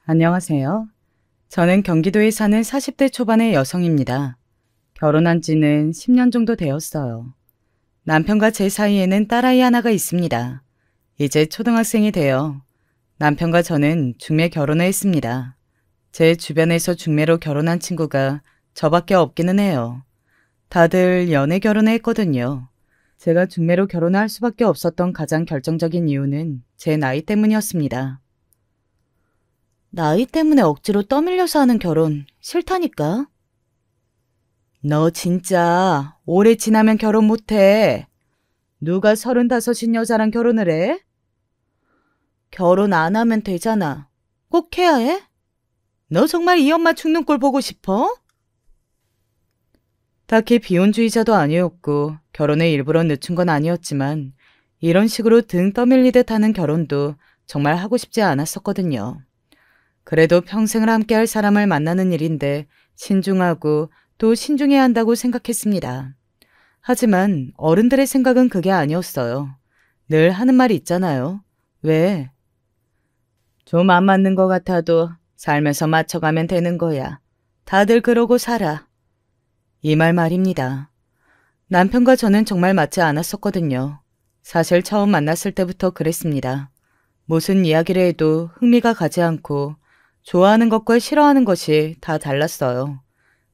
안녕하세요. 저는 경기도에 사는 40대 초반의 여성입니다. 결혼한 지는 10년 정도 되었어요. 남편과 제 사이에는 딸아이 하나가 있습니다. 이제 초등학생이 되어 남편과 저는 중매 결혼을 했습니다. 제 주변에서 중매로 결혼한 친구가 저밖에 없기는 해요. 다들 연애 결혼을 했거든요. 제가 중매로 결혼할 수밖에 없었던 가장 결정적인 이유는 제 나이 때문이었습니다. 나이 때문에 억지로 떠밀려서 하는 결혼 싫다니까? 너 진짜 오래 지나면 결혼 못해. 누가 35인 여자랑 결혼을 해? 결혼 안 하면 되잖아. 꼭 해야 해? 너 정말 이 엄마 죽는 꼴 보고 싶어? 딱히 비혼주의자도 아니었고 결혼에 일부러 늦춘 건 아니었지만 이런 식으로 등 떠밀리듯 하는 결혼도 정말 하고 싶지 않았었거든요. 그래도 평생을 함께할 사람을 만나는 일인데 신중하고 또 신중해야 한다고 생각했습니다. 하지만 어른들의 생각은 그게 아니었어요. 늘 하는 말이 있잖아요. 왜? 좀 안 맞는 것 같아도 살면서 맞춰가면 되는 거야. 다들 그러고 살아. 이 말 말입니다. 남편과 저는 정말 맞지 않았었거든요. 사실 처음 만났을 때부터 그랬습니다. 무슨 이야기를 해도 흥미가 가지 않고 좋아하는 것과 싫어하는 것이 다 달랐어요.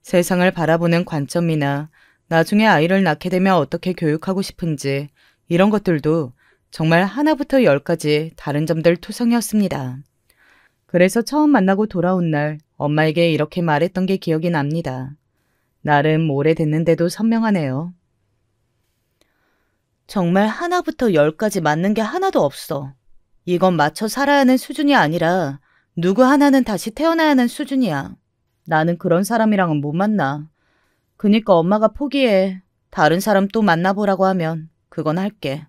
세상을 바라보는 관점이나 나중에 아이를 낳게 되면 어떻게 교육하고 싶은지 이런 것들도 정말 하나부터 열까지 다른 점들 투성이었습니다. 그래서 처음 만나고 돌아온 날 엄마에게 이렇게 말했던 게 기억이 납니다. 나름 오래됐는데도 선명하네요. 정말 하나부터 열까지 맞는 게 하나도 없어. 이건 맞춰 살아야 하는 수준이 아니라 누구 하나는 다시 태어나야 하는 수준이야. 나는 그런 사람이랑은 못 만나. 그니까 엄마가 포기해. 다른 사람 또 만나보라고 하면 그건 할게.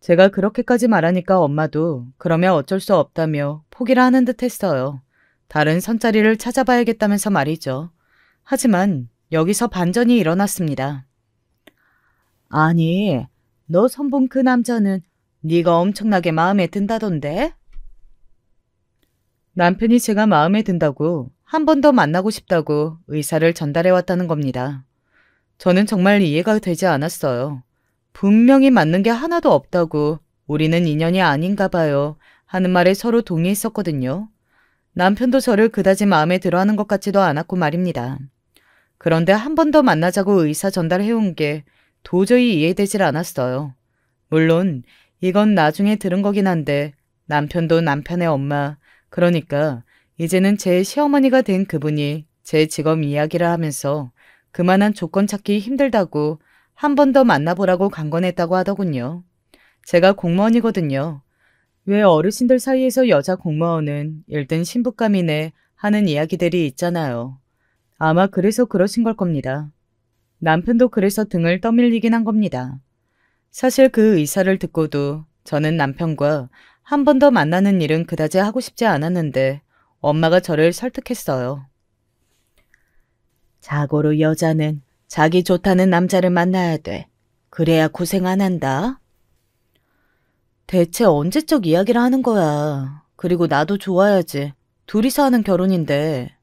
제가 그렇게까지 말하니까 엄마도 그러면 어쩔 수 없다며 포기를 하는 듯 했어요. 다른 선자리를 찾아봐야겠다면서 말이죠. 하지만 여기서 반전이 일어났습니다. 아니, 너 선본 그 남자는 네가 엄청나게 마음에 든다던데? 남편이 제가 마음에 든다고 한 번 더 만나고 싶다고 의사를 전달해 왔다는 겁니다. 저는 정말 이해가 되지 않았어요. 분명히 맞는 게 하나도 없다고 우리는 인연이 아닌가 봐요 하는 말에 서로 동의했었거든요. 남편도 저를 그다지 마음에 들어하는 것 같지도 않았고 말입니다. 그런데 한 번 더 만나자고 의사 전달해온 게 도저히 이해되질 않았어요. 물론 이건 나중에 들은 거긴 한데 남편도 남편의 엄마, 그러니까 이제는 제 시어머니가 된 그분이 제 직업 이야기를 하면서 그만한 조건 찾기 힘들다고 한 번 더 만나보라고 강권했다고 하더군요. 제가 공무원이거든요. 왜 어르신들 사이에서 여자 공무원은 일등 신부감이네 하는 이야기들이 있잖아요. 아마 그래서 그러신 걸 겁니다. 남편도 그래서 등을 떠밀리긴 한 겁니다. 사실 그 의사를 듣고도 저는 남편과 한 번 더 만나는 일은 그다지 하고 싶지 않았는데 엄마가 저를 설득했어요. 자고로 여자는 자기 좋다는 남자를 만나야 돼. 그래야 고생 안 한다. 대체 언제적 이야기를 하는 거야. 그리고 나도 좋아야지. 둘이서 하는 결혼인데.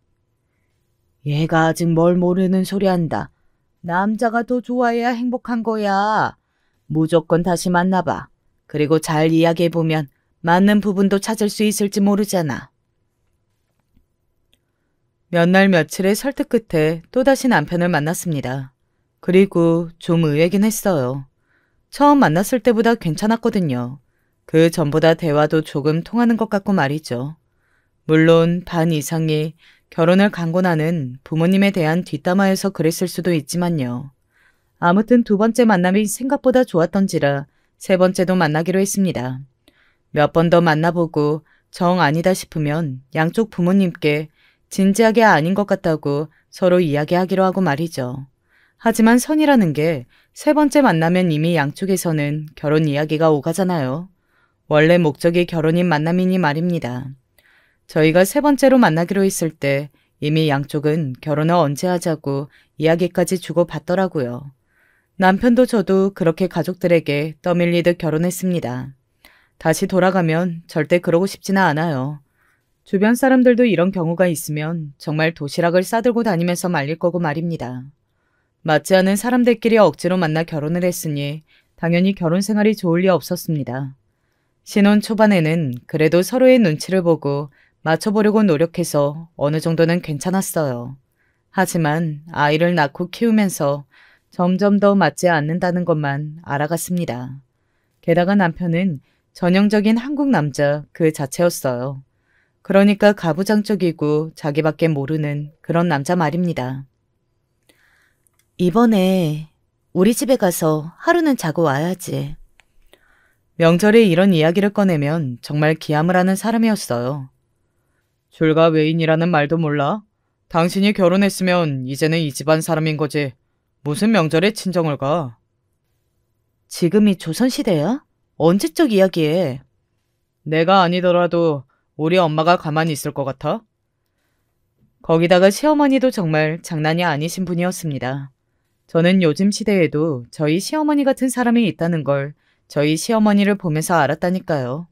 얘가 아직 뭘 모르는 소리 한다. 남자가 더 좋아해야 행복한 거야. 무조건 다시 만나봐. 그리고 잘 이야기해보면 맞는 부분도 찾을 수 있을지 모르잖아. 몇 날 며칠의 설득 끝에 또다시 남편을 만났습니다. 그리고 좀 의외긴 했어요. 처음 만났을 때보다 괜찮았거든요. 그 전보다 대화도 조금 통하는 것 같고 말이죠. 물론 반 이상이 결혼을 강권하는 부모님에 대한 뒷담화여서 그랬을 수도 있지만요. 아무튼 두 번째 만남이 생각보다 좋았던지라 세 번째도 만나기로 했습니다. 몇 번 더 만나보고 정 아니다 싶으면 양쪽 부모님께 진지하게 아닌 것 같다고 서로 이야기하기로 하고 말이죠. 하지만 선이라는 게 세 번째 만나면 이미 양쪽에서는 결혼 이야기가 오가잖아요. 원래 목적이 결혼인 만남이니 말입니다. 저희가 세 번째로 만나기로 했을 때 이미 양쪽은 결혼을 언제 하자고 이야기까지 주고받더라고요. 남편도 저도 그렇게 가족들에게 떠밀리듯 결혼했습니다. 다시 돌아가면 절대 그러고 싶지는 않아요. 주변 사람들도 이런 경우가 있으면 정말 도시락을 싸들고 다니면서 말릴 거고 말입니다. 맞지 않은 사람들끼리 억지로 만나 결혼을 했으니 당연히 결혼 생활이 좋을 리 없었습니다. 신혼 초반에는 그래도 서로의 눈치를 보고 맞춰보려고 노력해서 어느 정도는 괜찮았어요. 하지만 아이를 낳고 키우면서 점점 더 맞지 않는다는 것만 알아갔습니다. 게다가 남편은 전형적인 한국 남자 그 자체였어요. 그러니까 가부장적이고 자기밖에 모르는 그런 남자 말입니다. 이번에 우리 집에 가서 하루는 자고 와야지. 명절에 이런 이야기를 꺼내면 정말 기함을 하는 사람이었어요. 줄과 외인이라는 말도 몰라? 당신이 결혼했으면 이제는 이 집안 사람인 거지. 무슨 명절에 친정을 가? 지금이 조선시대야? 언제적 이야기에? 내가 아니더라도 우리 엄마가 가만히 있을 것 같아? 거기다가 시어머니도 정말 장난이 아니신 분이었습니다. 저는 요즘 시대에도 저희 시어머니 같은 사람이 있다는 걸 저희 시어머니를 보면서 알았다니까요.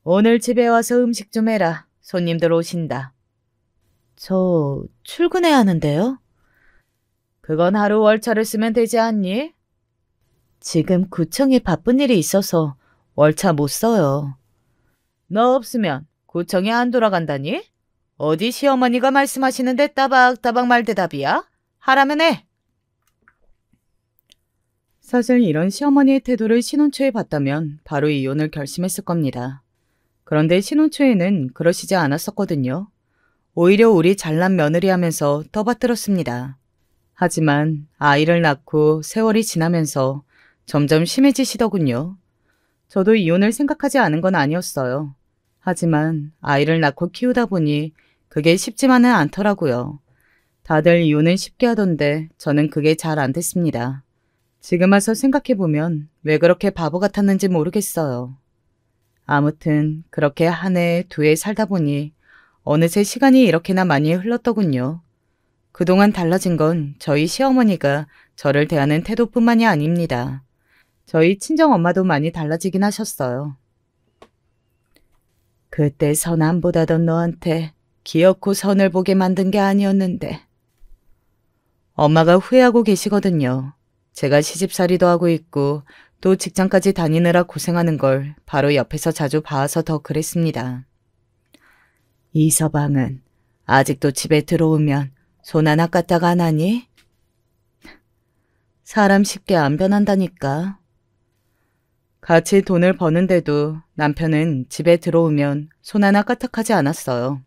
오늘 집에 와서 음식 좀 해라. 손님들 오신다. 저 출근해야 하는데요? 그건 하루 월차를 쓰면 되지 않니? 지금 구청에 바쁜 일이 있어서 월차 못 써요. 너 없으면 구청이 안 돌아간다니? 어디 시어머니가 말씀하시는데 따박따박 말대답이야? 하라면 해. 사실 이런 시어머니의 태도를 신혼 초에 봤다면 바로 이혼을 결심했을 겁니다. 그런데 신혼 초에는 그러시지 않았었거든요. 오히려 우리 잘난 며느리 하면서 떠받들었습니다. 하지만 아이를 낳고 세월이 지나면서 점점 심해지시더군요. 저도 이혼을 생각하지 않은 건 아니었어요. 하지만 아이를 낳고 키우다 보니 그게 쉽지만은 않더라고요. 다들 이혼은 쉽게 하던데 저는 그게 잘 안 됐습니다. 지금 와서 생각해보면 왜 그렇게 바보 같았는지 모르겠어요. 아무튼 그렇게 한 해, 두 해 살다 보니 어느새 시간이 이렇게나 많이 흘렀더군요. 그동안 달라진 건 저희 시어머니가 저를 대하는 태도뿐만이 아닙니다. 저희 친정엄마도 많이 달라지긴 하셨어요. 그때 선 안 보다던 너한테 기어코 선을 보게 만든 게 아니었는데. 엄마가 후회하고 계시거든요. 제가 시집살이도 하고 있고 또 직장까지 다니느라 고생하는 걸 바로 옆에서 자주 봐서 더 그랬습니다. 이 서방은 아직도 집에 들어오면 손 하나 까딱 안 하니? 사람 쉽게 안 변한다니까. 같이 돈을 버는데도 남편은 집에 들어오면 손 하나 까딱하지 않았어요.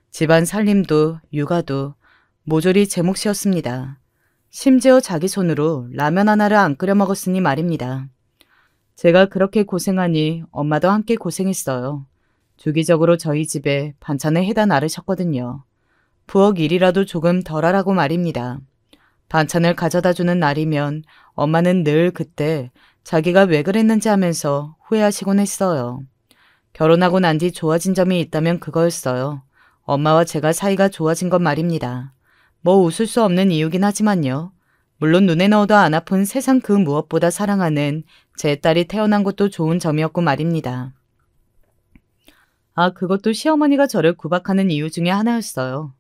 집안 살림도 육아도 모조리 제 몫이었습니다. 심지어 자기 손으로 라면 하나를 안 끓여 먹었으니 말입니다. 제가 그렇게 고생하니 엄마도 함께 고생했어요. 주기적으로 저희 집에 반찬을 해다 나르셨거든요. 부엌 일이라도 조금 덜 하라고 말입니다. 반찬을 가져다 주는 날이면 엄마는 늘 그때 자기가 왜 그랬는지 하면서 후회하시곤 했어요. 결혼하고 난 뒤 좋아진 점이 있다면 그거였어요. 엄마와 제가 사이가 좋아진 것 말입니다. 뭐 웃을 수 없는 이유긴 하지만요. 물론 눈에 넣어도 안 아픈 세상 그 무엇보다 사랑하는 제 딸이 태어난 것도 좋은 점이었고 말입니다. 아, 그것도 시어머니가 저를 구박하는 이유 중에 하나였어요.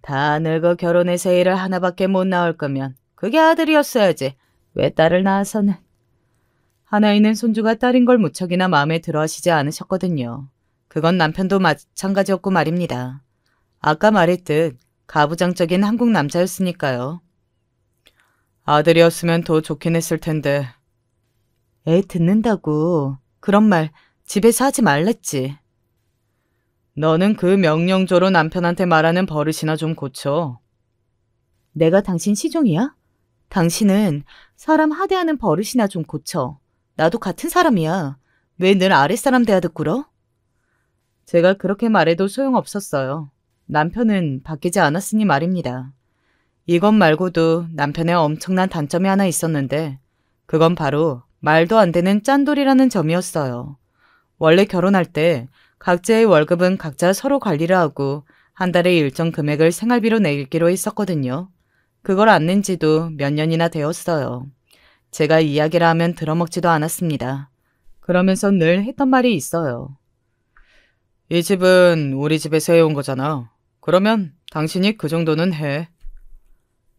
다 늙어 결혼해서 애를 하나밖에 못 낳을 거면 그게 아들이었어야지. 왜 딸을 낳아서는. 하나 있는 손주가 딸인 걸 무척이나 마음에 들어 하시지 않으셨거든요. 그건 남편도 마찬가지였고 말입니다. 아까 말했듯 가부장적인 한국 남자였으니까요. 아들이었으면 더 좋긴 했을 텐데. 애 듣는다고. 그런 말 집에서 하지 말랬지. 너는 그 명령조로 남편한테 말하는 버릇이나 좀 고쳐. 내가 당신 시종이야? 당신은 사람 하대하는 버릇이나 좀 고쳐. 나도 같은 사람이야. 왜 늘 아랫사람 대하듯 굴어? 제가 그렇게 말해도 소용없었어요. 남편은 바뀌지 않았으니 말입니다. 이것 말고도 남편의 엄청난 단점이 하나 있었는데 그건 바로 말도 안 되는 짠돌이라는 점이었어요. 원래 결혼할 때 각자의 월급은 각자 서로 관리를 하고 한 달에 일정 금액을 생활비로 내기로 했었거든요. 그걸 안 낸 지도 몇 년이나 되었어요. 제가 이야기를 하면 들어먹지도 않았습니다. 그러면서 늘 했던 말이 있어요. 이 집은 우리 집에서 해온 거잖아. 그러면 당신이 그 정도는 해.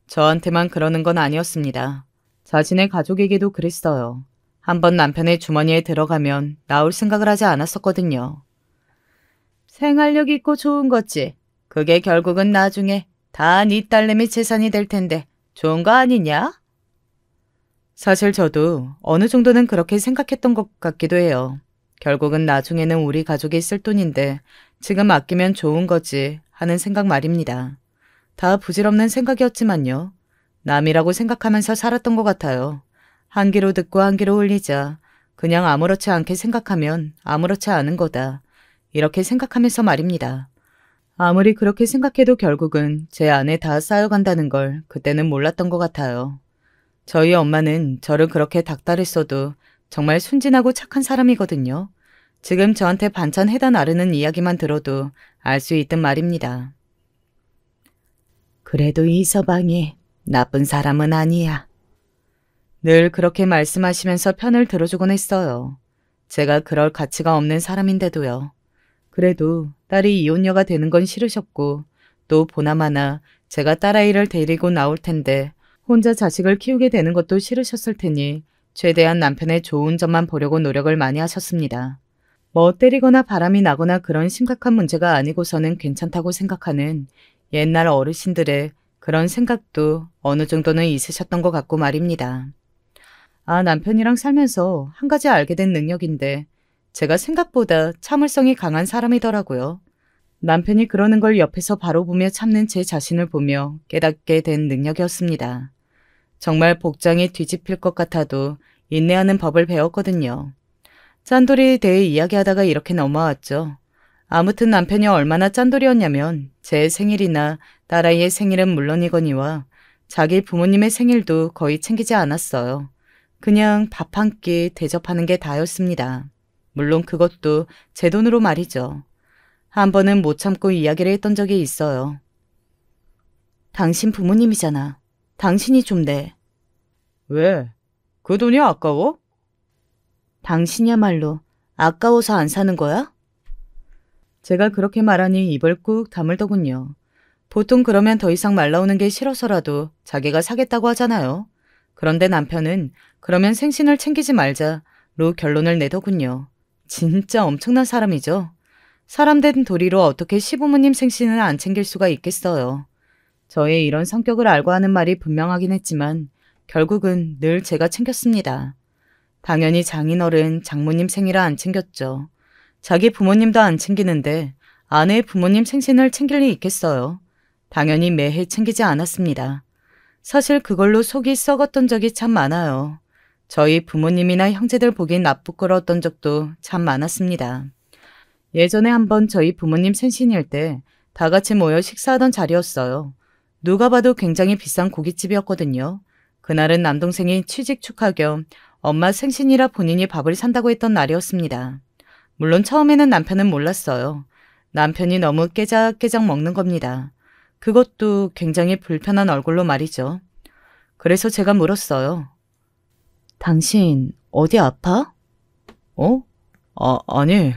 저한테만 그러는 건 아니었습니다. 자신의 가족에게도 그랬어요. 한번 남편의 주머니에 들어가면 나올 생각을 하지 않았었거든요. 생활력 있고 좋은 거지. 그게 결국은 나중에 다 네 딸내미 재산이 될 텐데 좋은 거 아니냐? 사실 저도 어느 정도는 그렇게 생각했던 것 같기도 해요. 결국은 나중에는 우리 가족이 쓸 돈인데 지금 아끼면 좋은 거지 하는 생각 말입니다. 다 부질없는 생각이었지만요. 남이라고 생각하면서 살았던 것 같아요. 한 귀로 듣고 한 귀로 흘리자. 그냥 아무렇지 않게 생각하면 아무렇지 않은 거다. 이렇게 생각하면서 말입니다. 아무리 그렇게 생각해도 결국은 제 안에 다 쌓여간다는 걸 그때는 몰랐던 것 같아요. 저희 엄마는 저를 그렇게 닥달했어도 정말 순진하고 착한 사람이거든요. 지금 저한테 반찬 해다 나르는 이야기만 들어도 알 수 있단 말입니다. 그래도 이 서방이 나쁜 사람은 아니야. 늘 그렇게 말씀하시면서 편을 들어주곤 했어요. 제가 그럴 가치가 없는 사람인데도요. 그래도 딸이 이혼녀가 되는 건 싫으셨고 또 보나마나 제가 딸아이를 데리고 나올 텐데 혼자 자식을 키우게 되는 것도 싫으셨을 테니 최대한 남편의 좋은 점만 보려고 노력을 많이 하셨습니다. 뭐 때리거나 바람이 나거나 그런 심각한 문제가 아니고서는 괜찮다고 생각하는 옛날 어르신들의 그런 생각도 어느 정도는 있으셨던 것 같고 말입니다. 아, 남편이랑 살면서 한 가지 알게 된 능력인데 제가 생각보다 참을성이 강한 사람이더라고요. 남편이 그러는 걸 옆에서 바로 보며 참는 제 자신을 보며 깨닫게 된 능력이었습니다. 정말 복장이 뒤집힐 것 같아도 인내하는 법을 배웠거든요. 짠돌이에 대해 이야기하다가 이렇게 넘어왔죠. 아무튼 남편이 얼마나 짠돌이었냐면 제 생일이나 딸아이의 생일은 물론이거니와 자기 부모님의 생일도 거의 챙기지 않았어요. 그냥 밥 한 끼 대접하는 게 다였습니다. 물론 그것도 제 돈으로 말이죠. 한 번은 못 참고 이야기를 했던 적이 있어요. 당신 부모님이잖아. 당신이 좀 내. 왜? 그 돈이 아까워? 당신이야말로 아까워서 안 사는 거야? 제가 그렇게 말하니 입을 꾹 다물더군요. 보통 그러면 더 이상 말 나오는 게 싫어서라도 자기가 사겠다고 하잖아요. 그런데 남편은 그러면 생신을 챙기지 말자로 결론을 내더군요. 진짜 엄청난 사람이죠. 사람 된 도리로 어떻게 시부모님 생신을 안 챙길 수가 있겠어요. 저의 이런 성격을 알고 하는 말이 분명하긴 했지만 결국은 늘 제가 챙겼습니다. 당연히 장인어른, 장모님 생일을 안 챙겼죠. 자기 부모님도 안 챙기는데 아내의 부모님 생신을 챙길 리 있겠어요. 당연히 매해 챙기지 않았습니다. 사실 그걸로 속이 썩었던 적이 참 많아요. 저희 부모님이나 형제들 보기엔 나쁘끄러웠던 적도 참 많았습니다. 예전에 한번 저희 부모님 생신일 때 다 같이 모여 식사하던 자리였어요. 누가 봐도 굉장히 비싼 고깃집이었거든요. 그날은 남동생이 취직 축하 겸 엄마 생신이라 본인이 밥을 산다고 했던 날이었습니다. 물론 처음에는 남편은 몰랐어요. 남편이 너무 깨작깨작 먹는 겁니다. 그것도 굉장히 불편한 얼굴로 말이죠. 그래서 제가 물었어요. 당신 어디 아파? 어? 아니.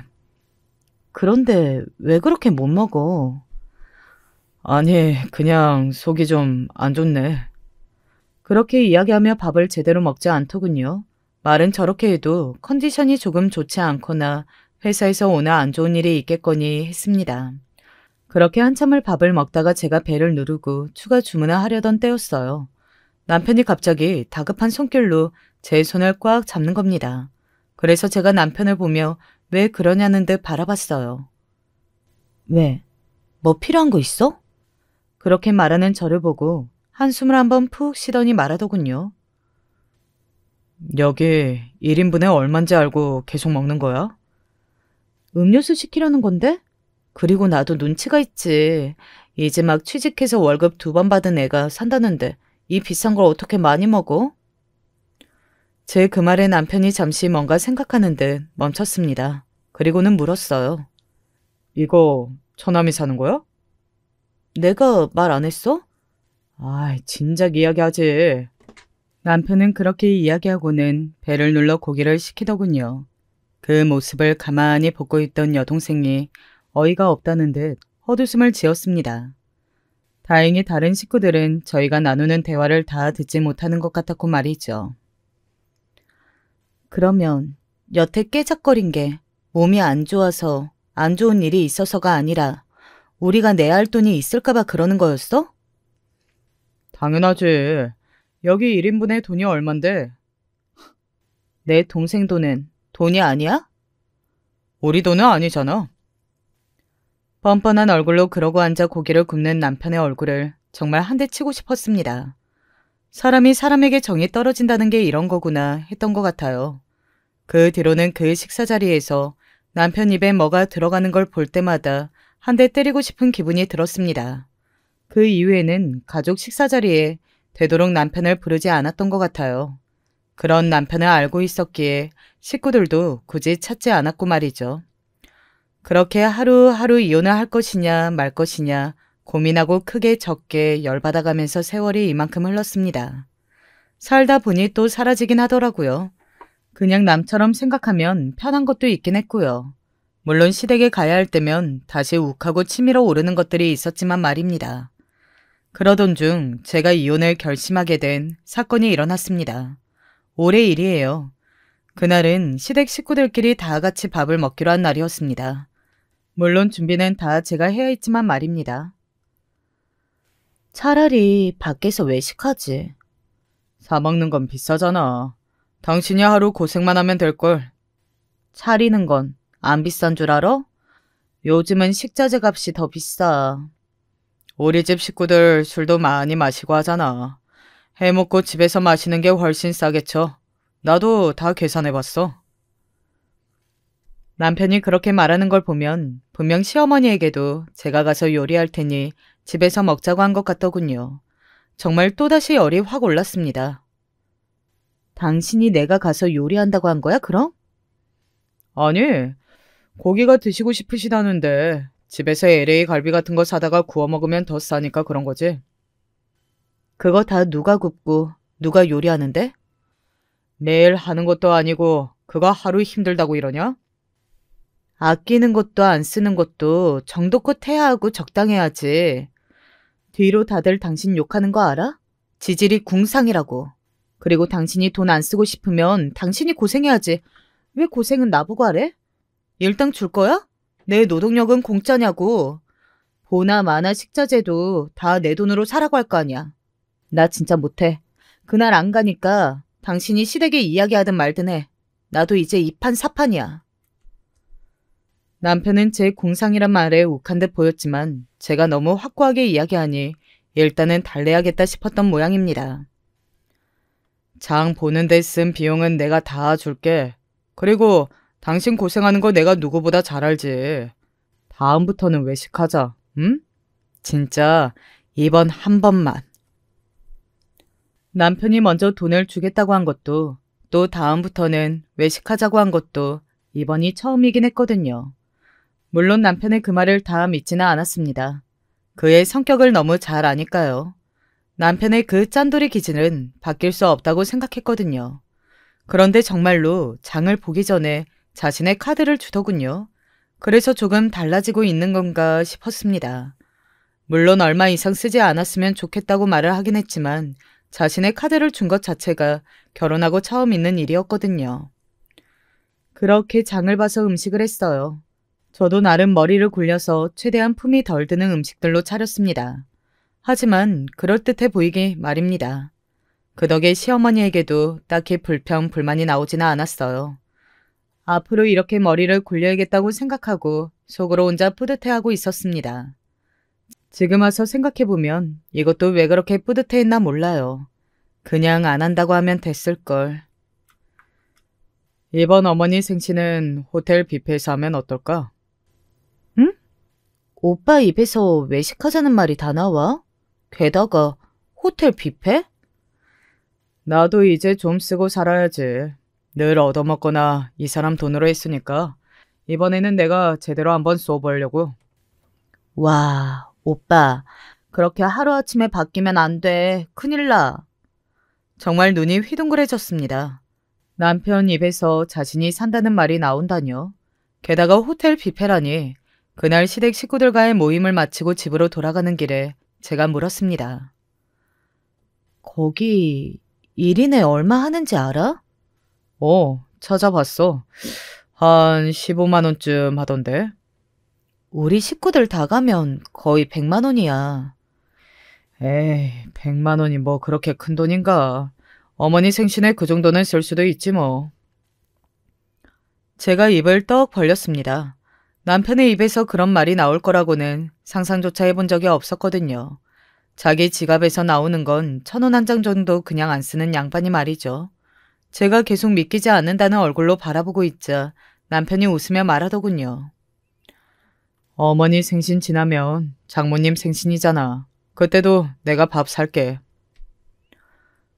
그런데 왜 그렇게 못 먹어? 아니, 그냥 속이 좀 안 좋네. 그렇게 이야기하며 밥을 제대로 먹지 않더군요. 말은 저렇게 해도 컨디션이 조금 좋지 않거나 회사에서 오나 안 좋은 일이 있겠거니 했습니다. 그렇게 한참을 밥을 먹다가 제가 배를 누르고 추가 주문을 하려던 때였어요. 남편이 갑자기 다급한 손길로 제 손을 꽉 잡는 겁니다. 그래서 제가 남편을 보며 왜 그러냐는 듯 바라봤어요. 왜? 뭐 필요한 거 있어? 그렇게 말하는 저를 보고 한숨을 한번 푹 쉬더니 말하더군요. 여기 1인분에 얼만지 알고 계속 먹는 거야? 음료수 시키려는 건데? 그리고 나도 눈치가 있지. 이제 막 취직해서 월급 2번 받은 애가 산다는데 이 비싼 걸 어떻게 많이 먹어? 제 그 말에 남편이 잠시 뭔가 생각하는 듯 멈췄습니다. 그리고는 물었어요. 이거 처남이 사는 거야? 내가 말 안 했어? 아이, 진작 이야기하지. 남편은 그렇게 이야기하고는 배를 눌러 고기를 시키더군요. 그 모습을 가만히 보고 있던 여동생이 어이가 없다는 듯 헛웃음을 지었습니다. 다행히 다른 식구들은 저희가 나누는 대화를 다 듣지 못하는 것 같았고 말이죠. 그러면 여태 깨작거린 게 몸이 안 좋아서 안 좋은 일이 있어서가 아니라 우리가 내야 할 돈이 있을까봐 그러는 거였어? 당연하지. 여기 1인분에 돈이 얼만데? 내 동생 돈은 돈이 아니야? 우리 돈은 아니잖아. 뻔뻔한 얼굴로 그러고 앉아 고기를 굽는 남편의 얼굴을 정말 한 대 치고 싶었습니다. 사람이 사람에게 정이 떨어진다는 게 이런 거구나 했던 것 같아요. 그 뒤로는 그 식사 자리에서 남편 입에 뭐가 들어가는 걸 볼 때마다 한 대 때리고 싶은 기분이 들었습니다. 그 이후에는 가족 식사 자리에 되도록 남편을 부르지 않았던 것 같아요. 그런 남편을 알고 있었기에 식구들도 굳이 찾지 않았고 말이죠. 그렇게 하루하루 이혼을 할 것이냐 말 것이냐 고민하고 크게 적게 열받아가면서 세월이 이만큼 흘렀습니다. 살다 보니 또 사라지긴 하더라고요. 그냥 남처럼 생각하면 편한 것도 있긴 했고요. 물론 시댁에 가야 할 때면 다시 욱하고 치밀어 오르는 것들이 있었지만 말입니다. 그러던 중 제가 이혼을 결심하게 된 사건이 일어났습니다. 올해 일이에요. 그날은 시댁 식구들끼리 다 같이 밥을 먹기로 한 날이었습니다. 물론 준비는 다 제가 해야 했지만 말입니다. 차라리 밖에서 외식하지. 사 먹는 건 비싸잖아. 당신이 하루 고생만 하면 될걸. 차리는 건 안 비싼 줄 알아? 요즘은 식자재 값이 더 비싸. 우리 집 식구들 술도 많이 마시고 하잖아. 해먹고 집에서 마시는 게 훨씬 싸겠죠. 나도 다 계산해봤어. 남편이 그렇게 말하는 걸 보면 분명 시어머니에게도 제가 가서 요리할 테니 집에서 먹자고 한 것 같더군요. 정말 또다시 열이 확 올랐습니다. 당신이 내가 가서 요리한다고 한 거야, 그럼? 아니, 고기가 드시고 싶으시다는데 집에서 LA 갈비 같은 거 사다가 구워 먹으면 더 싸니까 그런 거지. 그거 다 누가 굽고 누가 요리하는데? 매일 하는 것도 아니고 그거 하루 힘들다고 이러냐? 아끼는 것도 안 쓰는 것도 정도껏 해야 하고 적당해야지. 뒤로 다들 당신 욕하는 거 알아? 지질이 궁상이라고. 그리고 당신이 돈 안 쓰고 싶으면 당신이 고생해야지. 왜 고생은 나보고 하래? 일당 줄 거야? 내 노동력은 공짜냐고. 보나 마나 식자재도 다 내 돈으로 사라고 할 거 아니야. 나 진짜 못해. 그날 안 가니까 당신이 시댁에 이야기하든 말든 해. 나도 이제 이판 사판이야. 남편은 제 공상이란 말에 욱한 듯 보였지만 제가 너무 확고하게 이야기하니 일단은 달래야겠다 싶었던 모양입니다. 장 보는 데 쓴 비용은 내가 다 줄게. 그리고 당신 고생하는 거 내가 누구보다 잘 알지. 다음부터는 외식하자. 응? 진짜 이번 한 번만. 남편이 먼저 돈을 주겠다고 한 것도 또 다음부터는 외식하자고 한 것도 이번이 처음이긴 했거든요. 물론 남편의 그 말을 다 믿지는 않았습니다. 그의 성격을 너무 잘 아니까요. 남편의 그 짠돌이 기질은 바뀔 수 없다고 생각했거든요. 그런데 정말로 장을 보기 전에 자신의 카드를 주더군요. 그래서 조금 달라지고 있는 건가 싶었습니다. 물론 얼마 이상 쓰지 않았으면 좋겠다고 말을 하긴 했지만 자신의 카드를 준 것 자체가 결혼하고 처음 있는 일이었거든요. 그렇게 장을 봐서 음식을 했어요. 저도 나름 머리를 굴려서 최대한 품이 덜 드는 음식들로 차렸습니다. 하지만 그럴듯해 보이게 말입니다. 그 덕에 시어머니에게도 딱히 불만이 나오지는 않았어요. 앞으로 이렇게 머리를 굴려야겠다고 생각하고 속으로 혼자 뿌듯해하고 있었습니다. 지금 와서 생각해보면 이것도 왜 그렇게 뿌듯해했나 몰라요. 그냥 안 한다고 하면 됐을걸. 이번 어머니 생신은 호텔 뷔페에서 하면 어떨까? 응? 오빠 입에서 외식하자는 말이 다 나와? 게다가 호텔 뷔페? 나도 이제 좀 쓰고 살아야지. 늘 얻어먹거나 이 사람 돈으로 했으니까 이번에는 내가 제대로 한번 쏘보려고. 와, 오빠. 그렇게 하루아침에 바뀌면 안 돼. 큰일 나. 정말 눈이 휘둥그레졌습니다. 남편 입에서 자신이 산다는 말이 나온다뇨. 게다가 호텔 뷔페라니. 그날 시댁 식구들과의 모임을 마치고 집으로 돌아가는 길에 제가 물었습니다. 거기 1인에 얼마 하는지 알아? 찾아봤어. 한 15만 원쯤 하던데. 우리 식구들 다 가면 거의 100만 원이야. 에이, 100만 원이 뭐 그렇게 큰 돈인가. 어머니 생신에 그 정도는 쓸 수도 있지 뭐. 제가 입을 떡 벌렸습니다. 남편의 입에서 그런 말이 나올 거라고는 상상조차 해본 적이 없었거든요. 자기 지갑에서 나오는 건 1,000원 한 장 정도 그냥 안 쓰는 양반이 말이죠. 제가 계속 믿기지 않는다는 얼굴로 바라보고 있자 남편이 웃으며 말하더군요. 어머니 생신 지나면 장모님 생신이잖아. 그때도 내가 밥 살게.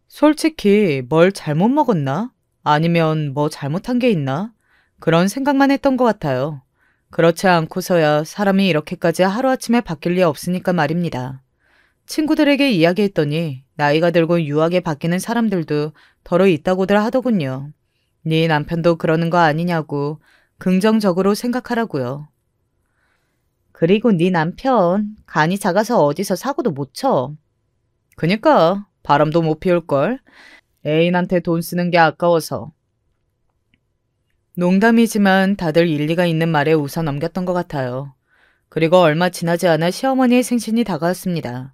솔직히 뭘 잘못 먹었나? 아니면 뭐 잘못한 게 있나? 그런 생각만 했던 것 같아요. 그렇지 않고서야 사람이 이렇게까지 하루아침에 바뀔 리 없으니까 말입니다. 친구들에게 이야기했더니 나이가 들고 유하게 바뀌는 사람들도 더러 있다고들 하더군요. 네 남편도 그러는 거 아니냐고 긍정적으로 생각하라고요. 그리고 네 남편 간이 작아서 어디서 사고도 못 쳐. 그니까 바람도 못 피울걸. 애인한테 돈 쓰는 게 아까워서. 농담이지만 다들 일리가 있는 말에 웃어 넘겼던 것 같아요. 그리고 얼마 지나지 않아 시어머니의 생신이 다가왔습니다.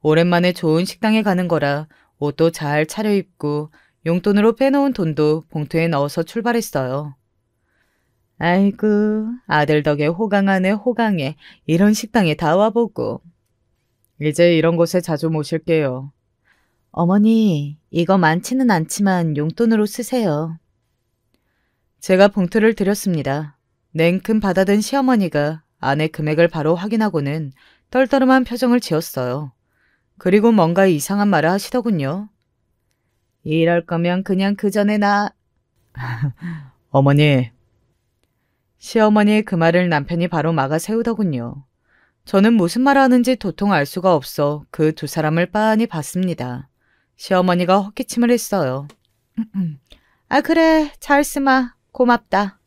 오랜만에 좋은 식당에 가는 거라 옷도 잘 차려입고 용돈으로 빼놓은 돈도 봉투에 넣어서 출발했어요. 아이고, 아들 덕에 호강하네 호강해. 이런 식당에 다 와보고. 이제 이런 곳에 자주 모실게요. 어머니, 이거 많지는 않지만 용돈으로 쓰세요. 제가 봉투를 드렸습니다. 냉큼 받아든 시어머니가 안의 금액을 바로 확인하고는 떨떠름한 표정을 지었어요. 그리고 뭔가 이상한 말을 하시더군요. 이럴 거면 그냥 그 전에 어머니. 시어머니의 그 말을 남편이 바로 막아 세우더군요. 저는 무슨 말을 하는지 도통 알 수가 없어 그 두 사람을 빤히 봤습니다. 시어머니가 헛기침을 했어요. 아 그래, 잘 쓰마. 고맙다.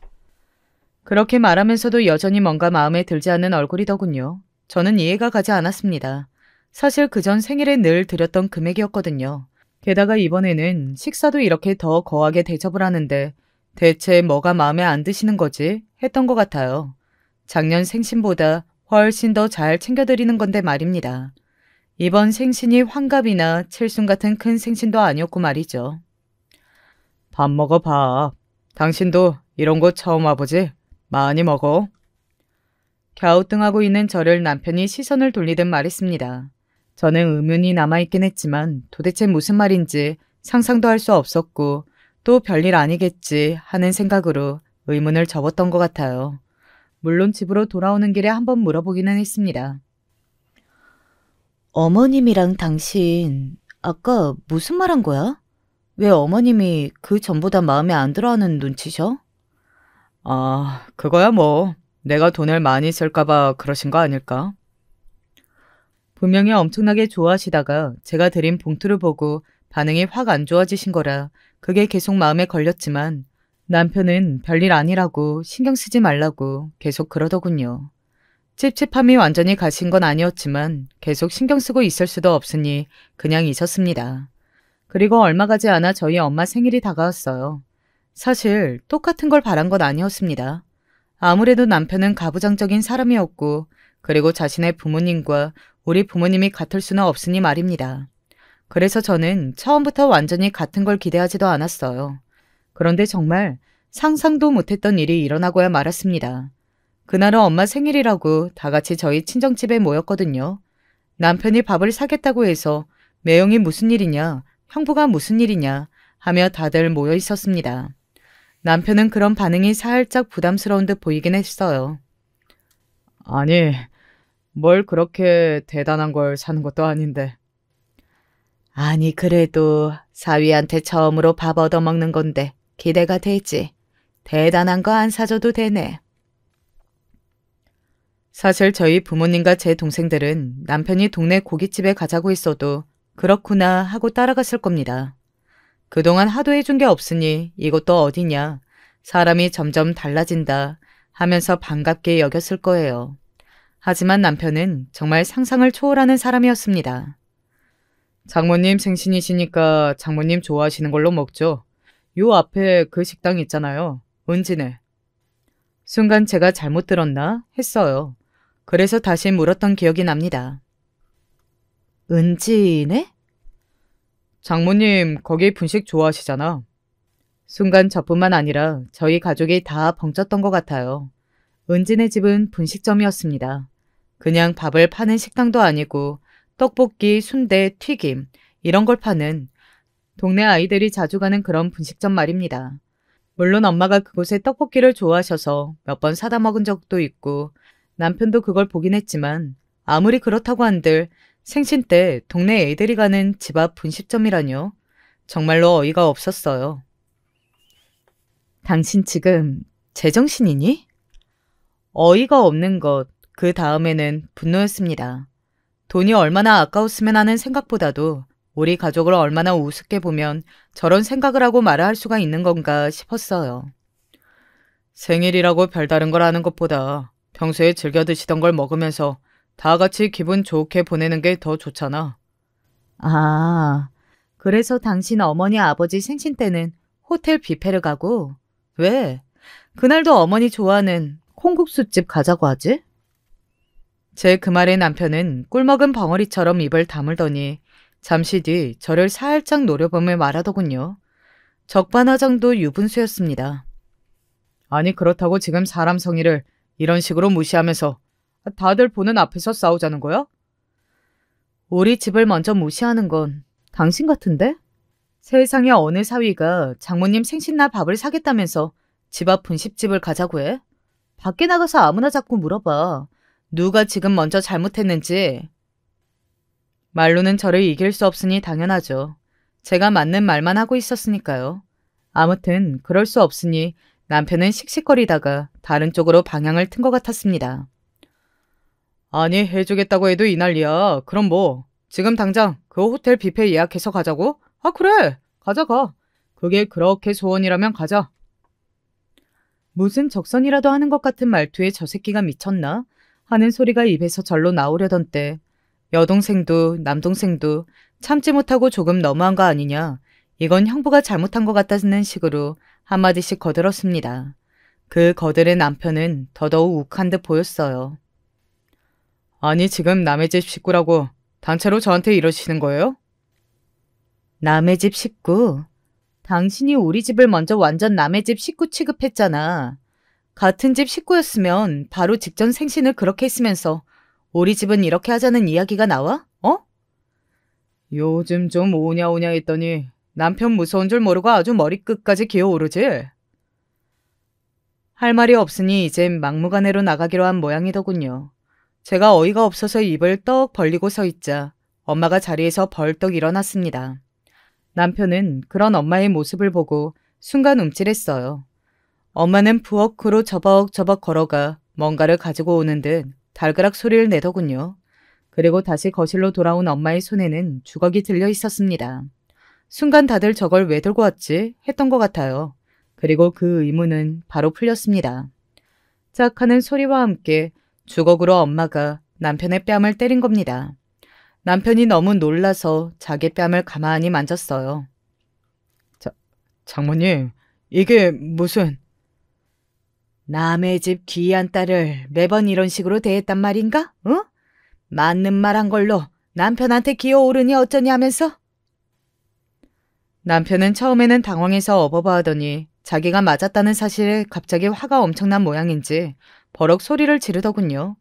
그렇게 말하면서도 여전히 뭔가 마음에 들지 않는 얼굴이더군요. 저는 이해가 가지 않았습니다. 사실 그전 생일에 늘 드렸던 금액이었거든요. 게다가 이번에는 식사도 이렇게 더 거하게 대접을 하는데 대체 뭐가 마음에 안 드시는 거지? 했던 것 같아요. 작년 생신보다 훨씬 더 잘 챙겨드리는 건데 말입니다. 이번 생신이 환갑이나 칠순 같은 큰 생신도 아니었고 말이죠. 밥 먹어 밥. 당신도 이런 곳 처음 와보지? 많이 먹어. 갸우뚱하고 있는 저를 남편이 시선을 돌리듯 말했습니다. 저는 의문이 남아있긴 했지만 도대체 무슨 말인지 상상도 할 수 없었고 또 별일 아니겠지 하는 생각으로 의문을 접었던 것 같아요. 물론 집으로 돌아오는 길에 한번 물어보기는 했습니다. 어머님이랑 당신 아까 무슨 말 한 거야? 왜 어머님이 그 전보다 마음에 안 들어하는 눈치셔? 아, 그거야 뭐. 내가 돈을 많이 쓸까봐 그러신 거 아닐까? 분명히 엄청나게 좋아하시다가 제가 드린 봉투를 보고 반응이 확 안 좋아지신 거라 그게 계속 마음에 걸렸지만 남편은 별일 아니라고 신경 쓰지 말라고 계속 그러더군요. 찝찝함이 완전히 가신 건 아니었지만 계속 신경 쓰고 있을 수도 없으니 그냥 있었습니다. 그리고 얼마 가지 않아 저희 엄마 생일이 다가왔어요. 사실 똑같은 걸 바란 건 아니었습니다. 아무래도 남편은 가부장적인 사람이었고 그리고 자신의 부모님과 우리 부모님이 같을 수는 없으니 말입니다. 그래서 저는 처음부터 완전히 같은 걸 기대하지도 않았어요. 그런데 정말 상상도 못했던 일이 일어나고야 말았습니다. 그날은 엄마 생일이라고 다 같이 저희 친정집에 모였거든요. 남편이 밥을 사겠다고 해서 매형이 무슨 일이냐, 형부가 무슨 일이냐 하며 다들 모여 있었습니다. 남편은 그런 반응이 살짝 부담스러운 듯 보이긴 했어요. 아니, 뭘 그렇게 대단한 걸 사는 것도 아닌데. 아니, 그래도 사위한테 처음으로 밥 얻어먹는 건데 기대가 되지. 대단한 거 안 사줘도 되네. 사실 저희 부모님과 제 동생들은 남편이 동네 고깃집에 가자고 했어도 그렇구나 하고 따라갔을 겁니다. 그동안 하도 해준 게 없으니 이것도 어디냐. 사람이 점점 달라진다 하면서 반갑게 여겼을 거예요. 하지만 남편은 정말 상상을 초월하는 사람이었습니다. 장모님 생신이시니까 장모님 좋아하시는 걸로 먹죠. 요 앞에 그 식당 있잖아요. 은진네. 순간 제가 잘못 들었나 했어요. 그래서 다시 물었던 기억이 납니다. 은진네? 장모님 거기 분식 좋아하시잖아. 순간 저뿐만 아니라 저희 가족이 다 벙쪘던 것 같아요. 은진의 집은 분식점이었습니다. 그냥 밥을 파는 식당도 아니고 떡볶이, 순대, 튀김 이런 걸 파는 동네 아이들이 자주 가는 그런 분식점 말입니다. 물론 엄마가 그곳에 떡볶이를 좋아하셔서 몇 번 사다 먹은 적도 있고 남편도 그걸 보긴 했지만 아무리 그렇다고 한들 생신 때 동네 애들이 가는 집 앞 분식점이라뇨. 정말로 어이가 없었어요. 당신 지금 제정신이니? 어이가 없는 것, 그 다음에는 분노였습니다. 돈이 얼마나 아까웠으면 하는 생각보다도 우리 가족을 얼마나 우습게 보면 저런 생각을 하고 말을 할 수가 있는 건가 싶었어요. 생일이라고 별다른 걸 하는 것보다 평소에 즐겨 드시던 걸 먹으면서 다 같이 기분 좋게 보내는 게 더 좋잖아. 아, 그래서 당신 어머니 아버지 생신 때는 호텔 뷔페를 가고 왜? 그날도 어머니 좋아하는 콩국수집 가자고 하지? 제 그 말에 남편은 꿀먹은 벙어리처럼 입을 다물더니 잠시 뒤 저를 살짝 노려보며 말하더군요. 적반하장도 유분수였습니다. 아니 그렇다고 지금 사람 성의를 이런 식으로 무시하면서 다들 보는 앞에서 싸우자는 거야? 우리 집을 먼저 무시하는 건 당신 같은데? 세상에 어느 사위가 장모님 생신날 밥을 사겠다면서 집 앞 분식집을 가자고 해? 밖에 나가서 아무나 자꾸 물어봐. 누가 지금 먼저 잘못했는지. 말로는 저를 이길 수 없으니 당연하죠. 제가 맞는 말만 하고 있었으니까요. 아무튼 그럴 수 없으니 남편은 씩씩거리다가 다른 쪽으로 방향을 튼 것 같았습니다. 아니 해주겠다고 해도 이 난리야. 그럼 뭐 지금 당장 그 호텔 뷔페 예약해서 가자고? 아 그래 가자 가. 그게 그렇게 소원이라면 가자. 무슨 적선이라도 하는 것 같은 말투에 저 새끼가 미쳤나 하는 소리가 입에서 절로 나오려던 때 여동생도 남동생도 참지 못하고 조금 너무한 거 아니냐. 이건 형부가 잘못한 것 같다는 식으로 한마디씩 거들었습니다. 그 거들의 남편은 더더욱 욱한 듯 보였어요. 아니 지금 남의 집 식구라고 단체로 저한테 이러시는 거예요? 남의 집 식구? 당신이 우리 집을 먼저 완전 남의 집 식구 취급했잖아. 같은 집 식구였으면 바로 직전 생신을 그렇게 했으면서 우리 집은 이렇게 하자는 이야기가 나와? 어? 요즘 좀 오냐오냐 했더니 남편 무서운 줄 모르고 아주 머리끝까지 기어오르지? 할 말이 없으니 이젠 막무가내로 나가기로 한 모양이더군요. 제가 어이가 없어서 입을 떡 벌리고 서 있자 엄마가 자리에서 벌떡 일어났습니다. 남편은 그런 엄마의 모습을 보고 순간 움찔했어요. 엄마는 부엌으로 저벅저벅 걸어가 뭔가를 가지고 오는 듯 달그락 소리를 내더군요. 그리고 다시 거실로 돌아온 엄마의 손에는 주걱이 들려 있었습니다. 순간 다들 저걸 왜 들고 왔지? 했던 것 같아요. 그리고 그 의문은 바로 풀렸습니다. 짝 하는 소리와 함께 주걱으로 엄마가 남편의 뺨을 때린 겁니다. 남편이 너무 놀라서 자기 뺨을 가만히 만졌어요. 장모님, 이게 무슨... 남의 집 귀한 딸을 매번 이런 식으로 대했단 말인가? 어? 맞는 말 한 걸로 남편한테 기어오르니 어쩌니 하면서? 남편은 처음에는 당황해서 어버버하더니 자기가 맞았다는 사실에 갑자기 화가 엄청난 모양인지 버럭 소리를 지르더군요.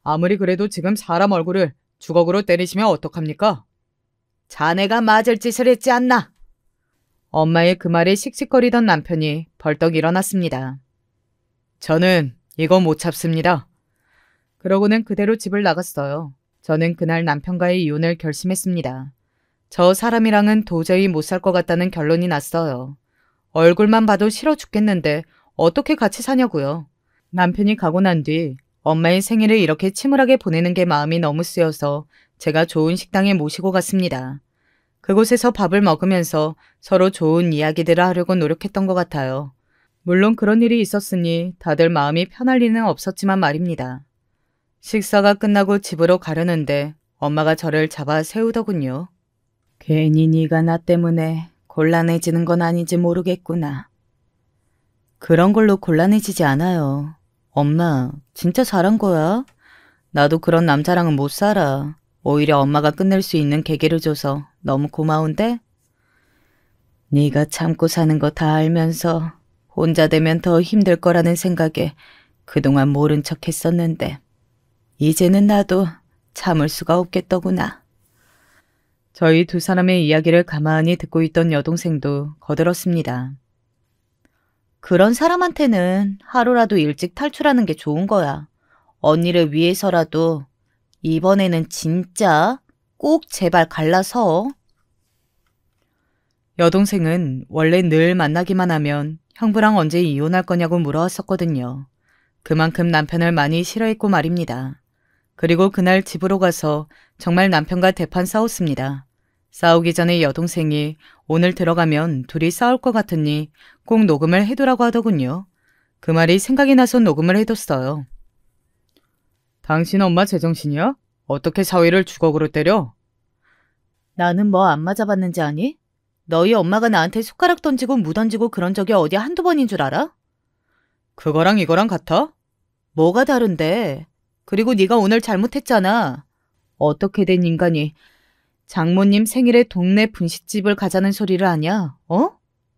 아무리 그래도 지금 사람 얼굴을 주걱으로 때리시면 어떡합니까? 자네가 맞을 짓을 했지 않나? 엄마의 그 말에 씩씩거리던 남편이 벌떡 일어났습니다. 저는 이거 못 참습니다. 그러고는 그대로 집을 나갔어요. 저는 그날 남편과의 이혼을 결심했습니다. 저 사람이랑은 도저히 못 살 것 같다는 결론이 났어요. 얼굴만 봐도 싫어 죽겠는데 어떻게 같이 사냐고요. 남편이 가고 난 뒤 엄마의 생일을 이렇게 침울하게 보내는 게 마음이 너무 쓰여서 제가 좋은 식당에 모시고 갔습니다. 그곳에서 밥을 먹으면서 서로 좋은 이야기들을 하려고 노력했던 것 같아요. 물론 그런 일이 있었으니 다들 마음이 편할 리는 없었지만 말입니다. 식사가 끝나고 집으로 가려는데 엄마가 저를 잡아 세우더군요. 괜히 네가 나 때문에 곤란해지는 건 아닌지 모르겠구나. 그런 걸로 곤란해지지 않아요. 엄마, 진짜 잘한 거야. 나도 그런 남자랑은 못 살아. 오히려 엄마가 끝낼 수 있는 계기를 줘서 너무 고마운데? 네가 참고 사는 거 다 알면서 혼자 되면 더 힘들 거라는 생각에 그동안 모른 척 했었는데 이제는 나도 참을 수가 없겠더구나. 저희 두 사람의 이야기를 가만히 듣고 있던 여동생도 거들었습니다. 그런 사람한테는 하루라도 일찍 탈출하는 게 좋은 거야. 언니를 위해서라도 이번에는 진짜 꼭 제발 갈라서. 여동생은 원래 늘 만나기만 하면 형부랑 언제 이혼할 거냐고 물어왔었거든요. 그만큼 남편을 많이 싫어했고 말입니다. 그리고 그날 집으로 가서 정말 남편과 대판 싸웠습니다. 싸우기 전에 여동생이 오늘 들어가면 둘이 싸울 것 같으니 꼭 녹음을 해두라고 하더군요. 그 말이 생각이 나서 녹음을 해뒀어요. 당신 엄마 제정신이야? 어떻게 사위를 주걱으로 때려? 나는 뭐 안 맞아봤는지 아니? 너희 엄마가 나한테 숟가락 던지고 무 던지고 그런 적이 어디 한두 번인 줄 알아? 그거랑 이거랑 같아? 뭐가 다른데? 그리고 네가 오늘 잘못했잖아. 어떻게 된 인간이 장모님 생일에 동네 분식집을 가자는 소리를 하냐? 어?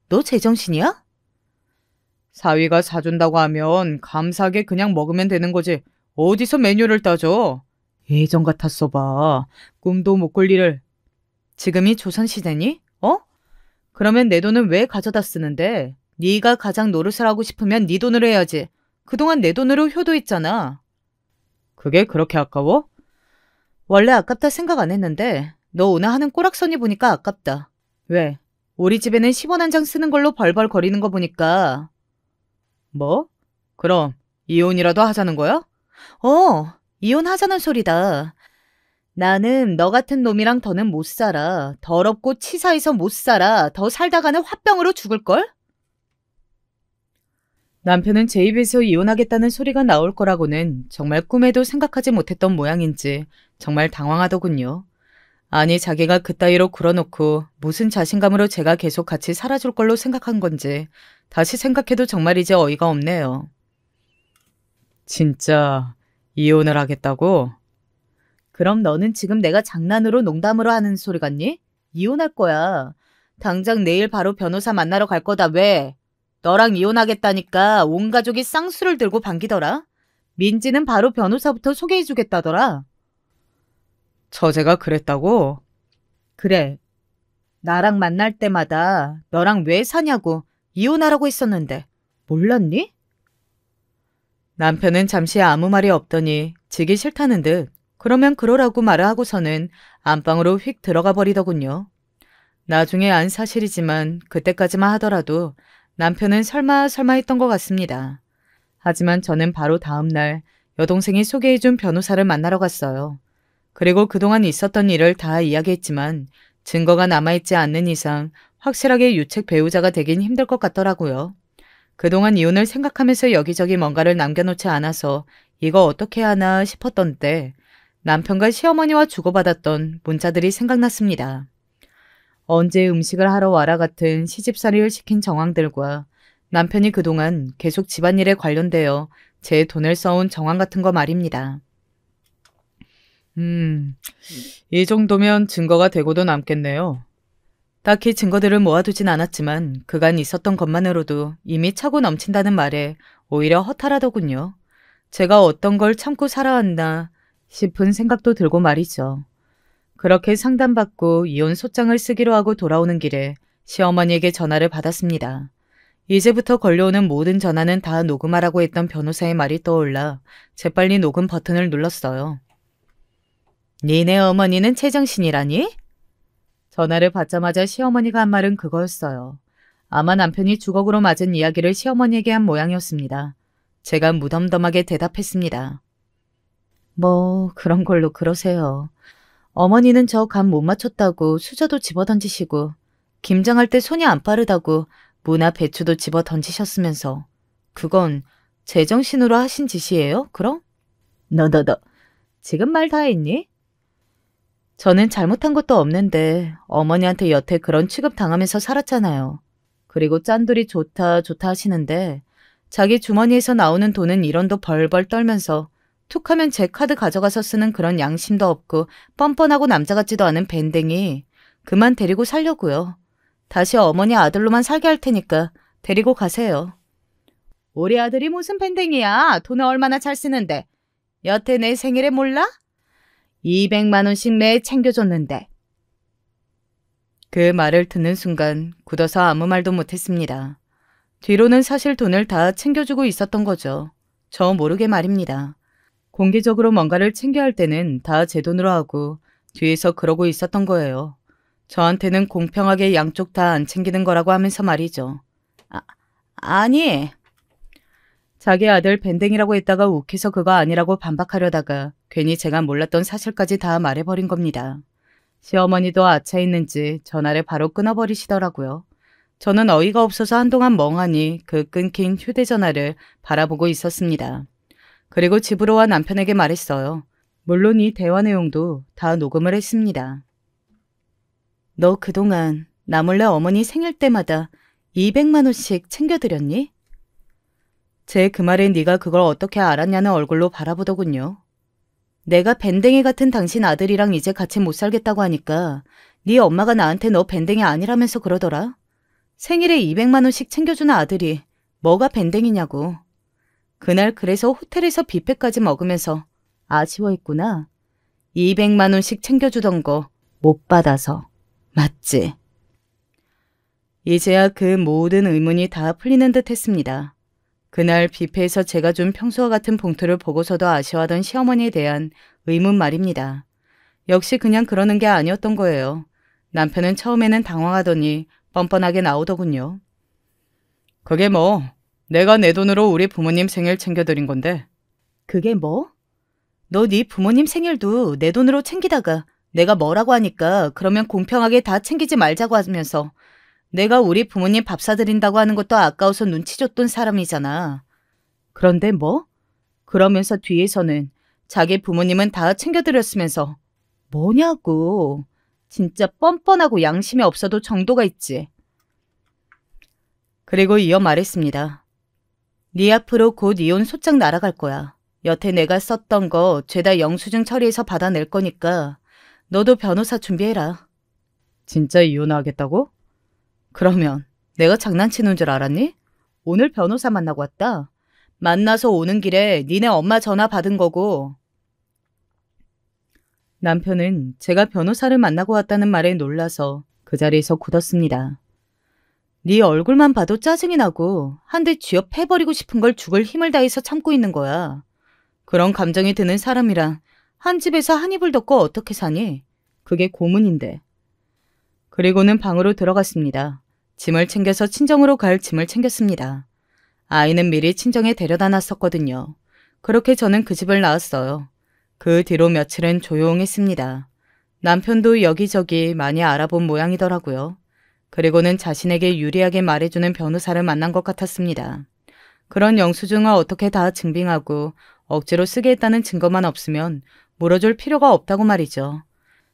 너 제정신이야? 사위가 사준다고 하면 감사하게 그냥 먹으면 되는 거지. 어디서 메뉴를 따져? 예전 같았어 봐. 꿈도 못 꿀 일을. 지금이 조선시대니? 어? 그러면 내 돈은 왜 가져다 쓰는데? 네가 가장 노릇을 하고 싶으면 네 돈으로 해야지. 그동안 내 돈으로 효도했잖아. 그게 그렇게 아까워? 원래 아깝다 생각 안 했는데 너 오늘 하는 꼬락서니 보니까 아깝다. 왜? 우리 집에는 10원 한 장 쓰는 걸로 벌벌 거리는 거 보니까. 뭐? 그럼 이혼이라도 하자는 거야? 이혼하자는 소리다. 나는 너 같은 놈이랑 더는 못 살아. 더럽고 치사해서 못 살아. 더 살다가는 화병으로 죽을걸? 남편은 제 입에서 이혼하겠다는 소리가 나올 거라고는 정말 꿈에도 생각하지 못했던 모양인지 정말 당황하더군요. 아니 자기가 그따위로 굴어놓고 무슨 자신감으로 제가 계속 같이 살아줄 걸로 생각한 건지 다시 생각해도 정말 이제 어이가 없네요. 진짜 이혼을 하겠다고? 그럼 너는 지금 내가 장난으로 농담으로 하는 소리 같니? 이혼할 거야. 당장 내일 바로 변호사 만나러 갈 거다. 왜? 너랑 이혼하겠다니까 온 가족이 쌍수를 들고 반기더라. 민지는 바로 변호사부터 소개해주겠다더라. 처제가 그랬다고? 그래. 나랑 만날 때마다 너랑 왜 사냐고 이혼하라고 했었는데 몰랐니? 남편은 잠시 아무 말이 없더니 지기 싫다는 듯 그러면 그러라고 말을 하고서는 안방으로 휙 들어가 버리더군요. 나중에 안 사실이지만 그때까지만 하더라도 남편은 설마 했던 것 같습니다. 하지만 저는 바로 다음 날 여동생이 소개해준 변호사를 만나러 갔어요. 그리고 그동안 있었던 일을 다 이야기했지만 증거가 남아있지 않는 이상 확실하게 유책 배우자가 되긴 힘들 것 같더라고요. 그동안 이혼을 생각하면서 여기저기 뭔가를 남겨놓지 않아서 이거 어떻게 하나 싶었던 때 남편과 시어머니와 주고받았던 문자들이 생각났습니다. 언제 음식을 하러 와라 같은 시집살이를 시킨 정황들과 남편이 그동안 계속 집안일에 관련되어 제 돈을 써온 정황 같은 거 말입니다. 이 정도면 증거가 되고도 남겠네요. 딱히 증거들을 모아두진 않았지만 그간 있었던 것만으로도 이미 차고 넘친다는 말에 오히려 허탈하더군요. 제가 어떤 걸 참고 살아왔나 싶은 생각도 들고 말이죠. 그렇게 상담받고 이혼 소장을 쓰기로 하고 돌아오는 길에 시어머니에게 전화를 받았습니다. 이제부터 걸려오는 모든 전화는 다 녹음하라고 했던 변호사의 말이 떠올라 재빨리 녹음 버튼을 눌렀어요. 니네 어머니는 제정신이라니? 전화를 받자마자 시어머니가 한 말은 그거였어요. 아마 남편이 주걱으로 맞은 이야기를 시어머니에게 한 모양이었습니다. 제가 무덤덤하게 대답했습니다. 뭐 그런 걸로 그러세요. 어머니는 저 감 못 맞췄다고 수저도 집어던지시고 김장할 때 손이 안 빠르다고 무나 배추도 집어던지셨으면서 그건 제정신으로 하신 짓이에요, 그럼? 너. 지금 말 다 했니? 저는 잘못한 것도 없는데 어머니한테 여태 그런 취급 당하면서 살았잖아요. 그리고 짠돌이 좋다 하시는데 자기 주머니에서 나오는 돈은 1원도 벌벌 떨면서 툭하면 제 카드 가져가서 쓰는 그런 양심도 없고 뻔뻔하고 남자 같지도 않은 밴댕이 그만 데리고 살려고요. 다시 어머니 아들로만 살게 할 테니까 데리고 가세요. 우리 아들이 무슨 밴댕이야. 돈을 얼마나 잘 쓰는데. 여태 내 생일에 몰라? 200만 원씩 매 챙겨줬는데. 그 말을 듣는 순간 굳어서 아무 말도 못했습니다. 뒤로는 사실 돈을 다 챙겨주고 있었던 거죠. 저 모르게 말입니다. 공개적으로 뭔가를 챙겨야 할 때는 다 제 돈으로 하고 뒤에서 그러고 있었던 거예요. 저한테는 공평하게 양쪽 다 안 챙기는 거라고 하면서 말이죠. 아니. 자기 아들 밴댕이라고 했다가 욱해서 그거 아니라고 반박하려다가 괜히 제가 몰랐던 사실까지 다 말해버린 겁니다. 시어머니도 아차 있는지 전화를 바로 끊어버리시더라고요. 저는 어이가 없어서 한동안 멍하니 그 끊긴 휴대전화를 바라보고 있었습니다. 그리고 집으로 와 남편에게 말했어요. 물론 이 대화 내용도 다 녹음을 했습니다. 너 그동안 나 몰래 어머니 생일 때마다 200만 원씩 챙겨드렸니? 제 그 말에 네가 그걸 어떻게 알았냐는 얼굴로 바라보더군요. 내가 밴댕이 같은 당신 아들이랑 이제 같이 못 살겠다고 하니까 네 엄마가 나한테 너 밴댕이 아니라면서 그러더라. 생일에 200만 원씩 챙겨주는 아들이 뭐가 밴댕이냐고. 그날 그래서 호텔에서 뷔페까지 먹으면서 아쉬워했구나. 200만 원씩 챙겨주던 거 못 받아서. 맞지? 이제야 그 모든 의문이 다 풀리는 듯 했습니다. 그날 뷔페에서 제가 준 평소와 같은 봉투를 보고서도 아쉬워하던 시어머니에 대한 의문 말입니다. 역시 그냥 그러는 게 아니었던 거예요. 남편은 처음에는 당황하더니 뻔뻔하게 나오더군요. 그게 뭐 내가 내 돈으로 우리 부모님 생일 챙겨드린 건데. 그게 뭐? 너 네 부모님 생일도 내 돈으로 챙기다가 내가 뭐라고 하니까 그러면 공평하게 다 챙기지 말자고 하면서 내가 우리 부모님 밥 사드린다고 하는 것도 아까워서 눈치 줬던 사람이잖아. 그런데 뭐? 그러면서 뒤에서는 자기 부모님은 다 챙겨드렸으면서 뭐냐고. 진짜 뻔뻔하고 양심이 없어도 정도가 있지. 그리고 이어 말했습니다. 네 앞으로 곧 이혼 소장 날아갈 거야. 여태 내가 썼던 거 죄다 영수증 처리해서 받아낼 거니까 너도 변호사 준비해라. 진짜 이혼하겠다고? 그러면 내가 장난치는 줄 알았니? 오늘 변호사 만나고 왔다. 만나서 오는 길에 니네 엄마 전화 받은 거고. 남편은 제가 변호사를 만나고 왔다는 말에 놀라서 그 자리에서 굳었습니다. 네 얼굴만 봐도 짜증이 나고 한 대 쥐어 패버리고 싶은 걸 죽을 힘을 다해서 참고 있는 거야. 그런 감정이 드는 사람이랑 한 집에서 한 이불 덮고 어떻게 사니? 그게 고문인데. 그리고는 방으로 들어갔습니다. 짐을 챙겨서 친정으로 갈 짐을 챙겼습니다. 아이는 미리 친정에 데려다 놨었거든요. 그렇게 저는 그 집을 나왔어요. 그 뒤로 며칠은 조용했습니다. 남편도 여기저기 많이 알아본 모양이더라고요. 그리고는 자신에게 유리하게 말해주는 변호사를 만난 것 같았습니다. 그런 영수증을 어떻게 다 증빙하고 억지로 쓰게 했다는 증거만 없으면 물어줄 필요가 없다고 말이죠.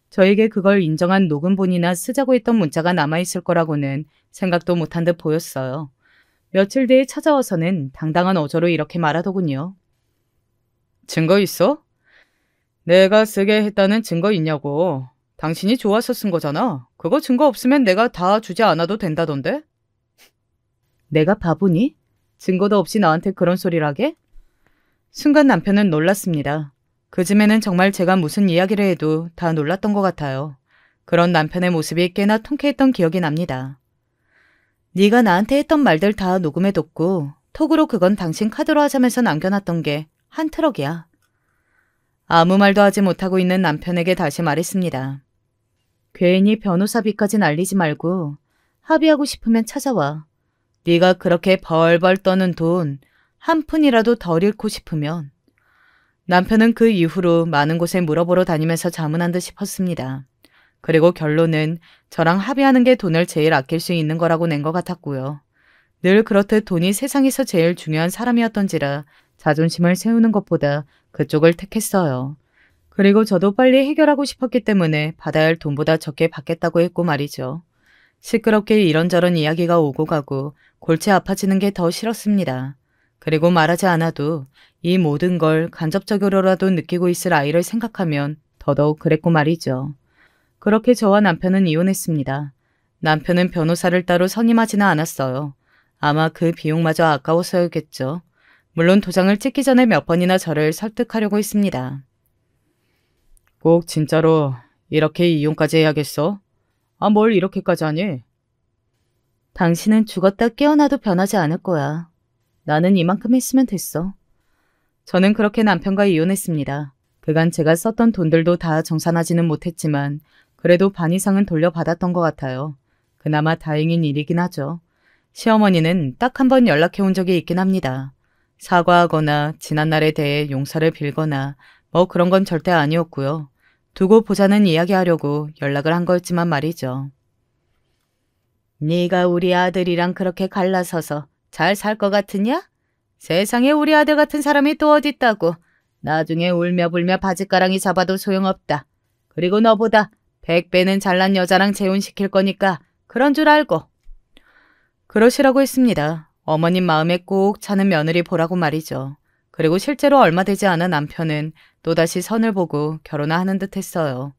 저에게 그걸 인정한 녹음본이나 쓰자고 했던 문자가 남아있을 거라고는 생각도 못한 듯 보였어요. 며칠 뒤에 찾아와서는 당당한 어조로 이렇게 말하더군요. 증거 있어? 내가 쓰게 했다는 증거 있냐고. 당신이 좋아서 쓴 거잖아. 그거 증거 없으면 내가 다 주지 않아도 된다던데? 내가 바보니? 증거도 없이 나한테 그런 소리를 하게? 순간 남편은 놀랐습니다. 그쯤에는 정말 제가 무슨 이야기를 해도 다 놀랐던 것 같아요. 그런 남편의 모습이 꽤나 통쾌했던 기억이 납니다. 네가 나한테 했던 말들 다 녹음해뒀고 톡으로 그건 당신 카드로 하자면서 남겨놨던 게 한 트럭이야. 아무 말도 하지 못하고 있는 남편에게 다시 말했습니다. 괜히 변호사비까지 날리지 말고 합의하고 싶으면 찾아와. 네가 그렇게 벌벌 떠는 돈 한 푼이라도 덜 잃고 싶으면 남편은 그 이후로 많은 곳에 물어보러 다니면서 자문한 듯 싶었습니다. 그리고 결론은 저랑 합의하는 게 돈을 제일 아낄 수 있는 거라고 낸 것 같았고요. 늘 그렇듯 돈이 세상에서 제일 중요한 사람이었던지라 자존심을 세우는 것보다 그쪽을 택했어요. 그리고 저도 빨리 해결하고 싶었기 때문에 받아야 할 돈보다 적게 받겠다고 했고 말이죠. 시끄럽게 이런저런 이야기가 오고 가고 골치 아파지는 게 더 싫었습니다. 그리고 말하지 않아도 이 모든 걸 간접적으로라도 느끼고 있을 아이를 생각하면 더더욱 그랬고 말이죠. 그렇게 저와 남편은 이혼했습니다. 남편은 변호사를 따로 선임하지는 않았어요. 아마 그 비용마저 아까워서였겠죠. 물론 도장을 찍기 전에 몇 번이나 저를 설득하려고 했습니다. 꼭 진짜로 이렇게 이혼까지 해야겠어? 아, 뭘 이렇게까지 하니? 당신은 죽었다 깨어나도 변하지 않을 거야. 나는 이만큼 했으면 됐어. 저는 그렇게 남편과 이혼했습니다. 그간 제가 썼던 돈들도 다 정산하지는 못했지만 그래도 반 이상은 돌려받았던 것 같아요. 그나마 다행인 일이긴 하죠. 시어머니는 딱 한 번 연락해 온 적이 있긴 합니다. 사과하거나 지난날에 대해 용서를 빌거나 뭐 그런 건 절대 아니었고요. 두고 보자는 이야기하려고 연락을 한 거였지만 말이죠. 네가 우리 아들이랑 그렇게 갈라서서 잘 살 것 같으냐? 세상에 우리 아들 같은 사람이 또 어딨다고. 나중에 울며 불며 바짓가랑이 잡아도 소용없다. 그리고 너보다 100배는 잘난 여자랑 재혼시킬 거니까 그런 줄 알고. 그러시라고 했습니다. 어머님 마음에 꼭 차는 며느리 보라고 말이죠. 그리고 실제로 얼마 되지 않아 남편은 또다시 선을 보고 결혼을 하는 듯 했어요.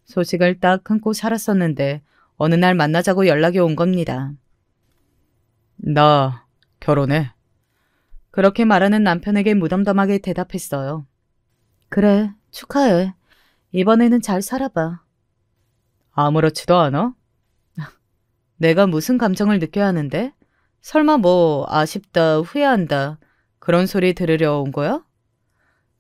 소식을 딱 끊고 살았었는데 어느 날 만나자고 연락이 온 겁니다. 나 결혼해. 그렇게 말하는 남편에게 무덤덤하게 대답했어요. 그래, 축하해. 이번에는 잘 살아봐. 아무렇지도 않아? 내가 무슨 감정을 느껴야 하는데? 설마 뭐 아쉽다, 후회한다 그런 소리 들으려 온 거야?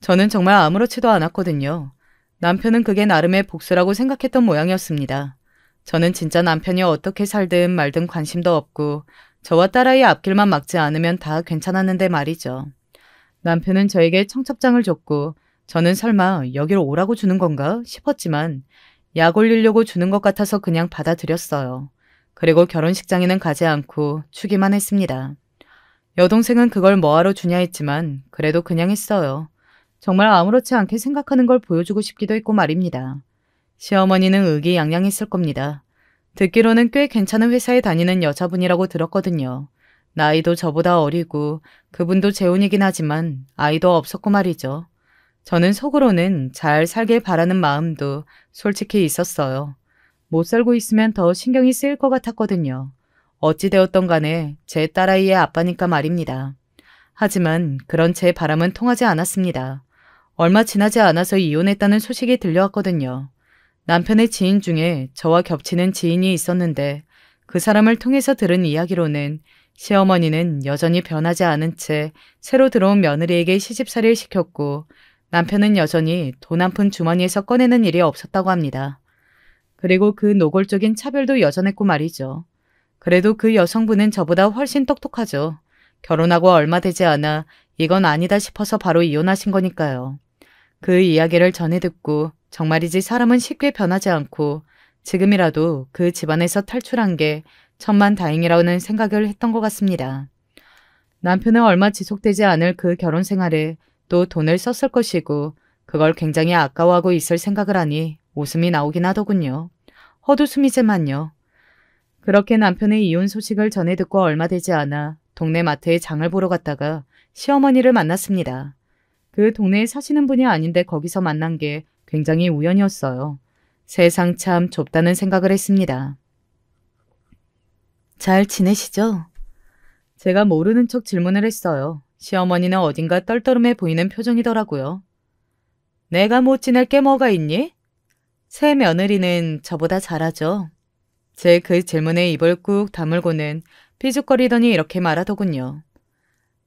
저는 정말 아무렇지도 않았거든요. 남편은 그게 나름의 복수라고 생각했던 모양이었습니다. 저는 진짜 남편이 어떻게 살든 말든 관심도 없고 저와 딸아이 앞길만 막지 않으면 다 괜찮았는데 말이죠. 남편은 저에게 청첩장을 줬고 저는 설마 여기로 오라고 주는 건가 싶었지만 약 올리려고 주는 것 같아서 그냥 받아들였어요. 그리고 결혼식장에는 가지 않고 추기만 했습니다. 여동생은 그걸 뭐하러 주냐 했지만 그래도 그냥 했어요. 정말 아무렇지 않게 생각하는 걸 보여주고 싶기도 했고 말입니다. 시어머니는 의기양양했을 겁니다. 듣기로는 꽤 괜찮은 회사에 다니는 여자분이라고 들었거든요. 나이도 저보다 어리고 그분도 재혼이긴 하지만 아이도 없었고 말이죠. 저는 속으로는 잘 살길 바라는 마음도 솔직히 있었어요. 못 살고 있으면 더 신경이 쓰일 것 같았거든요. 어찌되었던 간에 제 딸아이의 아빠니까 말입니다. 하지만 그런 제 바람은 통하지 않았습니다. 얼마 지나지 않아서 이혼했다는 소식이 들려왔거든요. 남편의 지인 중에 저와 겹치는 지인이 있었는데 그 사람을 통해서 들은 이야기로는 시어머니는 여전히 변하지 않은 채 새로 들어온 며느리에게 시집살이를 시켰고 남편은 여전히 돈 한 푼 주머니에서 꺼내는 일이 없었다고 합니다. 그리고 그 노골적인 차별도 여전했고 말이죠. 그래도 그 여성분은 저보다 훨씬 똑똑하죠. 결혼하고 얼마 되지 않아 이건 아니다 싶어서 바로 이혼하신 거니까요. 그 이야기를 전해 듣고 정말이지 사람은 쉽게 변하지 않고 지금이라도 그 집안에서 탈출한 게 천만다행이라는 생각을 했던 것 같습니다. 남편은 얼마 지속되지 않을 그 결혼 생활에 또 돈을 썼을 것이고 그걸 굉장히 아까워하고 있을 생각을 하니 웃음이 나오긴 하더군요. 헛웃음이지만요. 그렇게 남편의 이혼 소식을 전해 듣고 얼마 되지 않아 동네 마트에 장을 보러 갔다가 시어머니를 만났습니다. 그 동네에 사시는 분이 아닌데 거기서 만난 게 굉장히 우연이었어요. 세상 참 좁다는 생각을 했습니다. 잘 지내시죠? 제가 모르는 척 질문을 했어요. 시어머니는 어딘가 떨떠름해 보이는 표정이더라고요. 내가 못 지낼 게 뭐가 있니? 새 며느리는 저보다 잘하죠. 제 그 질문에 입을 꾹 다물고는 삐죽거리더니 이렇게 말하더군요.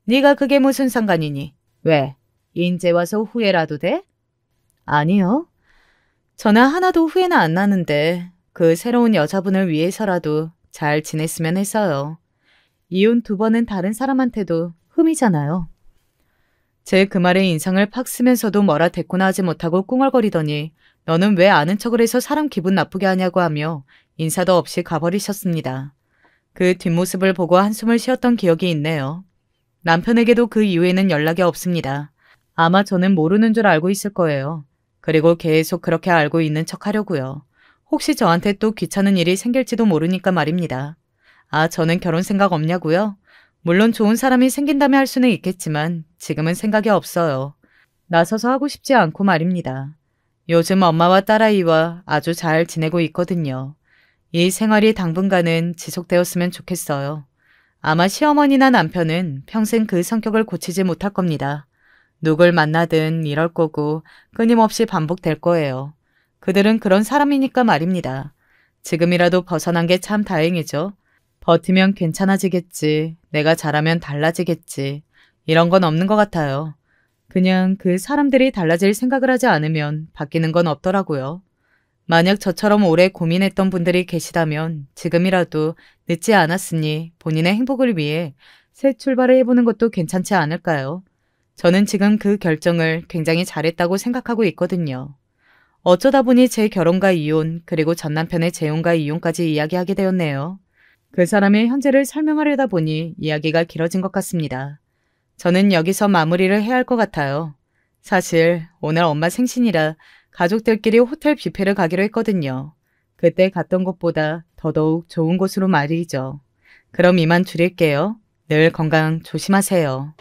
네가 그게 무슨 상관이니? 왜? 인제 와서 후회라도 돼? 아니요. 저는 하나도 후회는 안 나는데 그 새로운 여자분을 위해서라도 잘 지냈으면 해서요. 이혼 2번은 다른 사람한테도 흠이잖아요. 제 그 말에 인상을 팍 쓰면서도 뭐라 대꾸나 하지 못하고 꿍얼거리더니 너는 왜 아는 척을 해서 사람 기분 나쁘게 하냐고 하며 인사도 없이 가버리셨습니다. 그 뒷모습을 보고 한숨을 쉬었던 기억이 있네요. 남편에게도 그 이후에는 연락이 없습니다. 아마 저는 모르는 줄 알고 있을 거예요. 그리고 계속 그렇게 알고 있는 척 하려고요. 혹시 저한테 또 귀찮은 일이 생길지도 모르니까 말입니다. 아, 저는 결혼 생각 없냐고요? 물론 좋은 사람이 생긴다면 할 수는 있겠지만 지금은 생각이 없어요. 나서서 하고 싶지 않고 말입니다. 요즘 엄마와 딸아이와 아주 잘 지내고 있거든요. 이 생활이 당분간은 지속되었으면 좋겠어요. 아마 시어머니나 남편은 평생 그 성격을 고치지 못할 겁니다. 누굴 만나든 이럴 거고 끊임없이 반복될 거예요. 그들은 그런 사람이니까 말입니다. 지금이라도 벗어난 게 참 다행이죠. 버티면 괜찮아지겠지. 내가 잘하면 달라지겠지. 이런 건 없는 것 같아요. 그냥 그 사람들이 달라질 생각을 하지 않으면 바뀌는 건 없더라고요. 만약 저처럼 오래 고민했던 분들이 계시다면 지금이라도 늦지 않았으니 본인의 행복을 위해 새 출발을 해보는 것도 괜찮지 않을까요? 저는 지금 그 결정을 굉장히 잘했다고 생각하고 있거든요. 어쩌다 보니 제 결혼과 이혼, 그리고 전 남편의 재혼과 이혼까지 이야기하게 되었네요. 그 사람의 현재를 설명하려다 보니 이야기가 길어진 것 같습니다. 저는 여기서 마무리를 해야 할 것 같아요. 사실 오늘 엄마 생신이라 가족들끼리 호텔 뷔페를 가기로 했거든요. 그때 갔던 곳보다 더더욱 좋은 곳으로 말이죠. 그럼 이만 줄일게요. 늘 건강 조심하세요.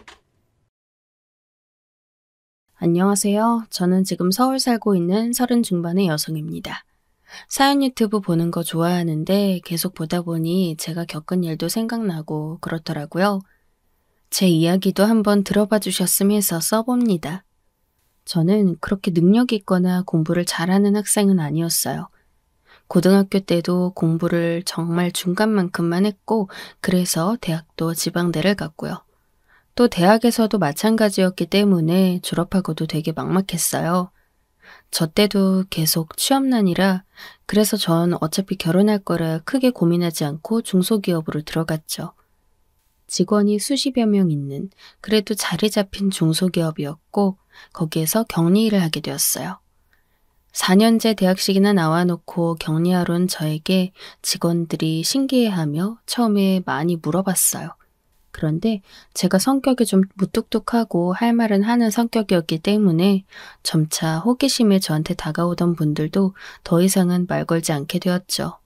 안녕하세요. 저는 지금 서울 살고 있는 30 중반의 여성입니다. 사연 유튜브 보는 거 좋아하는데 계속 보다 보니 제가 겪은 일도 생각나고 그렇더라고요. 제 이야기도 한번 들어봐 주셨으면 해서 써봅니다. 저는 그렇게 능력이 있거나 공부를 잘하는 학생은 아니었어요. 고등학교 때도 공부를 정말 중간만큼만 했고 그래서 대학도 지방대를 갔고요. 또 대학에서도 마찬가지였기 때문에 졸업하고도 되게 막막했어요. 저 때도 계속 취업난이라 그래서 전 어차피 결혼할 거라 크게 고민하지 않고 중소기업으로 들어갔죠. 직원이 수십여 명 있는 그래도 자리 잡힌 중소기업이었고 거기에서 격리일을 하게 되었어요. 4년제 대학식이나 나와놓고 격리하러 온 저에게 직원들이 신기해하며 처음에 많이 물어봤어요. 그런데 제가 성격이 좀 무뚝뚝하고 할 말은 하는 성격이었기 때문에 점차 호기심에 저한테 다가오던 분들도 더 이상은 말 걸지 않게 되었죠.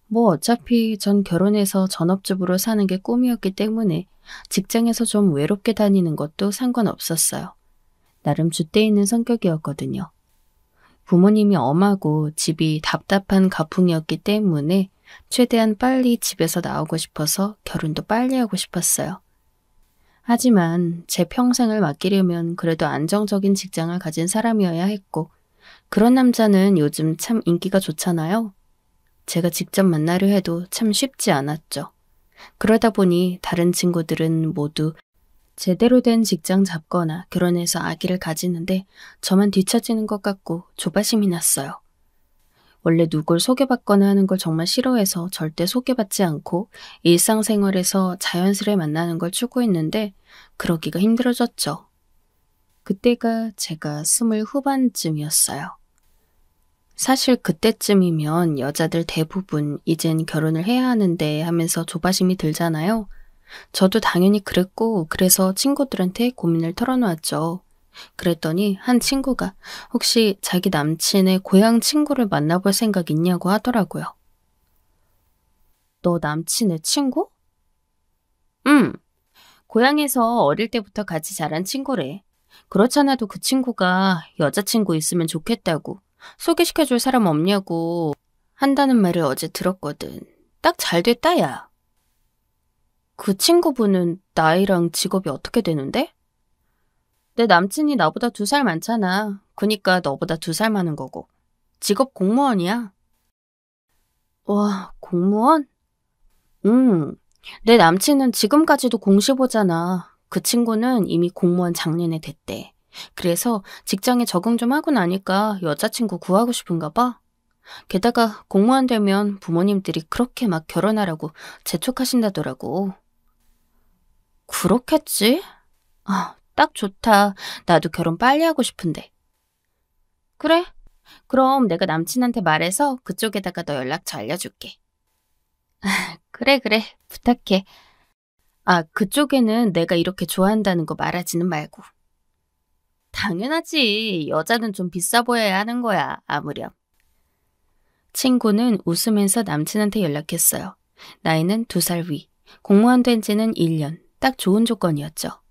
뭐 어차피 전 결혼해서 전업주부로 사는 게 꿈이었기 때문에 직장에서 좀 외롭게 다니는 것도 상관없었어요. 나름 줏대 있는 성격이었거든요. 부모님이 엄하고 집이 답답한 가풍이었기 때문에 최대한 빨리 집에서 나오고 싶어서 결혼도 빨리 하고 싶었어요. 하지만 제 평생을 맡기려면 그래도 안정적인 직장을 가진 사람이어야 했고 그런 남자는 요즘 참 인기가 좋잖아요. 제가 직접 만나려 해도 참 쉽지 않았죠. 그러다 보니 다른 친구들은 모두 제대로 된 직장 잡거나 결혼해서 아기를 가지는데 저만 뒤처지는 것 같고 조바심이 났어요. 원래 누굴 소개받거나 하는 걸 정말 싫어해서 절대 소개받지 않고 일상생활에서 자연스레 만나는 걸 추구했는데 그러기가 힘들어졌죠. 그때가 제가 20 후반쯤이었어요. 사실 그때쯤이면 여자들 대부분 이젠 결혼을 해야 하는데 하면서 조바심이 들잖아요. 저도 당연히 그랬고 그래서 친구들한테 고민을 털어놓았죠. 그랬더니 한 친구가 혹시 자기 남친의 고향 친구를 만나볼 생각 있냐고 하더라고요. 너 남친의 친구? 응. 고향에서 어릴 때부터 같이 자란 친구래. 그렇잖아도 그 친구가 여자친구 있으면 좋겠다고 소개시켜줄 사람 없냐고 한다는 말을 어제 들었거든. 딱 잘 됐다, 야. 그 친구분은 나이랑 직업이 어떻게 되는데? 내 남친이 나보다 2살 많잖아. 그니까 너보다 2살 많은 거고. 직업 공무원이야. 와, 공무원? 내 남친은 지금까지도 공시보잖아. 그 친구는 이미 공무원 작년에 됐대. 그래서 직장에 적응 좀 하고 나니까 여자친구 구하고 싶은가 봐. 게다가 공무원 되면 부모님들이 그렇게 막 결혼하라고 재촉하신다더라고. 그렇겠지? 아, 딱 좋다. 나도 결혼 빨리 하고 싶은데. 그래? 그럼 내가 남친한테 말해서 그쪽에다가 너 연락처 알려줄게. 그래, 부탁해. 아, 그쪽에는 내가 이렇게 좋아한다는 거 말하지는 말고. 당연하지. 여자는 좀 비싸 보여야 하는 거야, 아무렴. 친구는 웃으면서 남친한테 연락했어요. 나이는 2살 위, 공무원 된 지는 1년, 딱 좋은 조건이었죠.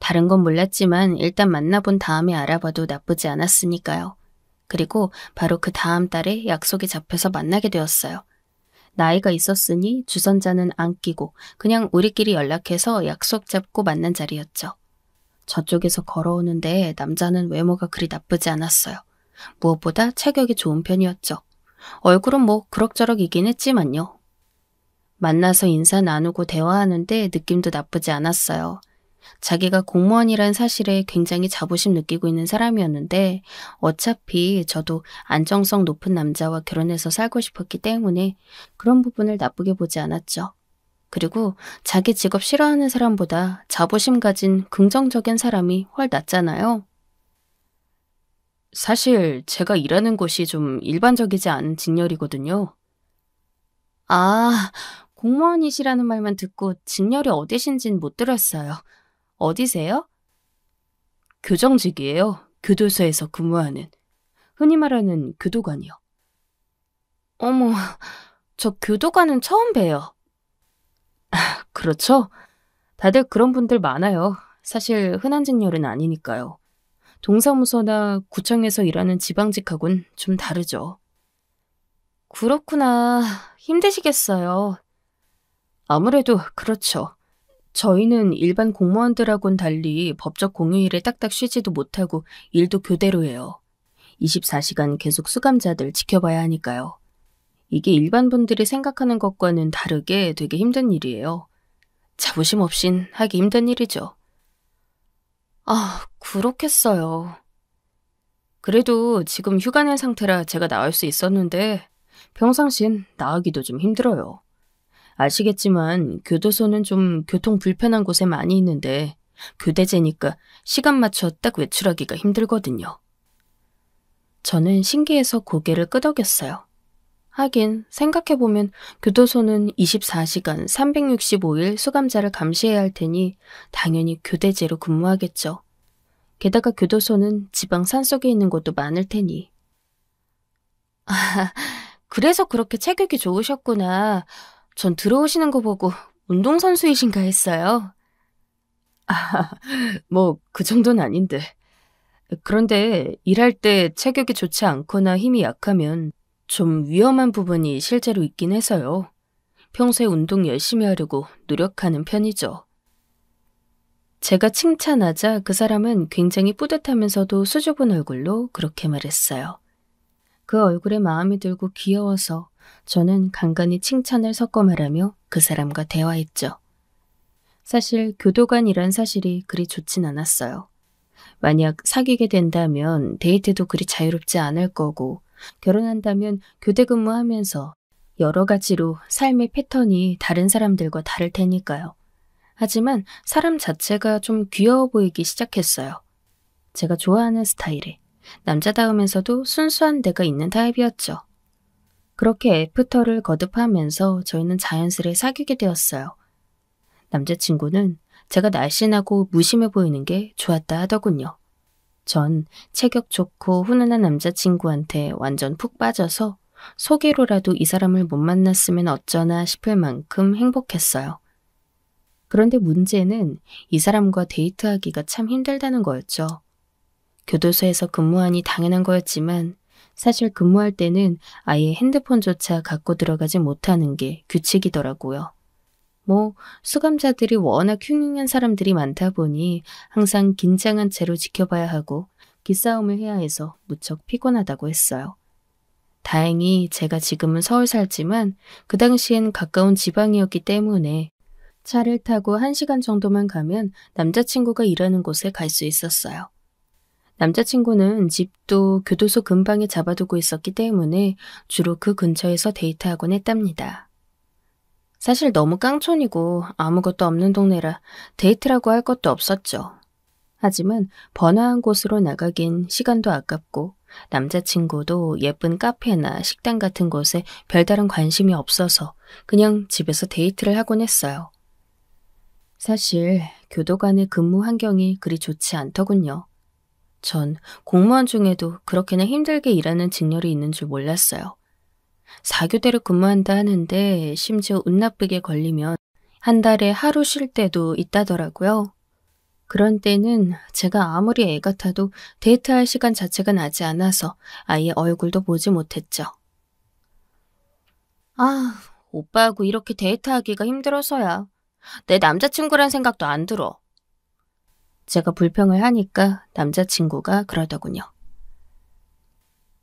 다른 건 몰랐지만 일단 만나본 다음에 알아봐도 나쁘지 않았으니까요. 그리고 바로 그 다음 달에 약속이 잡혀서 만나게 되었어요. 나이가 있었으니 주선자는 안 끼고 그냥 우리끼리 연락해서 약속 잡고 만난 자리였죠. 저쪽에서 걸어오는데 남자는 외모가 그리 나쁘지 않았어요. 무엇보다 체격이 좋은 편이었죠. 얼굴은 뭐 그럭저럭이긴 했지만요. 만나서 인사 나누고 대화하는데 느낌도 나쁘지 않았어요. 자기가 공무원이란 사실에 굉장히 자부심 느끼고 있는 사람이었는데 어차피 저도 안정성 높은 남자와 결혼해서 살고 싶었기 때문에 그런 부분을 나쁘게 보지 않았죠. 그리고 자기 직업 싫어하는 사람보다 자부심 가진 긍정적인 사람이 훨 낫잖아요. 사실 제가 일하는 곳이 좀 일반적이지 않은 직렬이거든요. 아, 공무원이시라는 말만 듣고 직렬이 어디신진 못 들었어요. 어디세요? 교정직이에요. 교도소에서 근무하는. 흔히 말하는 교도관이요. 어머, 저 교도관은 처음 봬요. 그렇죠? 다들 그런 분들 많아요. 사실 흔한 직렬은 아니니까요. 동사무소나 구청에서 일하는 지방직하고는 좀 다르죠. 그렇구나. 힘드시겠어요. 아무래도 그렇죠. 저희는 일반 공무원들하고는 달리 법적 공휴일에 딱딱 쉬지도 못하고 일도 교대로 해요. 24시간 계속 수감자들 지켜봐야 하니까요. 이게 일반 분들이 생각하는 것과는 다르게 되게 힘든 일이에요. 자부심 없인 하기 힘든 일이죠. 아, 그렇겠어요. 그래도 지금 휴가 낸 상태라 제가 나을 수 있었는데 평상시엔 나가기도 좀 힘들어요. 아시겠지만 교도소는 좀 교통 불편한 곳에 많이 있는데 교대제니까 시간 맞춰 딱 외출하기가 힘들거든요. 저는 신기해서 고개를 끄덕였어요. 하긴 생각해보면 교도소는 24시간 365일 수감자를 감시해야 할 테니 당연히 교대제로 근무하겠죠. 게다가 교도소는 지방 산속에 있는 곳도 많을 테니. 아, 그래서 그렇게 체격이 좋으셨구나. 전 들어오시는 거 보고 운동선수이신가 했어요. 아, 뭐 그 정도는 아닌데. 그런데 일할 때 체격이 좋지 않거나 힘이 약하면 좀 위험한 부분이 실제로 있긴 해서요. 평소에 운동 열심히 하려고 노력하는 편이죠. 제가 칭찬하자 그 사람은 굉장히 뿌듯하면서도 수줍은 얼굴로 그렇게 말했어요. 그 얼굴에 마음이 들고 귀여워서 저는 간간히 칭찬을 섞어 말하며 그 사람과 대화했죠. 사실 교도관이란 사실이 그리 좋진 않았어요. 만약 사귀게 된다면 데이트도 그리 자유롭지 않을 거고 결혼한다면 교대 근무하면서 여러 가지로 삶의 패턴이 다른 사람들과 다를 테니까요. 하지만 사람 자체가 좀 귀여워 보이기 시작했어요. 제가 좋아하는 스타일에 남자다우면서도 순수한 데가 있는 타입이었죠. 그렇게 애프터를 거듭하면서 저희는 자연스레 사귀게 되었어요. 남자친구는 제가 날씬하고 무심해 보이는 게 좋았다 하더군요. 전 체격 좋고 훈훈한 남자친구한테 완전 푹 빠져서 소개로라도 이 사람을 못 만났으면 어쩌나 싶을 만큼 행복했어요. 그런데 문제는 이 사람과 데이트하기가 참 힘들다는 거였죠. 교도소에서 근무하니 당연한 거였지만 사실 근무할 때는 아예 핸드폰조차 갖고 들어가지 못하는 게 규칙이더라고요. 뭐 수감자들이 워낙 흉흉한 사람들이 많다 보니 항상 긴장한 채로 지켜봐야 하고 기싸움을 해야 해서 무척 피곤하다고 했어요. 다행히 제가 지금은 서울 살지만 그 당시엔 가까운 지방이었기 때문에 차를 타고 1시간 정도만 가면 남자친구가 일하는 곳에 갈 수 있었어요. 남자친구는 집도 교도소 근방에 잡아두고 있었기 때문에 주로 그 근처에서 데이트하곤 했답니다. 사실 너무 깡촌이고 아무것도 없는 동네라 데이트라고 할 것도 없었죠. 하지만 번화한 곳으로 나가긴 시간도 아깝고 남자친구도 예쁜 카페나 식당 같은 곳에 별다른 관심이 없어서 그냥 집에서 데이트를 하곤 했어요. 사실 교도관의 근무 환경이 그리 좋지 않더군요. 전 공무원 중에도 그렇게나 힘들게 일하는 직렬이 있는 줄 몰랐어요. 4교대로 근무한다 하는데 심지어 운 나쁘게 걸리면 한 달에 하루 쉴 때도 있다더라고요. 그런 때는 제가 아무리 애 같아도 데이트할 시간 자체가 나지 않아서 아예 얼굴도 보지 못했죠. 아, 오빠하고 이렇게 데이트하기가 힘들어서야. 내 남자친구란 생각도 안 들어. 제가 불평을 하니까 남자친구가 그러더군요.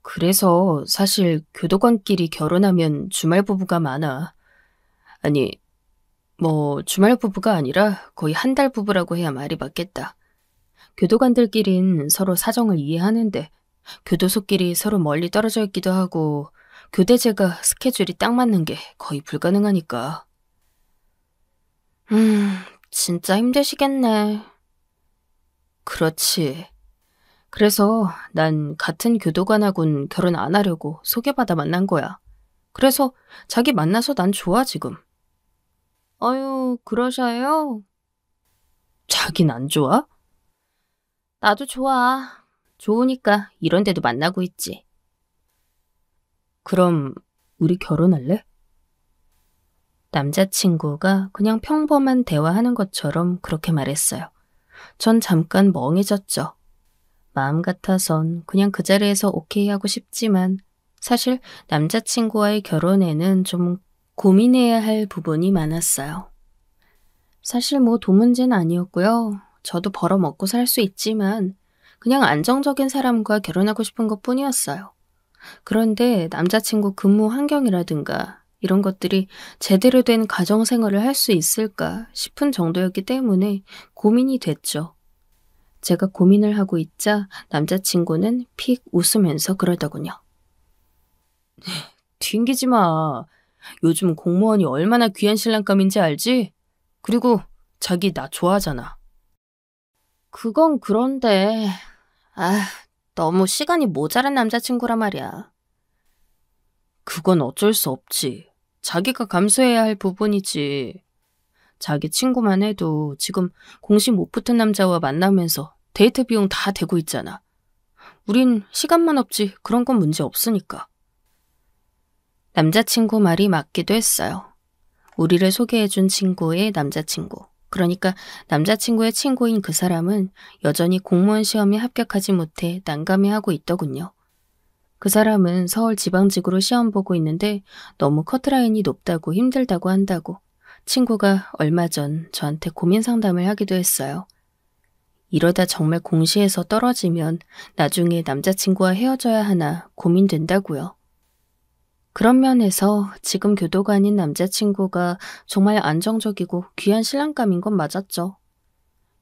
그래서 사실 교도관끼리 결혼하면 주말 부부가 많아. 아니, 주말 부부가 아니라 거의 한 달 부부라고 해야 말이 맞겠다. 교도관들끼린 서로 사정을 이해하는데 교도소끼리 서로 멀리 떨어져 있기도 하고 교대제가 스케줄이 딱 맞는 게 거의 불가능하니까. 진짜 힘드시겠네. 그렇지. 그래서 난 같은 교도관하고는 결혼 안 하려고 소개받아 만난 거야. 그래서 자기 만나서 난 좋아 지금. 아유, 그러셔요? 자긴 안 좋아? 나도 좋아. 좋으니까 이런 데도 만나고 있지. 그럼 우리 결혼할래? 남자친구가 그냥 평범한 대화하는 것처럼 그렇게 말했어요. 전 잠깐 멍해졌죠. 마음 같아선 그냥 그 자리에서 오케이 하고 싶지만 사실 남자친구와의 결혼에는 좀 고민해야 할 부분이 많았어요. 사실 돈 문제는 아니었고요. 저도 벌어먹고 살 수 있지만 그냥 안정적인 사람과 결혼하고 싶은 것뿐이었어요. 그런데 남자친구 근무 환경이라든가 이런 것들이 제대로 된 가정생활을 할 수 있을까 싶은 정도였기 때문에 고민이 됐죠. 제가 고민을 하고 있자 남자친구는 픽 웃으면서 그러더군요. 튕기지 마. 요즘 공무원이 얼마나 귀한 신랑감인지 알지? 그리고 자기 나 좋아하잖아. 그건 그런데 너무 시간이 모자란 남자친구란 말이야. 그건 어쩔 수 없지. 자기가 감수해야 할 부분이지. 자기 친구만 해도 지금 공식 못 붙은 남자와 만나면서 데이트 비용 다 대고 있잖아. 우린 시간만 없지 그런 건 문제 없으니까. 남자친구 말이 맞기도 했어요. 우리를 소개해준 친구의 남자친구. 그러니까 남자친구의 친구인 그 사람은 여전히 공무원 시험에 합격하지 못해 난감해하고 있더군요. 그 사람은 서울 지방직으로 시험 보고 있는데 너무 커트라인이 높다고 힘들다고 한다고 친구가 얼마 전 저한테 고민 상담을 하기도 했어요. 이러다 정말 공시에서 떨어지면 나중에 남자친구와 헤어져야 하나 고민된다고요. 그런 면에서 지금 교도관인 남자친구가 정말 안정적이고 귀한 신랑감인 건 맞았죠.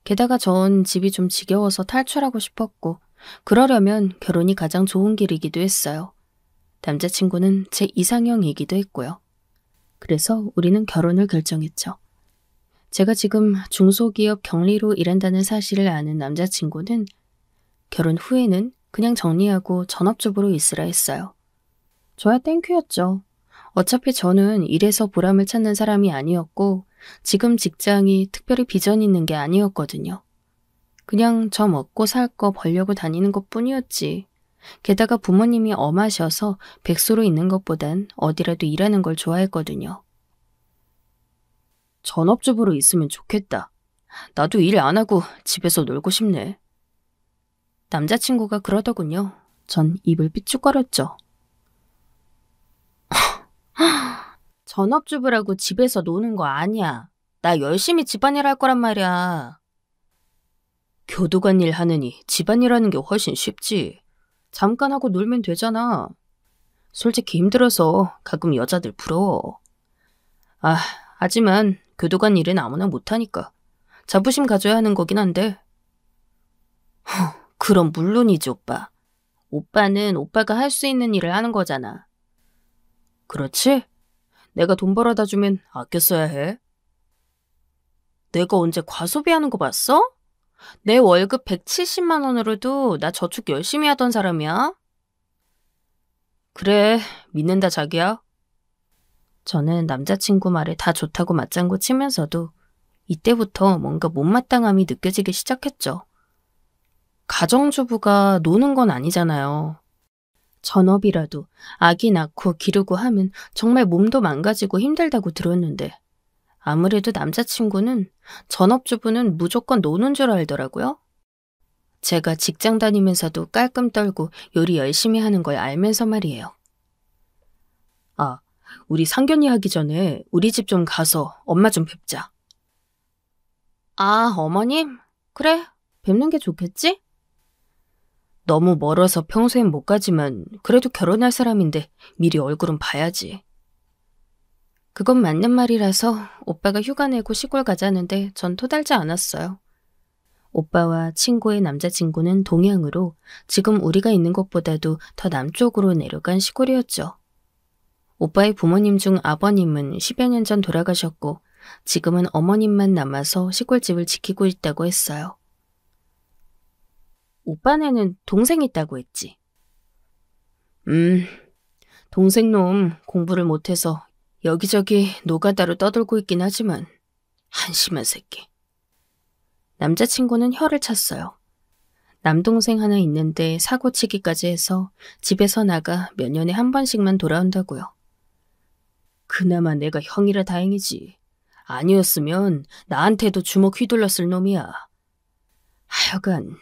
게다가 전 집이 좀 지겨워서 탈출하고 싶었고 그러려면 결혼이 가장 좋은 길이기도 했어요. 남자친구는 제 이상형이기도 했고요. 그래서 우리는 결혼을 결정했죠. 제가 지금 중소기업 경리로 일한다는 사실을 아는 남자친구는 결혼 후에는 그냥 정리하고 전업주부로 있으라 했어요. 저야 땡큐였죠. 어차피 저는 일에서 보람을 찾는 사람이 아니었고 지금 직장이 특별히 비전 있는 게 아니었거든요. 그냥 저 먹고 살 거 벌려고 다니는 것뿐이었지. 게다가 부모님이 엄하셔서 백수로 있는 것보단 어디라도 일하는 걸 좋아했거든요. 전업주부로 있으면 좋겠다. 나도 일 안 하고 집에서 놀고 싶네. 남자친구가 그러더군요. 전 입을 삐죽거렸죠. 전업주부라고 집에서 노는 거 아니야. 나 열심히 집안일 할 거란 말이야. 교도관 일 하느니 집안일 하는 게 훨씬 쉽지. 잠깐 하고 놀면 되잖아. 솔직히 힘들어서 가끔 여자들 부러워. 하지만 교도관 일은 아무나 못하니까 자부심 가져야 하는 거긴 한데. 그럼 물론이지, 오빠. 오빠는 오빠가 할 수 있는 일을 하는 거잖아. 그렇지? 내가 돈 벌어다 주면 아껴 써야 해. 내가 언제 과소비하는 거 봤어? 내 월급 170만 원으로도 나 저축 열심히 하던 사람이야. 그래, 믿는다 자기야. 저는 남자친구 말에 다 좋다고 맞장구 치면서도 이때부터 뭔가 못마땅함이 느껴지기 시작했죠. 가정주부가 노는 건 아니잖아요. 전업이라도 아기 낳고 기르고 하면 정말 몸도 망가지고 힘들다고 들었는데 아무래도 남자친구는 전업주부는 무조건 노는 줄 알더라고요. 제가 직장 다니면서도 깔끔 떨고 요리 열심히 하는 걸 알면서 말이에요. 아, 우리 상견례 하기 전에 우리 집 좀 가서 엄마 좀 뵙자. 아, 어머님? 그래, 뵙는 게 좋겠지? 너무 멀어서 평소엔 못 가지만 그래도 결혼할 사람인데 미리 얼굴은 봐야지. 그건 맞는 말이라서 오빠가 휴가 내고 시골 가자는데 전 토달지 않았어요. 오빠와 친구의 남자친구는 동양으로 지금 우리가 있는 곳보다도 더 남쪽으로 내려간 시골이었죠. 오빠의 부모님 중 아버님은 10여 년 전 돌아가셨고 지금은 어머님만 남아서 시골집을 지키고 있다고 했어요. 오빠네는 동생 있다고 했지. 동생 놈 공부를 못해서 여기저기 노가다로 떠돌고 있긴 하지만 한심한 새끼. 남자친구는 혀를 찼어요. 남동생 하나 있는데 사고치기까지 해서 집에서 나가 몇 년에 한 번씩만 돌아온다고요. 그나마 내가 형이라 다행이지. 아니었으면 나한테도 주먹 휘둘렀을 놈이야. 하여간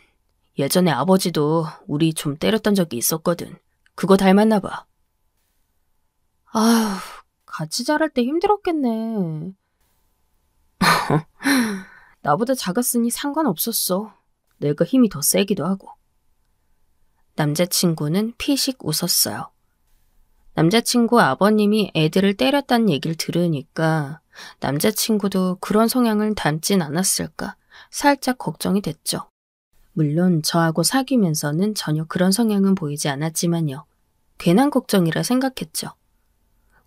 예전에 아버지도 우리 좀 때렸던 적이 있었거든. 그거 닮았나 봐. 아휴, 같이 자랄 때 힘들었겠네. 나보다 작았으니 상관없었어. 내가 힘이 더 세기도 하고. 남자친구는 피식 웃었어요. 남자친구 아버님이 애들을 때렸다는 얘기를 들으니까 남자친구도 그런 성향을 닮진 않았을까 살짝 걱정이 됐죠. 물론 저하고 사귀면서는 전혀 그런 성향은 보이지 않았지만요. 괜한 걱정이라 생각했죠.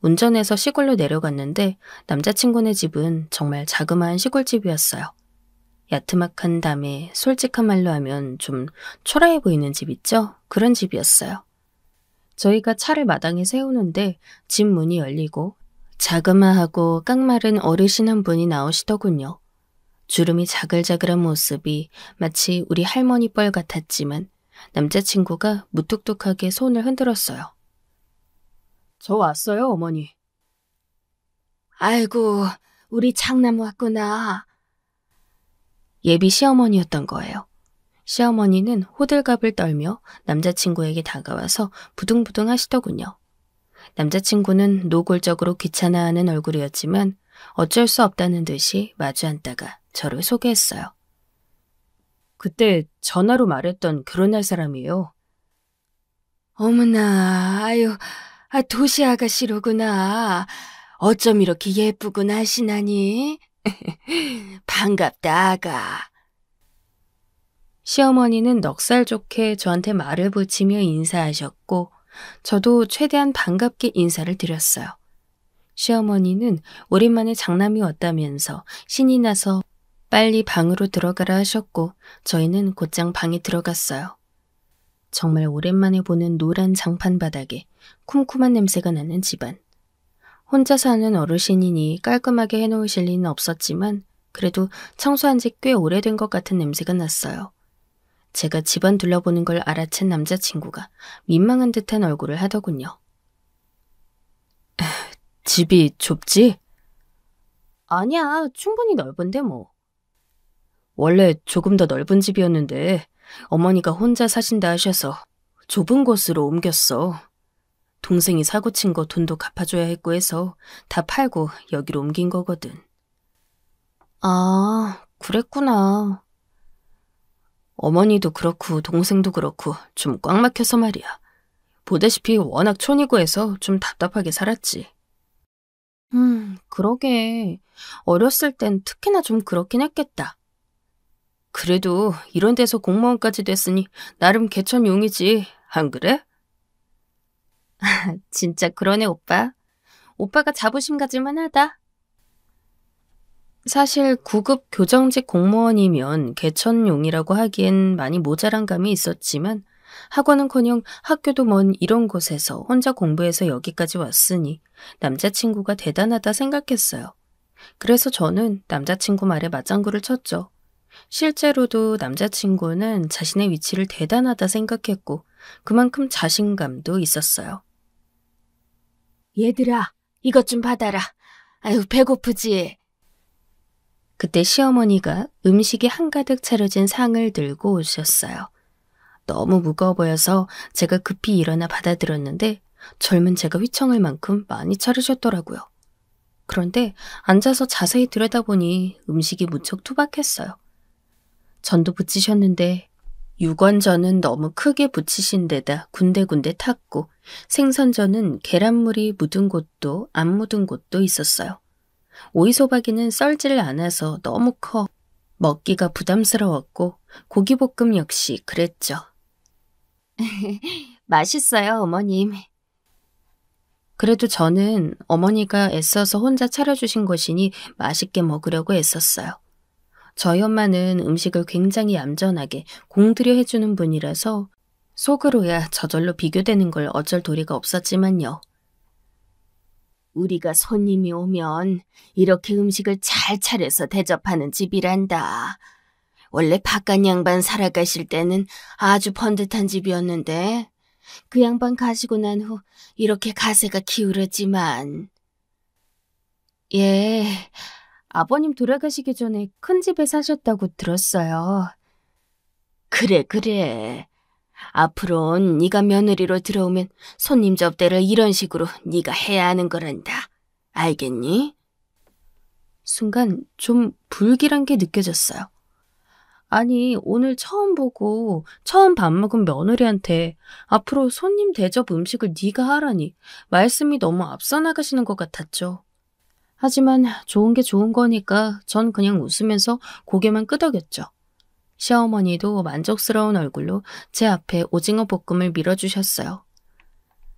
운전해서 시골로 내려갔는데 남자친구네 집은 정말 자그마한 시골집이었어요. 야트막한 담에 솔직한 말로 하면 좀 초라해 보이는 집 있죠? 그런 집이었어요. 저희가 차를 마당에 세우는데 집 문이 열리고 자그마하고 깡마른 어르신 한 분이 나오시더군요. 주름이 자글자글한 모습이 마치 우리 할머니 뻘 같았지만 남자친구가 무뚝뚝하게 손을 흔들었어요. 저 왔어요, 어머니. 아이고, 우리 장남 왔구나. 예비 시어머니였던 거예요. 시어머니는 호들갑을 떨며 남자친구에게 다가와서 부둥부둥 하시더군요. 남자친구는 노골적으로 귀찮아하는 얼굴이었지만 어쩔 수 없다는 듯이 마주 앉다가 저를 소개했어요. 그때 전화로 말했던 결혼할 사람이에요. 어머나, 아유, 도시 아가씨로구나. 어쩜 이렇게 예쁘구나 하시나니? 반갑다, 아가. 시어머니는 넉살 좋게 저한테 말을 붙이며 인사하셨고 저도 최대한 반갑게 인사를 드렸어요. 시어머니는 오랜만에 장남이 왔다면서 신이 나서 빨리 방으로 들어가라 하셨고 저희는 곧장 방에 들어갔어요. 정말 오랜만에 보는 노란 장판 바닥에 쿰쿰한 냄새가 나는 집안. 혼자 사는 어르신이니 깔끔하게 해놓으실 리는 없었지만 그래도 청소한 지 꽤 오래된 것 같은 냄새가 났어요. 제가 집안 둘러보는 걸 알아챈 남자친구가 민망한 듯한 얼굴을 하더군요. 집이 좁지? 아니야, 충분히 넓은데 뭐. 원래 조금 더 넓은 집이었는데 어머니가 혼자 사신다 하셔서 좁은 곳으로 옮겼어. 동생이 사고 친 거 돈도 갚아줘야 했고 해서 다 팔고 여기로 옮긴 거거든. 아, 그랬구나. 어머니도 그렇고 동생도 그렇고 좀 꽉 막혀서 말이야. 보다시피 워낙 촌이고 해서 좀 답답하게 살았지. 그러게. 어렸을 땐 특히나 좀 그렇긴 했겠다. 그래도 이런 데서 공무원까지 됐으니 나름 개천용이지, 안 그래? 진짜 그러네, 오빠. 오빠가 자부심 가질만 하다. 사실 9급 교정직 공무원이면 개천용이라고 하기엔 많이 모자란 감이 있었지만 학원은커녕 학교도 먼 이런 곳에서 혼자 공부해서 여기까지 왔으니 남자친구가 대단하다 생각했어요. 그래서 저는 남자친구 말에 맞장구를 쳤죠. 실제로도 남자친구는 자신의 위치를 대단하다 생각했고 그만큼 자신감도 있었어요. 얘들아, 이것 좀 받아라. 아유, 배고프지? 그때 시어머니가 음식이 한가득 차려진 상을 들고 오셨어요. 너무 무거워 보여서 제가 급히 일어나 받아들었는데 젊은 제가 휘청할 만큼 많이 차리셨더라고요. 그런데 앉아서 자세히 들여다보니 음식이 무척 투박했어요. 전도 부치셨는데 육원전은 너무 크게 부치신 데다 군데군데 탔고 생선전은 계란물이 묻은 곳도 안 묻은 곳도 있었어요. 오이소박이는 썰질 않아서 너무 커 먹기가 부담스러웠고 고기볶음 역시 그랬죠. 맛있어요, 어머님. 그래도 저는 어머니가 애써서 혼자 차려주신 것이니 맛있게 먹으려고 애썼어요. 저희 엄마는 음식을 굉장히 얌전하게 공들여 해주는 분이라서 속으로야 저절로 비교되는 걸 어쩔 도리가 없었지만요. 우리가 손님이 오면 이렇게 음식을 잘 차려서 대접하는 집이란다. 원래 바깥 양반 살아가실 때는 아주 번듯한 집이었는데 그 양반 가시고 난 후 이렇게 가세가 기울었지만. 예, 아버님 돌아가시기 전에 큰 집에 사셨다고 들었어요. 그래. 앞으론 네가 며느리로 들어오면 손님 접대를 이런 식으로 네가 해야 하는 거란다. 알겠니? 순간 좀 불길한 게 느껴졌어요. 아니, 오늘 처음 보고 처음 밥 먹은 며느리한테 앞으로 손님 대접 음식을 네가 하라니 말씀이 너무 앞서 나가시는 것 같았죠. 하지만 좋은 게 좋은 거니까 전 그냥 웃으면서 고개만 끄덕였죠. 시어머니도 만족스러운 얼굴로 제 앞에 오징어 볶음을 밀어주셨어요.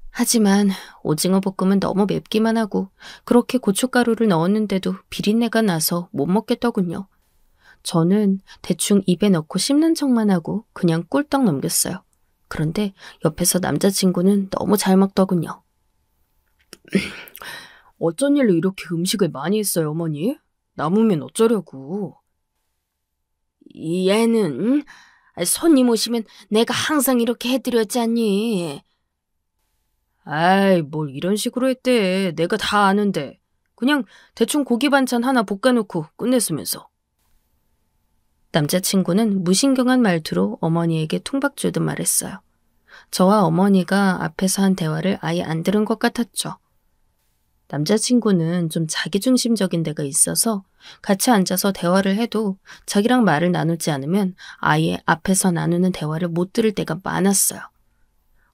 하지만 오징어 볶음은 너무 맵기만 하고 그렇게 고춧가루를 넣었는데도 비린내가 나서 못 먹겠더군요. 저는 대충 입에 넣고 씹는 척만 하고 그냥 꿀떡 넘겼어요. 그런데 옆에서 남자친구는 너무 잘 먹더군요. 어쩐 일로 이렇게 음식을 많이 했어요, 어머니? 남으면 어쩌려고? 얘는 손님 오시면 내가 항상 이렇게 해드렸잖니. 아이, 뭘 이런 식으로 했대. 내가 다 아는데. 그냥 대충 고기 반찬 하나 볶아놓고 끝냈으면서. 남자친구는 무신경한 말투로 어머니에게 퉁박 주듯 말했어요. 저와 어머니가 앞에서 한 대화를 아예 안 들은 것 같았죠. 남자친구는 좀 자기중심적인 데가 있어서 같이 앉아서 대화를 해도 자기랑 말을 나누지 않으면 아예 앞에서 나누는 대화를 못 들을 때가 많았어요.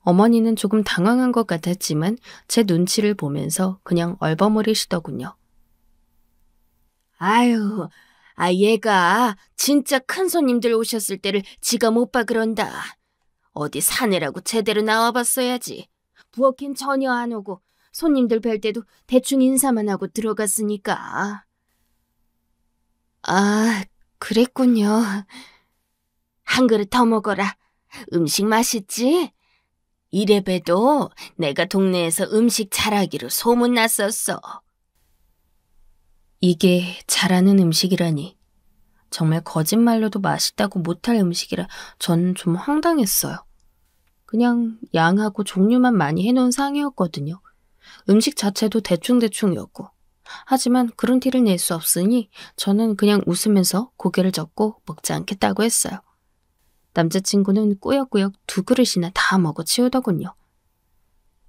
어머니는 조금 당황한 것 같았지만 제 눈치를 보면서 그냥 얼버무리시더군요. 아유, 얘가 진짜 큰 손님들 오셨을 때를 지가 못 봐 그런다. 어디 사내라고 제대로 나와봤어야지. 부엌엔 전혀 안 오고 손님들 뵐 때도 대충 인사만 하고 들어갔으니까. 아, 그랬군요. 한 그릇 더 먹어라. 음식 맛있지? 이래봬도 내가 동네에서 음식 잘하기로 소문났었어. 이게 잘하는 음식이라니. 정말 거짓말로도 맛있다고 못할 음식이라 전 좀 황당했어요. 그냥 양하고 종류만 많이 해놓은 상이었거든요. 음식 자체도 대충대충이었고. 하지만 그런 티를 낼 수 없으니 저는 그냥 웃으면서 고개를 젓고 먹지 않겠다고 했어요. 남자친구는 꾸역꾸역 2그릇이나 다 먹어 치우더군요.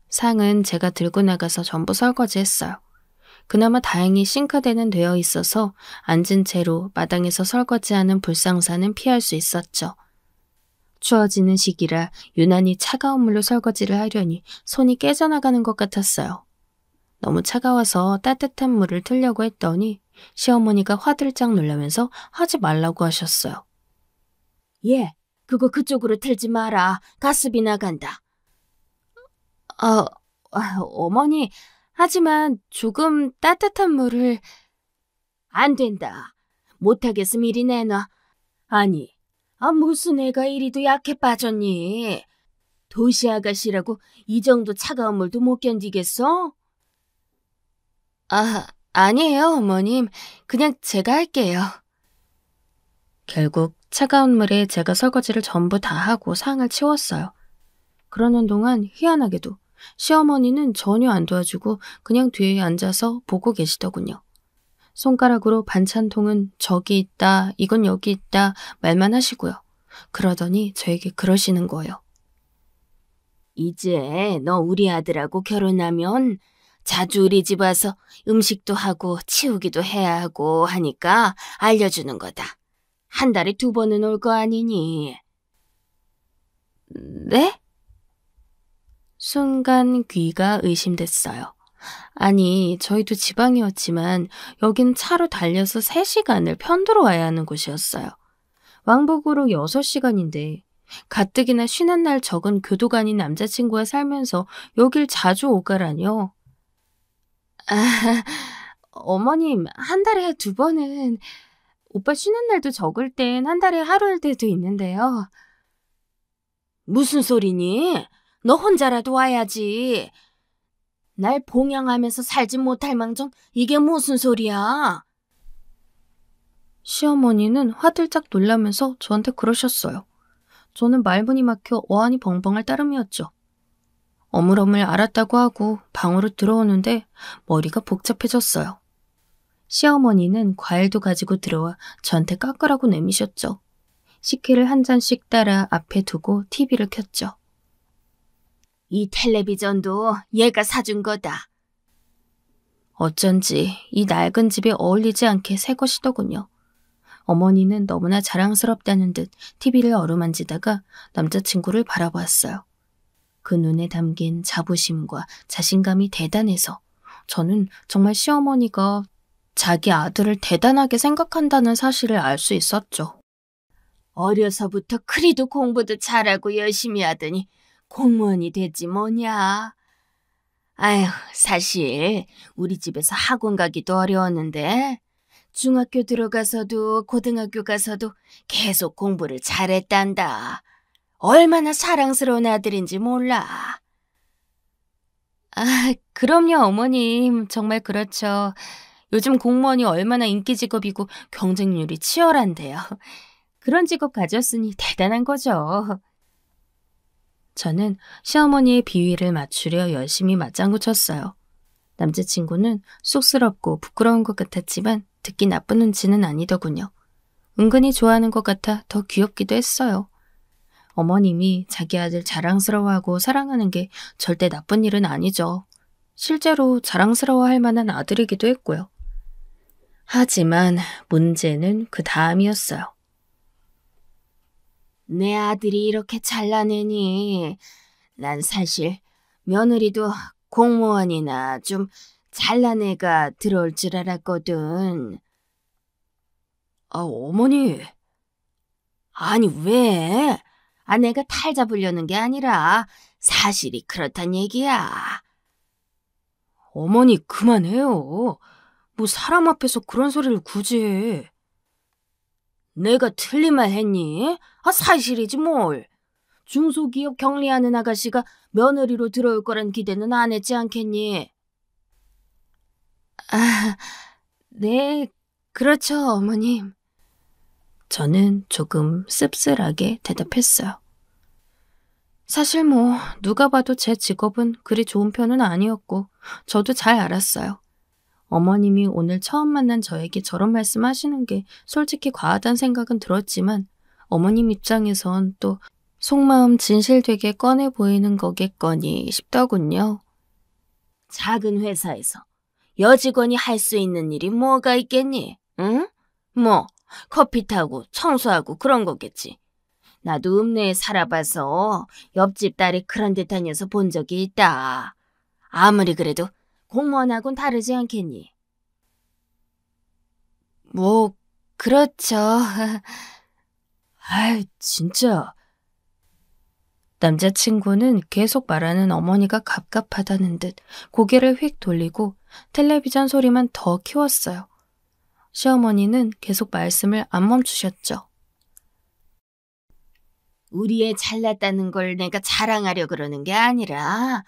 상은 제가 들고 나가서 전부 설거지했어요. 그나마 다행히 싱크대는 되어 있어서 앉은 채로 마당에서 설거지하는 불상사는 피할 수 있었죠. 추워지는 시기라 유난히 차가운 물로 설거지를 하려니 손이 깨져나가는 것 같았어요. 너무 차가워서 따뜻한 물을 틀려고 했더니 시어머니가 화들짝 놀라면서 하지 말라고 하셨어요. 예, 그거 그쪽으로 틀지 마라. 가스비 나간다. 어머니, 하지만 조금 따뜻한 물을... 안 된다. 못하겠음 이리 내놔. 아니, 무슨 애가 이리도 약해 빠졌니? 도시 아가씨라고 이 정도 차가운 물도 못 견디겠어? 아니에요, 어머님. 그냥 제가 할게요. 결국 차가운 물에 제가 설거지를 전부 다 하고 상을 치웠어요. 그러는 동안 희한하게도 시어머니는 전혀 안 도와주고 그냥 뒤에 앉아서 보고 계시더군요. 손가락으로 반찬통은 저기 있다, 이건 여기 있다 말만 하시고요. 그러더니 저에게 그러시는 거예요. 이제 너 우리 아들하고 결혼하면 자주 우리 집 와서 음식도 하고 치우기도 해야 하고 하니까 알려주는 거다. 한 달에 2번은 올 거 아니니? 네? 순간 귀가 의심됐어요. 아니, 저희도 지방이었지만 여긴 차로 달려서 3시간을 편도로 와야 하는 곳이었어요. 왕복으로 6시간인데 가뜩이나 쉬는 날 적은 교도가 아닌 남자친구와 살면서 여길 자주 오가라뇨. 어머님, 한 달에 2번은 오빠 쉬는 날도 적을 땐 한 달에 하루일 때도 있는데요. 무슨 소리니? 너 혼자라도 와야지. 날 봉양하면서 살지 못할 망정 이게 무슨 소리야? 시어머니는 화들짝 놀라면서 저한테 그러셨어요. 저는 말문이 막혀 어안이 벙벙할 따름이었죠. 어물어물 알았다고 하고 방으로 들어오는데 머리가 복잡해졌어요. 시어머니는 과일도 가지고 들어와 저한테 깎으라고 내미셨죠. 식혜를 한 잔씩 따라 앞에 두고 TV를 켰죠. 이 텔레비전도 얘가 사준 거다. 어쩐지 이 낡은 집에 어울리지 않게 새 것이더군요. 어머니는 너무나 자랑스럽다는 듯 TV를 어루만지다가 남자친구를 바라보았어요. 그 눈에 담긴 자부심과 자신감이 대단해서 저는 정말 시어머니가 자기 아들을 대단하게 생각한다는 사실을 알 수 있었죠. 어려서부터 그리도 공부도 잘하고 열심히 하더니 공무원이 됐지 뭐냐. 아휴, 사실 우리 집에서 학원 가기도 어려웠는데 중학교 들어가서도 고등학교 가서도 계속 공부를 잘했단다. 얼마나 사랑스러운 아들인지 몰라. 그럼요, 어머님. 정말 그렇죠. 요즘 공무원이 얼마나 인기 직업이고 경쟁률이 치열한데요. 그런 직업 가졌으니 대단한 거죠. 저는 시어머니의 비위를 맞추려 열심히 맞장구 쳤어요. 남자친구는 쑥스럽고 부끄러운 것 같았지만 듣기 나쁜 눈치는 아니더군요. 은근히 좋아하는 것 같아 더 귀엽기도 했어요. 어머님이 자기 아들 자랑스러워하고 사랑하는 게 절대 나쁜 일은 아니죠. 실제로 자랑스러워할 만한 아들이기도 했고요. 하지만 문제는 그 다음이었어요. 내 아들이 이렇게 잘나내니 난 사실 며느리도 공무원이나 좀 잘난 애가 들어올 줄 알았거든. 어머니. 아니 왜? 내가 탈 잡으려는 게 아니라 사실이 그렇단 얘기야. 어머니 그만해요. 뭐 사람 앞에서 그런 소리를 굳이 해. 내가 틀린 말 했니? 사실이지 뭘. 중소기업 경리하는 아가씨가 며느리로 들어올 거란 기대는 안 했지 않겠니? 네, 그렇죠, 어머님. 저는 조금 씁쓸하게 대답했어요. 사실 누가 봐도 제 직업은 그리 좋은 편은 아니었고 저도 잘 알았어요. 어머님이 오늘 처음 만난 저에게 저런 말씀하시는 게 솔직히 과하다는 생각은 들었지만 어머님 입장에선 또 속마음 진실되게 꺼내 보이는 거겠거니 싶더군요. 작은 회사에서 여직원이 할 수 있는 일이 뭐가 있겠니? 응? 커피 타고 청소하고 그런 거겠지. 나도 읍내에 살아봐서 옆집 딸이 그런 듯한 녀석 본 적이 있다. 아무리 그래도 공무원하고는 다르지 않겠니? 그렇죠. 진짜. 남자친구는 계속 말하는 어머니가 갑갑하다는 듯 고개를 휙 돌리고 텔레비전 소리만 더 키웠어요. 시어머니는 계속 말씀을 안 멈추셨죠. 우리 애 잘났다는 걸 내가 자랑하려 그러는 게 아니라,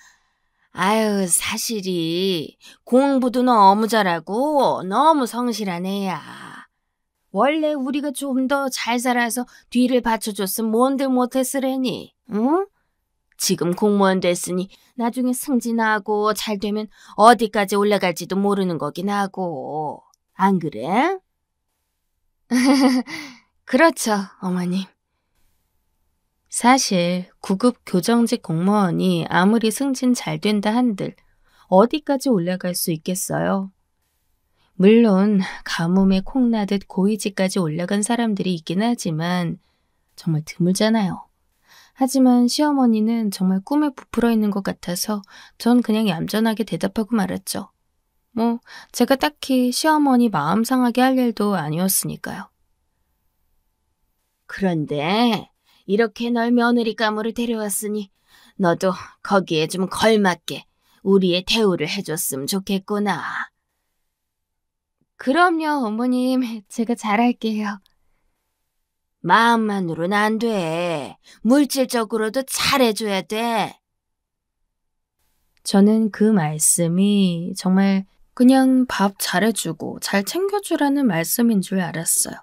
아유, 사실이 공부도 너무 잘하고 너무 성실한 애야. 원래 우리가 좀 더 잘 살아서 뒤를 받쳐줬으면 뭔들 못했으려니, 응? 지금 공무원 됐으니 나중에 승진하고 잘 되면 어디까지 올라갈지도 모르는 거긴 하고. 안 그래? 그렇죠, 어머님. 사실 9급 교정직 공무원이 아무리 승진 잘 된다 한들 어디까지 올라갈 수 있겠어요? 물론 가뭄에 콩나듯 고위직까지 올라간 사람들이 있긴 하지만 정말 드물잖아요. 하지만 시어머니는 정말 꿈에 부풀어 있는 것 같아서 전 그냥 얌전하게 대답하고 말았죠. 뭐 제가 딱히 시어머니 마음 상하게 할 일도 아니었으니까요. 그런데 이렇게 널 며느리감으로 데려왔으니 너도 거기에 좀 걸맞게 우리의 대우를 해줬으면 좋겠구나. 그럼요, 어머님. 제가 잘할게요. 마음만으로는 안 돼. 물질적으로도 잘해줘야 돼. 저는 그 말씀이 정말 그냥 밥 잘해주고 잘 챙겨주라는 말씀인 줄 알았어요.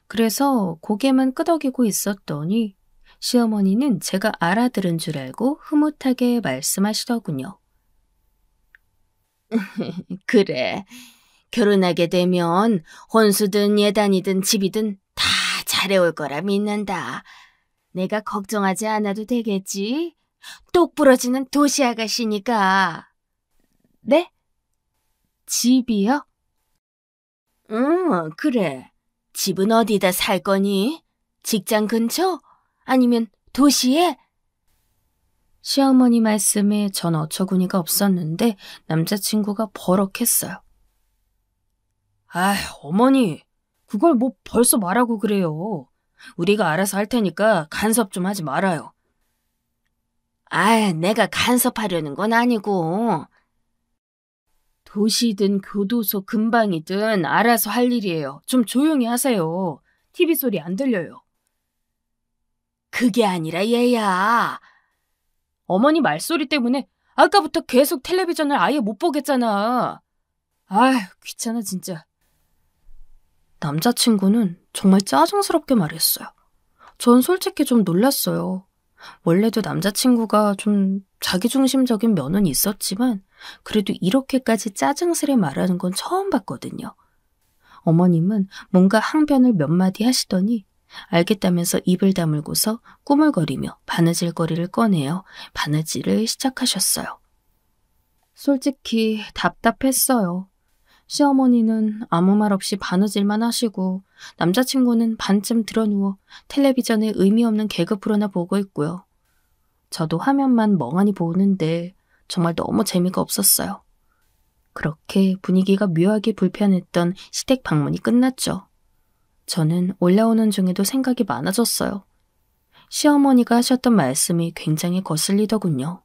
그래서 고개만 끄덕이고 있었더니 시어머니는 제가 알아들은 줄 알고 흐뭇하게 말씀하시더군요. 그래. 결혼하게 되면 혼수든 예단이든 집이든 다 잘해올 거라 믿는다. 내가 걱정하지 않아도 되겠지? 똑 부러지는 도시 아가씨니까. 네? 집이요? 응, 그래. 집은 어디다 살 거니? 직장 근처? 아니면 도시에? 시어머니 말씀에 전 어처구니가 없었는데 남자친구가 버럭했어요. 아, 어머니, 그걸 뭐 벌써 말하고 그래요. 우리가 알아서 할 테니까 간섭 좀 하지 말아요. 아, 내가 간섭하려는 건 아니고. 도시든 교도소 근방이든 알아서 할 일이에요. 좀 조용히 하세요. TV 소리 안 들려요. 그게 아니라 얘야. 어머니 말소리 때문에 아까부터 계속 텔레비전을 아예 못 보겠잖아. 아휴, 귀찮아 진짜. 남자친구는 정말 짜증스럽게 말했어요. 전 솔직히 좀 놀랐어요. 원래도 남자친구가 좀 자기중심적인 면은 있었지만 그래도 이렇게까지 짜증스레 말하는 건 처음 봤거든요. 어머님은 뭔가 항변을 몇 마디 하시더니 알겠다면서 입을 다물고서 꾸물거리며 바느질거리를 꺼내어 바느질을 시작하셨어요. 솔직히 답답했어요. 시어머니는 아무 말 없이 바느질만 하시고 남자친구는 반쯤 드러누워 텔레비전에 의미 없는 개그 프로나 보고 있고요. 저도 화면만 멍하니 보는데 정말 너무 재미가 없었어요. 그렇게 분위기가 묘하게 불편했던 시댁 방문이 끝났죠. 저는 올라오는 중에도 생각이 많아졌어요. 시어머니가 하셨던 말씀이 굉장히 거슬리더군요.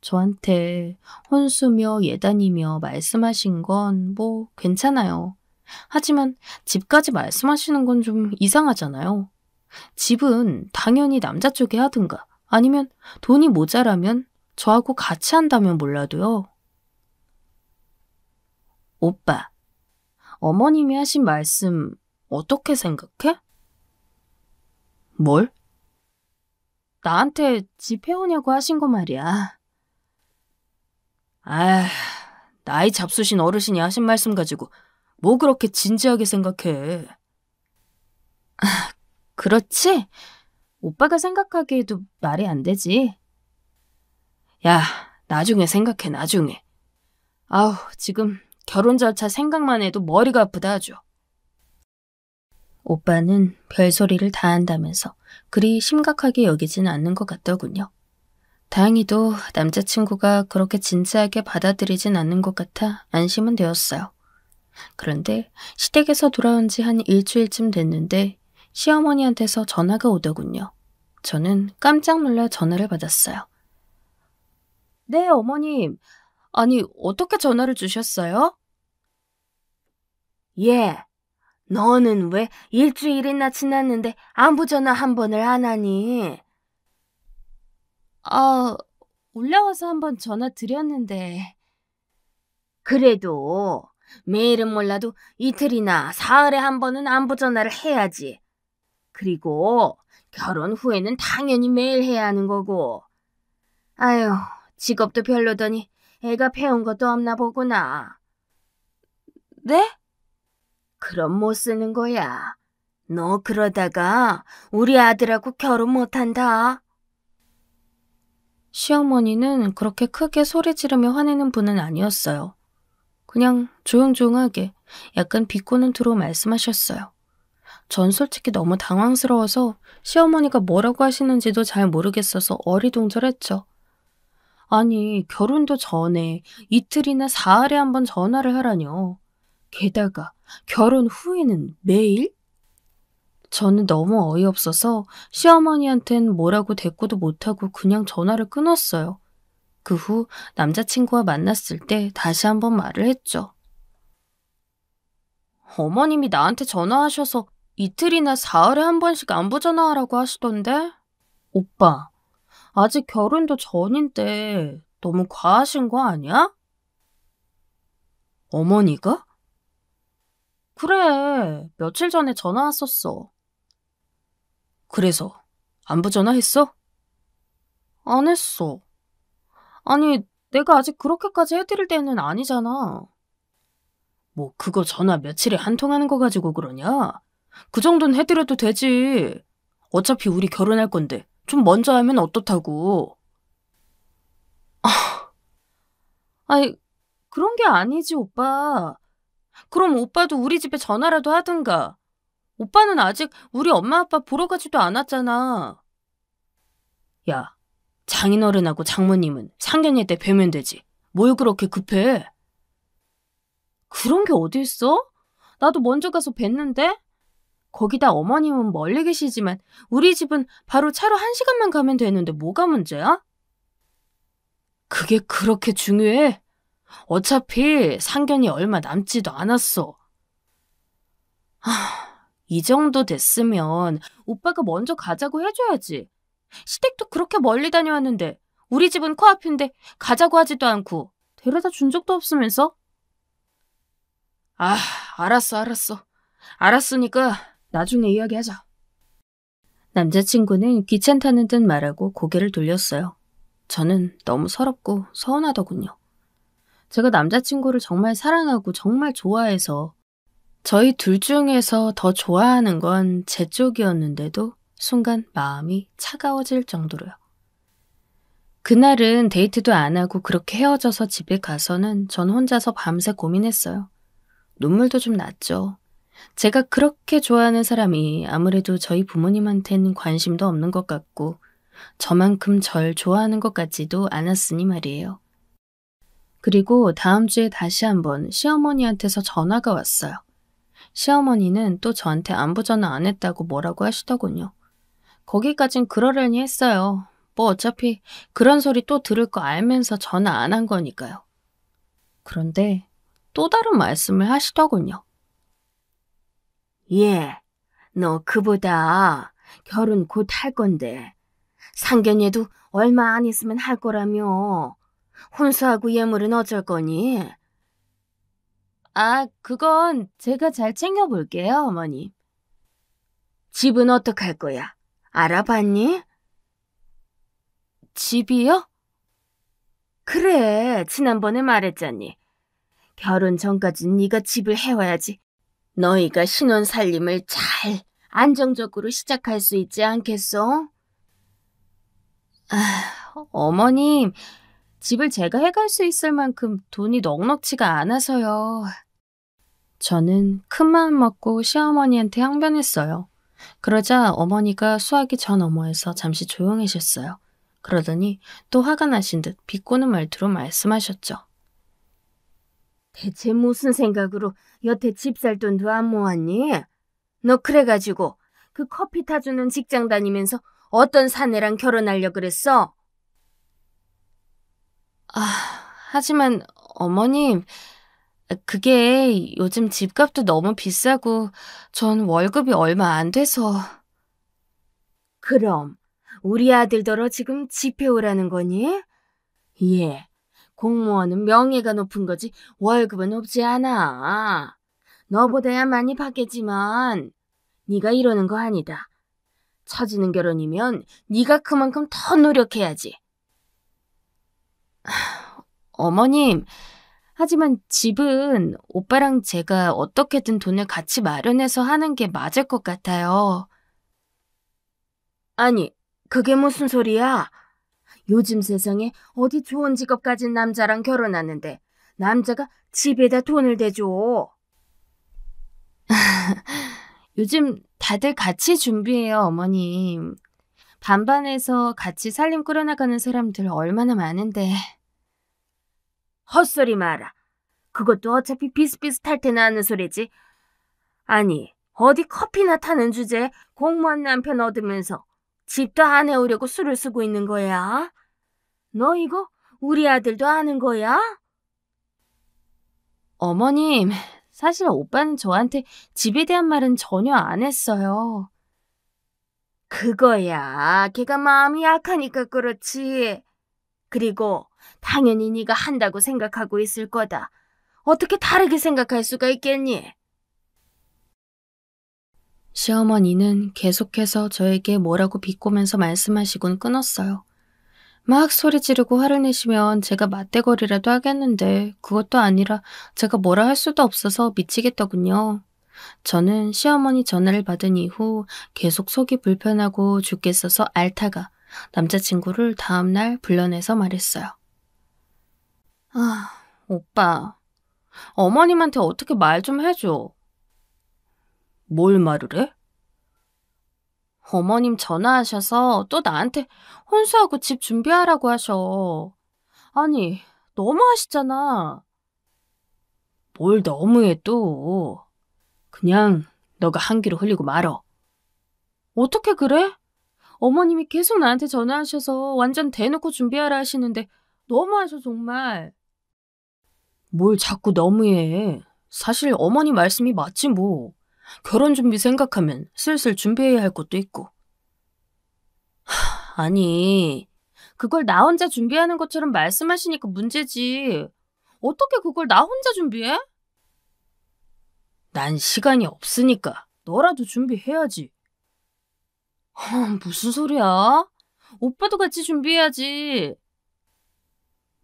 저한테 혼수며 예단이며 말씀하신 건 뭐 괜찮아요. 하지만 집까지 말씀하시는 건 좀 이상하잖아요. 집은 당연히 남자 쪽에 하든가 아니면 돈이 모자라면 저하고 같이 한다면 몰라도요. 오빠, 어머님이 하신 말씀 어떻게 생각해? 뭘? 나한테 집 해오냐고 하신 거 말이야. 아, 나이 잡수신 어르신이 하신 말씀 가지고 뭐 그렇게 진지하게 생각해. 그렇지? 오빠가 생각하기에도 말이 안 되지. 야, 나중에 생각해, 나중에. 아우, 지금 결혼 절차 생각만 해도 머리가 아프다 하죠. 오빠는 별소리를 다 한다면서 그리 심각하게 여기지는 않는 것 같더군요. 다행히도 남자친구가 그렇게 진지하게 받아들이진 않는 것 같아 안심은 되었어요. 그런데 시댁에서 돌아온 지 한 일주일쯤 됐는데 시어머니한테서 전화가 오더군요. 저는 깜짝 놀라 전화를 받았어요. 네, 어머님. 아니, 어떻게 전화를 주셨어요? 예, 너는 왜 일주일이나 지났는데 안부 전화 한 번을 안 하니? 올라와서 한번 전화 드렸는데. 그래도 매일은 몰라도 이틀이나 사흘에 한 번은 안부 전화를 해야지. 그리고 결혼 후에는 당연히 매일 해야 하는 거고. 아유, 직업도 별로더니 애가 배운 것도 없나 보구나. 네? 그럼 못 쓰는 거야. 너 그러다가 우리 아들하고 결혼 못한다. 시어머니는 그렇게 크게 소리 지르며 화내는 분은 아니었어요. 그냥 조용조용하게 약간 비꼬는 투로 말씀하셨어요. 전 솔직히 너무 당황스러워서 시어머니가 뭐라고 하시는지도 잘 모르겠어서 어리둥절했죠. 아니, 결혼도 전에 이틀이나 사흘에 한 번 전화를 하라뇨. 게다가 결혼 후에는 매일? 저는 너무 어이없어서 시어머니한텐 뭐라고 대꾸도 못하고 그냥 전화를 끊었어요. 그 후 남자친구와 만났을 때 다시 한번 말을 했죠. 어머님이 나한테 전화하셔서 이틀이나 사흘에 한 번씩 안부 전화하라고 하시던데? 오빠, 아직 결혼도 전인데 너무 과하신 거 아니야? 어머니가? 그래, 며칠 전에 전화 왔었어. 그래서 안부 전화했어? 안 했어. 아니, 내가 아직 그렇게까지 해드릴 때는 아니잖아. 뭐 그거 전화 며칠에 한 통 하는 거 가지고 그러냐? 그 정도는 해드려도 되지. 어차피 우리 결혼할 건데 좀 먼저 하면 어떻다고. 아니, 그런 게 아니지, 오빠. 그럼 오빠도 우리 집에 전화라도 하든가. 오빠는 아직 우리 엄마 아빠 보러 가지도 않았잖아. 야, 장인어른하고 장모님은 상견례 때 뵈면 되지. 뭘 그렇게 급해? 그런 게 어디 있어? 나도 먼저 가서 뵀는데? 거기다 어머님은 멀리 계시지만 우리 집은 바로 차로 1시간만 가면 되는데 뭐가 문제야? 그게 그렇게 중요해? 어차피 상견이 얼마 남지도 않았어. 이 정도 됐으면 오빠가 먼저 가자고 해줘야지. 시댁도 그렇게 멀리 다녀왔는데 우리 집은 코앞인데 가자고 하지도 않고 데려다 준 적도 없으면서? 알았어. 알았으니까 나중에 이야기하자. 남자친구는 귀찮다는 듯 말하고 고개를 돌렸어요. 저는 너무 서럽고 서운하더군요. 제가 남자친구를 정말 사랑하고 정말 좋아해서 저희 둘 중에서 더 좋아하는 건 제 쪽이었는데도 순간 마음이 차가워질 정도로요. 그날은 데이트도 안 하고 그렇게 헤어져서 집에 가서는 전 혼자서 밤새 고민했어요. 눈물도 좀 났죠. 제가 그렇게 좋아하는 사람이 아무래도 저희 부모님한테는 관심도 없는 것 같고 저만큼 절 좋아하는 것 같지도 않았으니 말이에요. 그리고 다음 주에 다시 한번 시어머니한테서 전화가 왔어요. 시어머니는 또 저한테 안부 전화 안 했다고 뭐라고 하시더군요. 거기까진 그러려니 했어요. 뭐 어차피 그런 소리 또 들을 거 알면서 전화 안 한 거니까요. 그런데 또 다른 말씀을 하시더군요. 너 그보다 결혼 곧 할 건데 상견례도 얼마 안 있으면 할 거라며. 혼수하고 예물은 어쩔 거니? 그건 제가 잘 챙겨볼게요, 어머님. 집은 어떡할 거야? 알아봤니? 집이요? 그래, 지난번에 말했잖니. 결혼 전까진 네가 집을 해와야지 너희가 신혼 살림을 잘 안정적으로 시작할 수 있지 않겠어? 어머님, 집을 제가 해갈 수 있을 만큼 돈이 넉넉지가 않아서요. 저는 큰 마음 먹고 시어머니한테 항변했어요. 그러자 어머니가 수화기 저 너머에서 잠시 조용해졌어요. 그러더니 또 화가 나신 듯 비꼬는 말투로 말씀하셨죠. 대체 무슨 생각으로 여태 집 살 돈도 안 모았니? 너 그래가지고 그 커피 타주는 직장 다니면서 어떤 사내랑 결혼하려 그랬어? 하지만 어머님, 그게 요즘 집값도 너무 비싸고 전 월급이 얼마 안 돼서. 그럼 우리 아들더러 지금 집 해오라는 거니? 예, 공무원은 명예가 높은 거지 월급은 높지 않아. 너보다야 많이 받겠지만 네가 이러는 거 아니다. 처지는 결혼이면 네가 그만큼 더 노력해야지. 어머님, 하지만 집은 오빠랑 제가 어떻게든 돈을 같이 마련해서 하는 게 맞을 것 같아요. 아니, 그게 무슨 소리야? 요즘 세상에 어디 좋은 직업 가진 남자랑 결혼하는데 남자가 집에다 돈을 대줘. 요즘 다들 같이 준비해요, 어머님. 반반해서 같이 살림 꾸려나가는 사람들 얼마나 많은데. 헛소리 마라. 그것도 어차피 비슷비슷할 테나 하는 소리지. 아니, 어디 커피나 타는 주제에 공무원 남편 얻으면서 집도 안 해오려고 술을 쓰고 있는 거야? 너 이거 우리 아들도 아는 거야? 어머님, 사실 오빠는 저한테 집에 대한 말은 전혀 안 했어요. 그거야. 걔가 마음이 약하니까 그렇지. 그리고 당연히 네가 한다고 생각하고 있을 거다. 어떻게 다르게 생각할 수가 있겠니? 시어머니는 계속해서 저에게 뭐라고 비꼬면서 말씀하시곤 끊었어요. 막 소리 지르고 화를 내시면 제가 맞대거리라도 하겠는데 그것도 아니라 제가 뭐라 할 수도 없어서 미치겠더군요. 저는 시어머니 전화를 받은 이후 계속 속이 불편하고 죽겠어서 앓다가 남자친구를 다음날 불러내서 말했어요. 오빠, 어머님한테 어떻게 말 좀 해줘. 뭘 말을 해? 어머님 전화하셔서 또 나한테 혼수하고 집 준비하라고 하셔. 아니, 너무하시잖아. 뭘 너무해 또. 그냥 너가 한 귀로 흘리고 말어. 어떻게 그래? 어머님이 계속 나한테 전화하셔서 완전 대놓고 준비하라 하시는데 너무하셔 정말. 뭘 자꾸 너무해. 사실 어머니 말씀이 맞지 뭐. 결혼 준비 생각하면 슬슬 준비해야 할 것도 있고. 아니, 그걸 나 혼자 준비하는 것처럼 말씀하시니까 문제지. 어떻게 그걸 나 혼자 준비해? 난 시간이 없으니까 너라도 준비해야지. 무슨 소리야? 오빠도 같이 준비해야지.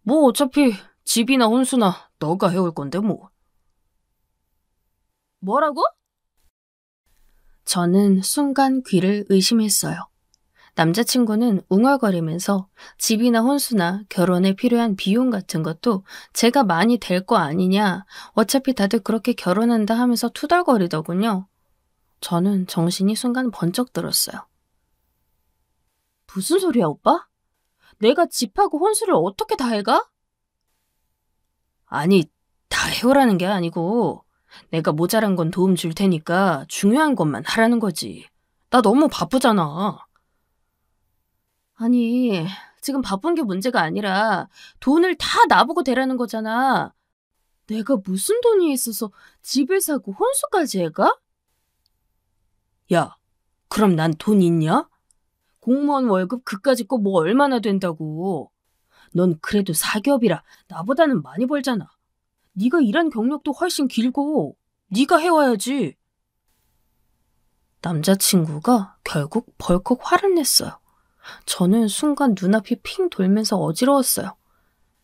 뭐 어차피 집이나 혼수나 너가 해올 건데 뭐. 뭐라고? 저는 순간 귀를 의심했어요. 남자친구는 웅얼거리면서 집이나 혼수나 결혼에 필요한 비용 같은 것도 제가 많이 될 거 아니냐, 어차피 다들 그렇게 결혼한다 하면서 투덜거리더군요. 저는 정신이 순간 번쩍 들었어요. 무슨 소리야, 오빠? 내가 집하고 혼수를 어떻게 다 해가? 아니, 다 해오라는 게 아니고 내가 모자란 건 도움 줄 테니까 중요한 것만 하라는 거지. 나 너무 바쁘잖아. 아니, 지금 바쁜 게 문제가 아니라 돈을 다 나보고 대라는 거잖아. 내가 무슨 돈이 있어서 집을 사고 혼수까지 해가? 야, 그럼 난 돈 있냐? 공무원 월급 그까짓 거 뭐 얼마나 된다고. 넌 그래도 사기업이라 나보다는 많이 벌잖아. 네가 일한 경력도 훨씬 길고 네가 해와야지. 남자친구가 결국 벌컥 화를 냈어요. 저는 순간 눈앞이 핑 돌면서 어지러웠어요.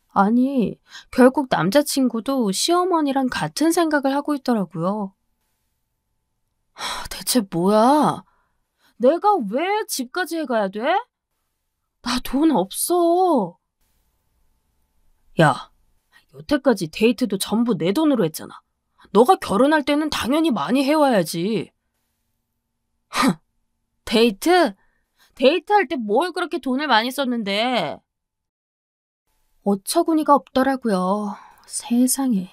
아니, 결국 남자친구도 시어머니랑 같은 생각을 하고 있더라고요. 대체 뭐야? 내가 왜 집까지 해가야 돼? 나 돈 없어. 야, 여태까지 데이트도 전부 내 돈으로 했잖아. 너가 결혼할 때는 당연히 많이 해와야지. 데이트? 데이트할 때 뭘 그렇게 돈을 많이 썼는데. 어처구니가 없더라고요. 세상에.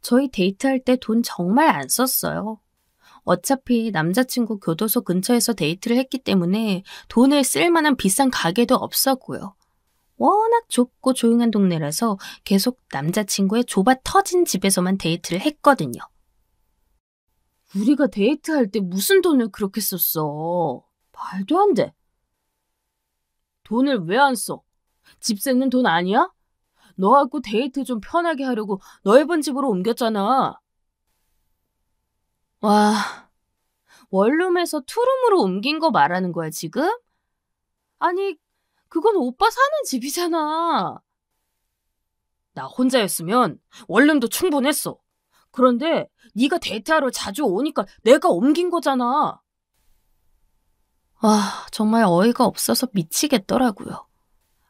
저희 데이트할 때 돈 정말 안 썼어요. 어차피 남자친구 교도소 근처에서 데이트를 했기 때문에 돈을 쓸 만한 비싼 가게도 없었고요. 워낙 좁고 조용한 동네라서 계속 남자친구의 좁아 터진 집에서만 데이트를 했거든요. 우리가 데이트할 때 무슨 돈을 그렇게 썼어? 말도 안 돼. 돈을 왜 안 써? 집세는 돈 아니야? 너하고 데이트 좀 편하게 하려고 넓은 집으로 옮겼잖아. 와, 원룸에서 투룸으로 옮긴 거 말하는 거야, 지금? 아니, 그건 오빠 사는 집이잖아. 나 혼자였으면 원룸도 충분했어. 그런데 네가 데이트하러 자주 오니까 내가 옮긴 거잖아. 아, 정말 어이가 없어서 미치겠더라고요.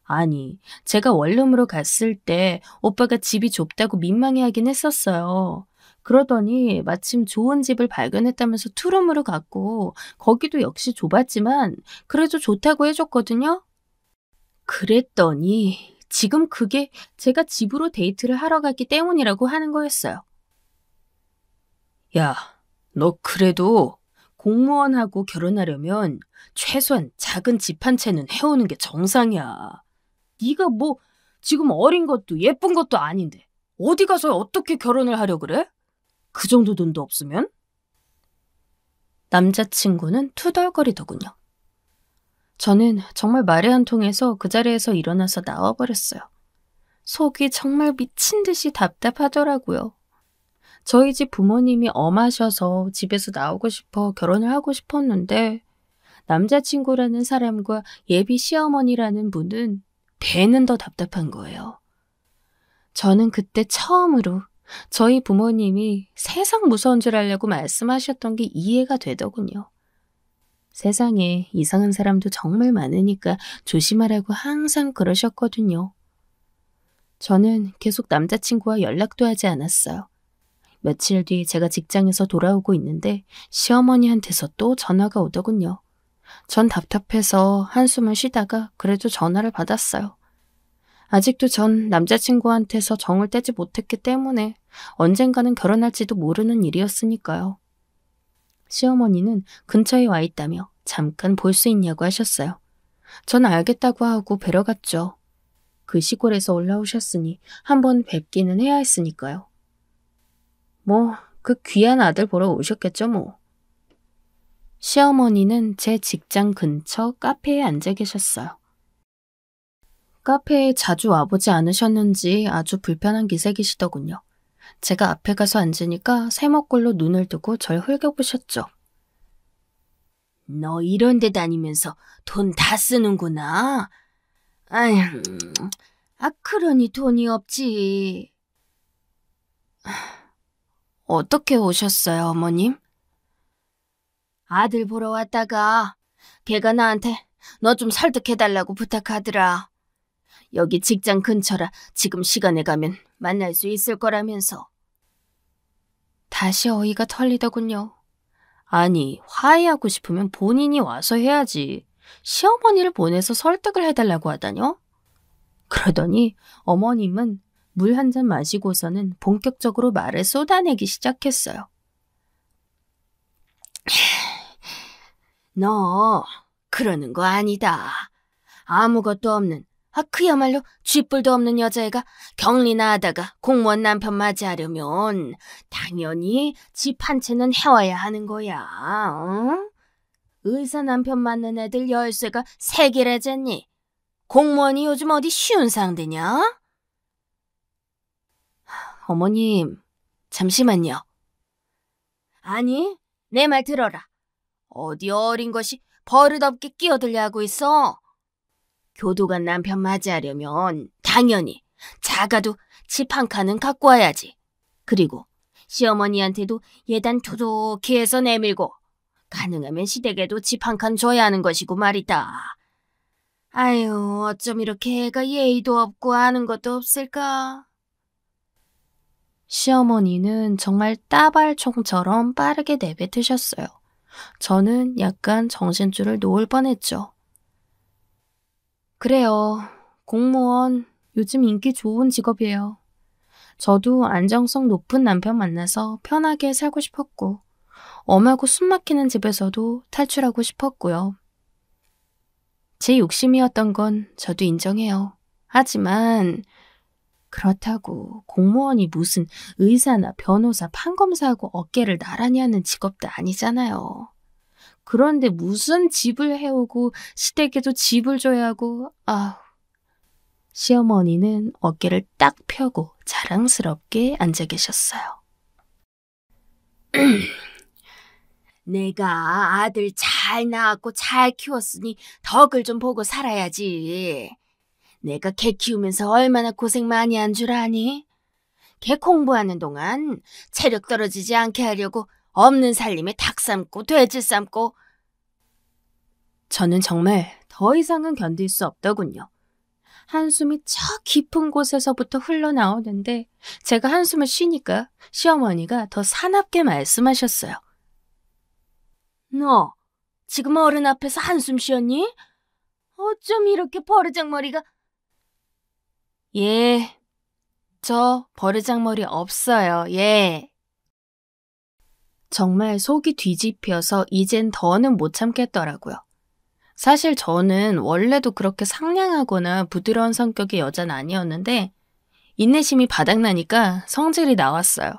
아니, 제가 원룸으로 갔을 때 오빠가 집이 좁다고 민망해하긴 했었어요. 그러더니 마침 좋은 집을 발견했다면서 투룸으로 갔고 거기도 역시 좁았지만 그래도 좋다고 해줬거든요. 그랬더니 지금 그게 제가 집으로 데이트를 하러 갔기 때문이라고 하는 거였어요. 야, 너 그래도 공무원하고 결혼하려면 최소한 작은 집 한 채는 해오는 게 정상이야. 네가 뭐 지금 어린 것도 예쁜 것도 아닌데 어디 가서 어떻게 결혼을 하려 그래? 그 정도 돈도 없으면? 남자친구는 투덜거리더군요. 저는 정말 말이 안 통해서 그 자리에서 일어나서 나와버렸어요. 속이 정말 미친 듯이 답답하더라고요. 저희 집 부모님이 엄하셔서 집에서 나오고 싶어 결혼을 하고 싶었는데 남자친구라는 사람과 예비 시어머니라는 분은 배는 더 답답한 거예요. 저는 그때 처음으로 저희 부모님이 세상 무서운 줄 알려고 말씀하셨던 게 이해가 되더군요. 세상에 이상한 사람도 정말 많으니까 조심하라고 항상 그러셨거든요. 저는 계속 남자친구와 연락도 하지 않았어요. 며칠 뒤 제가 직장에서 돌아오고 있는데 시어머니한테서 또 전화가 오더군요. 전 답답해서 한숨을 쉬다가 그래도 전화를 받았어요. 아직도 전 남자친구한테서 정을 떼지 못했기 때문에 언젠가는 결혼할지도 모르는 일이었으니까요. 시어머니는 근처에 와 있다며 잠깐 볼 수 있냐고 하셨어요. 전 알겠다고 하고 뵈러 갔죠. 그 시골에서 올라오셨으니 한번 뵙기는 해야 했으니까요. 뭐, 그 귀한 아들 보러 오셨겠죠 뭐. 시어머니는 제 직장 근처 카페에 앉아 계셨어요. 카페에 자주 와보지 않으셨는지 아주 불편한 기색이시더군요. 제가 앞에 가서 앉으니까 세모꼴로 눈을 뜨고 절 흘겨보셨죠. 너 이런 데 다니면서 돈 다 쓰는구나. 아휴, 그러니 돈이 없지. 어떻게 오셨어요, 어머님? 아들 보러 왔다가 걔가 나한테 너 좀 설득해달라고 부탁하더라. 여기 직장 근처라 지금 시간에 가면 만날 수 있을 거라면서. 다시 어이가 털리더군요. 아니, 화해하고 싶으면 본인이 와서 해야지. 시어머니를 보내서 설득을 해달라고 하다뇨? 그러더니 어머님은 물 한 잔 마시고서는 본격적으로 말을 쏟아내기 시작했어요. 너 그러는 거 아니다. 아무것도 없는 그야말로 쥐뿔도 없는 여자애가 격리나 하다가 공무원 남편 맞이하려면 당연히 집 한 채는 해와야 하는 거야. 어? 의사 남편 맞는 애들 열쇠가 3개래잖니. 공무원이 요즘 어디 쉬운 상대냐? 어머님, 잠시만요. 아니, 내 말 들어라. 어디 어린 것이 버릇없게 끼어들려고 있어. 교도관 남편 맞이하려면 당연히 작아도 집 한 칸은 갖고 와야지. 그리고 시어머니한테도 예단 토독히 해서 내밀고 가능하면 시댁에도 집 한 칸 줘야 하는 것이고 말이다. 아유, 어쩜 이렇게 애가 예의도 없고 아는 것도 없을까? 시어머니는 정말 따발총처럼 빠르게 내뱉으셨어요. 저는 약간 정신줄을 놓을 뻔했죠. 그래요. 공무원 요즘 인기 좋은 직업이에요. 저도 안정성 높은 남편 만나서 편하게 살고 싶었고 엄하고 숨 막히는 집에서도 탈출하고 싶었고요. 제 욕심이었던 건 저도 인정해요. 하지만 그렇다고 공무원이 무슨 의사나 변호사, 판검사하고 어깨를 나란히 하는 직업도 아니잖아요. 그런데 무슨 집을 해오고 시댁에도 집을 줘야 하고 시어머니는 어깨를 딱 펴고 자랑스럽게 앉아 계셨어요. 내가 아들 잘 낳았고 잘 키웠으니 덕을 좀 보고 살아야지. 내가 개 키우면서 얼마나 고생 많이 한 줄 아니? 개 공부하는 동안 체력 떨어지지 않게 하려고 없는 살림에 닭 삶고 돼지 삶고. 저는 정말 더 이상은 견딜 수 없더군요. 한숨이 저 깊은 곳에서부터 흘러나오는데 제가 한숨을 쉬니까 시어머니가 더 사납게 말씀하셨어요. 너 지금 어른 앞에서 한숨 쉬었니? 어쩜 이렇게 버르장머리가. 예, 저 버르장머리 없어요. 예. 정말 속이 뒤집혀서 이젠 더는 못 참겠더라고요. 사실 저는 원래도 그렇게 상냥하거나 부드러운 성격의 여자는 아니었는데 인내심이 바닥나니까 성질이 나왔어요.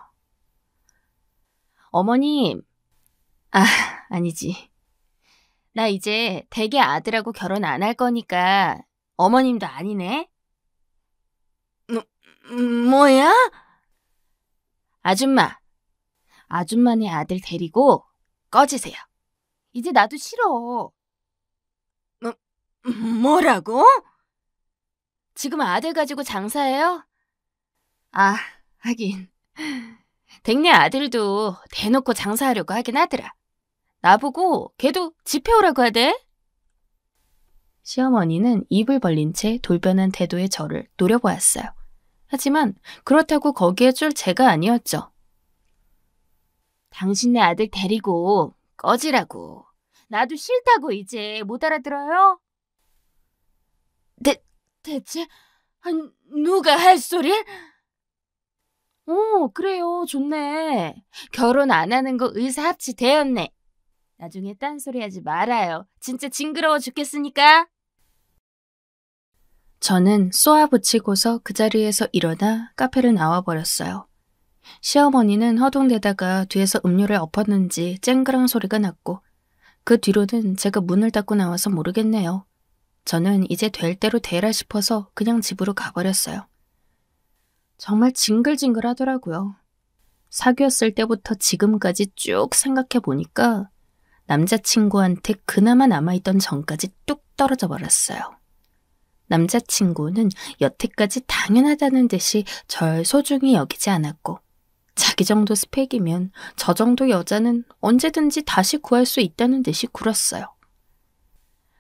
어머님, 아니지. 나 이제 댁의 아들하고 결혼 안 할 거니까 어머님도 아니네. 뭐야? 아줌마네 아들 데리고 꺼지세요. 이제 나도 싫어. 뭐라고? 지금 아들 가지고 장사해요? 하긴. 댁내 아들도 대놓고 장사하려고 하긴 하더라. 나보고 걔도 집 해오라고 하대. 시어머니는 입을 벌린 채 돌변한 태도의 저를 노려보았어요. 하지만 그렇다고 거기에 줄 제가 아니었죠. 당신네 아들 데리고 꺼지라고. 나도 싫다고 이제 못 알아들어요? 대체 누가 할 소리? 그래요. 좋네. 결혼 안 하는 거 의사 합치 되었네. 나중에 딴소리 하지 말아요. 진짜 징그러워 죽겠으니까. 저는 쏘아붙이고서 그 자리에서 일어나 카페를 나와버렸어요. 시어머니는 허둥대다가 뒤에서 음료를 엎었는지 쨍그랑 소리가 났고 그 뒤로는 제가 문을 닫고 나와서 모르겠네요. 저는 이제 될 대로 되라 싶어서 그냥 집으로 가버렸어요. 정말 징글징글하더라고요. 사귀었을 때부터 지금까지 쭉 생각해보니까 남자친구한테 그나마 남아있던 정까지 뚝 떨어져 버렸어요. 남자친구는 여태까지 당연하다는 듯이 절 소중히 여기지 않았고 자기 정도 스펙이면 저 정도 여자는 언제든지 다시 구할 수 있다는 듯이 굴었어요.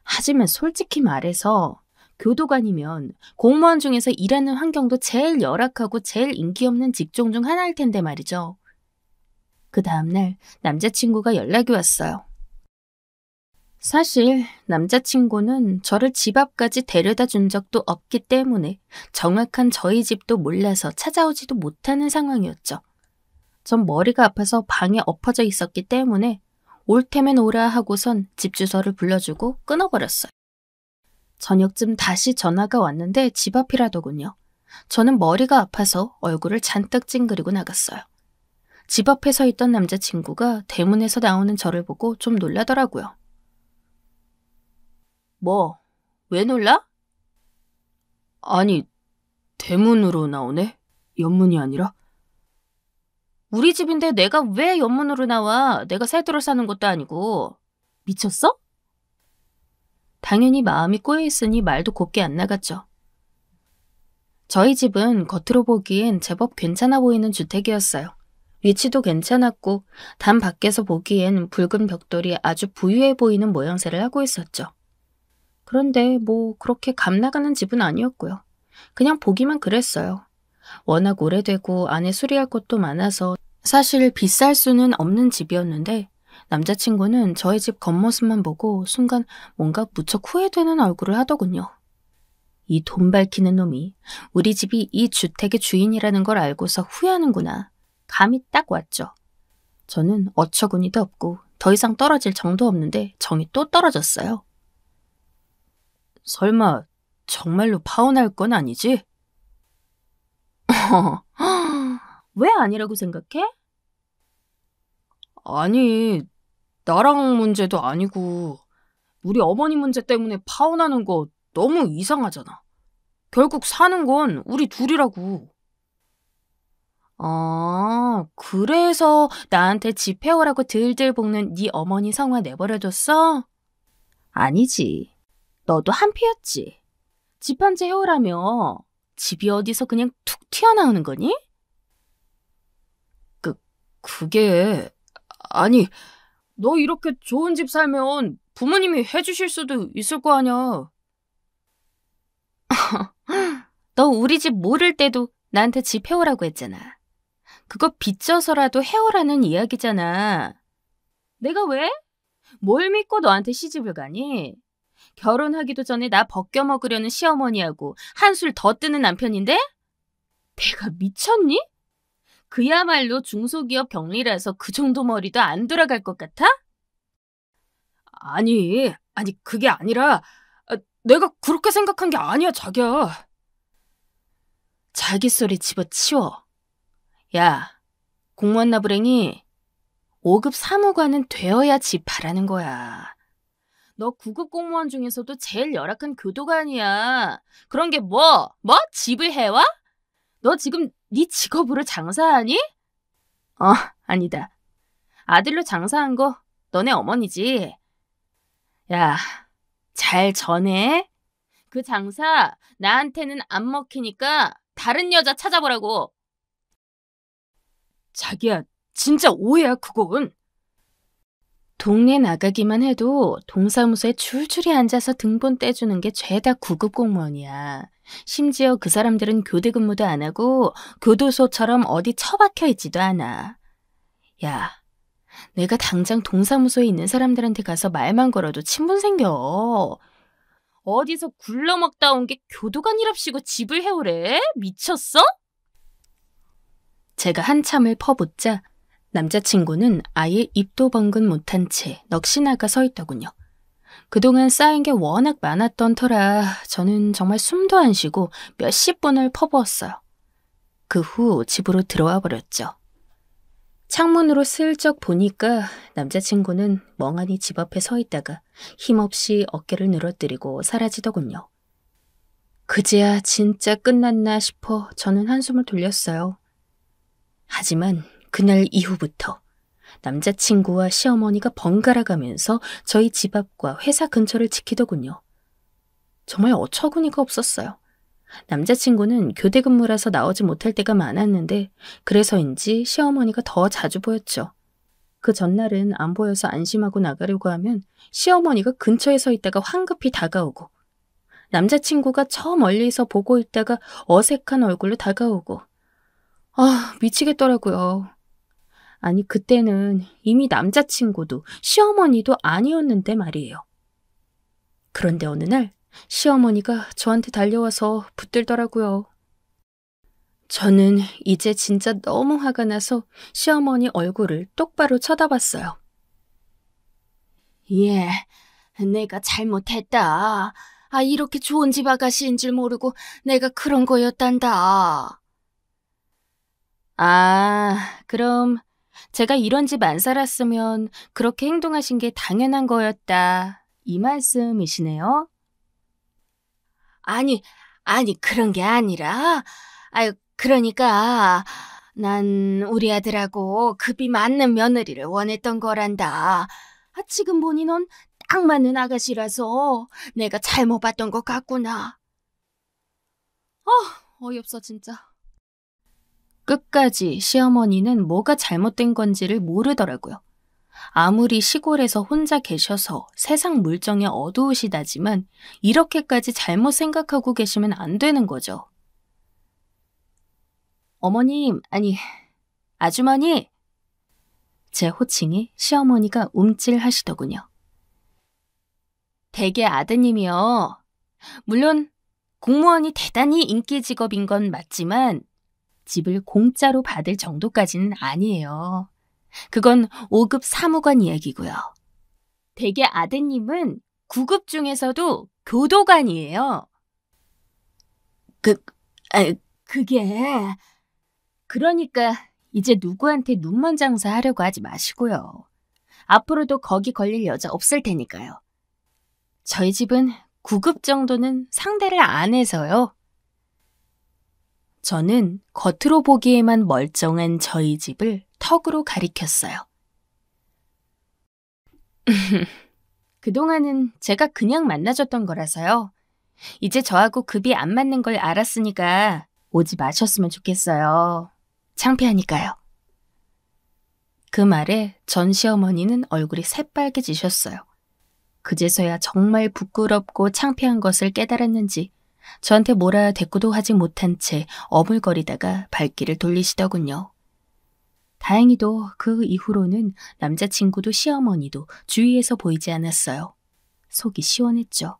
하지만 솔직히 말해서 교도관이면 공무원 중에서 일하는 환경도 제일 열악하고 제일 인기 없는 직종 중 하나일 텐데 말이죠. 그 다음날 남자친구가 연락이 왔어요. 사실 남자친구는 저를 집 앞까지 데려다 준 적도 없기 때문에 정확한 저희 집도 몰라서 찾아오지도 못하는 상황이었죠. 전 머리가 아파서 방에 엎어져 있었기 때문에 올 테면 오라 하고선 집 주소를 불러주고 끊어버렸어요. 저녁쯤 다시 전화가 왔는데 집 앞이라더군요. 저는 머리가 아파서 얼굴을 잔뜩 찡그리고 나갔어요. 집 앞에 서 있던 남자친구가 대문에서 나오는 저를 보고 좀 놀라더라고요. 뭐, 왜 놀라? 아니, 대문으로 나오네? 옆문이 아니라? 우리 집인데 내가 왜 옆문으로 나와? 내가 새들어 사는 것도 아니고. 미쳤어? 당연히 마음이 꼬여있으니 말도 곱게 안 나갔죠. 저희 집은 겉으로 보기엔 제법 괜찮아 보이는 주택이었어요. 위치도 괜찮았고 단 밖에서 보기엔 붉은 벽돌이 아주 부유해 보이는 모양새를 하고 있었죠. 그런데 뭐 그렇게 감 나가는 집은 아니었고요. 그냥 보기만 그랬어요. 워낙 오래되고 안에 수리할 것도 많아서 사실 비쌀 수는 없는 집이었는데 남자친구는 저희 집 겉모습만 보고 순간 뭔가 무척 후회되는 얼굴을 하더군요. 이 돈 밝히는 놈이 우리 집이 이 주택의 주인이라는 걸 알고서 후회하는구나. 감이 딱 왔죠. 저는 어처구니도 없고 더 이상 떨어질 정도 없는데 정이 또 떨어졌어요. 설마 정말로 파혼할 건 아니지? 왜 아니라고 생각해? 아니, 나랑 문제도 아니고 우리 어머니 문제 때문에 파혼하는 거 너무 이상하잖아. 결국 사는 건 우리 둘이라고. 그래서 나한테 집 해오라고 들들 볶는 네 어머니 성화 내버려뒀어? 아니지. 너도 한피였지. 집 한 채 해오라며 집이 어디서 그냥 툭 튀어나오는 거니? 그게... 아니, 너 이렇게 좋은 집 살면 부모님이 해주실 수도 있을 거 아니야. 너 우리 집 모를 때도 나한테 집 해오라고 했잖아. 그거 빚져서라도 해오라는 이야기잖아. 내가 왜? 뭘 믿고 너한테 시집을 가니? 결혼하기도 전에 나 벗겨먹으려는 시어머니하고 한술 더 뜨는 남편인데? 내가 미쳤니? 그야말로 중소기업 경리라서 그 정도 머리도 안 돌아갈 것 같아? 아니 그게 아니라 내가 그렇게 생각한 게 아니야, 자기야. 자기 소리 집어치워. 야, 공무원 나부랭이 5급 사무관은 되어야 집 바라는 거야. 너 9급 공무원 중에서도 제일 열악한 교도관이야. 그런 게 뭐? 집을 해와? 너 지금 네 직업으로 장사하니? 아니다. 아들로 장사한 거 너네 어머니지. 야, 잘 전해. 그 장사 나한테는 안 먹히니까 다른 여자 찾아보라고. 자기야, 진짜 오해야, 그건. 동네 나가기만 해도 동사무소에 줄줄이 앉아서 등본 떼주는 게 죄다 9급 공무원이야. 심지어 그 사람들은 교대 근무도 안 하고 교도소처럼 어디 처박혀 있지도 않아. 야, 내가 당장 동사무소에 있는 사람들한테 가서 말만 걸어도 친분 생겨. 어디서 굴러먹다 온 게 교도관이랍시고 집을 해오래? 미쳤어? 제가 한참을 퍼붓자 남자친구는 아예 입도 번근 못한 채 넋이 나가 서 있더군요. 그동안 쌓인 게 워낙 많았던 터라 저는 정말 숨도 안 쉬고 몇십 분을 퍼부었어요. 그 후 집으로 들어와 버렸죠. 창문으로 슬쩍 보니까 남자친구는 멍하니 집 앞에 서 있다가 힘없이 어깨를 늘어뜨리고 사라지더군요. 그제야 진짜 끝났나 싶어 저는 한숨을 돌렸어요. 하지만 그날 이후부터 남자친구와 시어머니가 번갈아 가면서 저희 집 앞과 회사 근처를 지키더군요. 정말 어처구니가 없었어요. 남자친구는 교대 근무라서 나오지 못할 때가 많았는데 그래서인지 시어머니가 더 자주 보였죠. 그 전날은 안 보여서 안심하고 나가려고 하면 시어머니가 근처에 서 있다가 황급히 다가오고 남자친구가 저 멀리서 보고 있다가 어색한 얼굴로 다가오고 미치겠더라고요. 아니 그때는 이미 남자친구도 시어머니도 아니었는데 말이에요. 그런데 어느 날 시어머니가 저한테 달려와서 붙들더라고요. 저는 이제 진짜 너무 화가 나서 시어머니 얼굴을 똑바로 쳐다봤어요. 예, 내가 잘못했다. 이렇게 좋은 집 아가씨인 줄 모르고 내가 그런 거였단다. 그럼 제가 이런 집 안 살았으면 그렇게 행동하신 게 당연한 거였다. 이 말씀이시네요? 아니, 그런 게 아니라, 그러니까, 난 우리 아들하고 급이 맞는 며느리를 원했던 거란다. 지금 보니 넌 딱 맞는 아가씨라서 내가 잘못 봤던 것 같구나. 어이없어 진짜. 끝까지 시어머니는 뭐가 잘못된 건지를 모르더라고요. 아무리 시골에서 혼자 계셔서 세상 물정에 어두우시다지만 이렇게까지 잘못 생각하고 계시면 안 되는 거죠. 어머님, 아니 아주머니. 제 호칭에 시어머니가 움찔하시더군요. 댁의 아드님이요. 물론 공무원이 대단히 인기 직업인 건 맞지만 집을 공짜로 받을 정도까지는 아니에요. 그건 5급 사무관 이야기고요. 댁의 아드님은 9급 중에서도 교도관이에요. 그게... 그러니까 이제 누구한테 눈먼 장사하려고 하지 마시고요. 앞으로도 거기 걸릴 여자 없을 테니까요. 저희 집은 9급 정도는 상대를 안 해서요. 저는 겉으로 보기에만 멀쩡한 저희 집을 턱으로 가리켰어요. 그동안은 제가 그냥 만나줬던 거라서요. 이제 저하고 급이 안 맞는 걸 알았으니까 오지 마셨으면 좋겠어요. 창피하니까요. 그 말에 전 시어머니는 얼굴이 새빨개지셨어요. 그제서야 정말 부끄럽고 창피한 것을 깨달았는지 저한테 뭐라 대꾸도 하지 못한 채 어물거리다가 발길을 돌리시더군요. 다행히도 그 이후로는 남자친구도 시어머니도 주위에서 보이지 않았어요. 속이 시원했죠.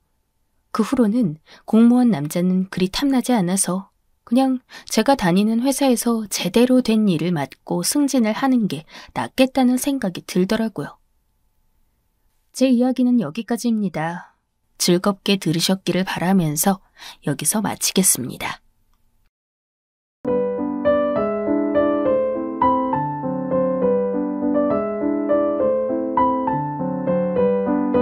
그 후로는 공무원 남자는 그리 탐나지 않아서 그냥 제가 다니는 회사에서 제대로 된 일을 맡고 승진을 하는 게 낫겠다는 생각이 들더라고요. 제 이야기는 여기까지입니다. 즐겁게 들으셨기를 바라면서 여기서 마치겠습니다.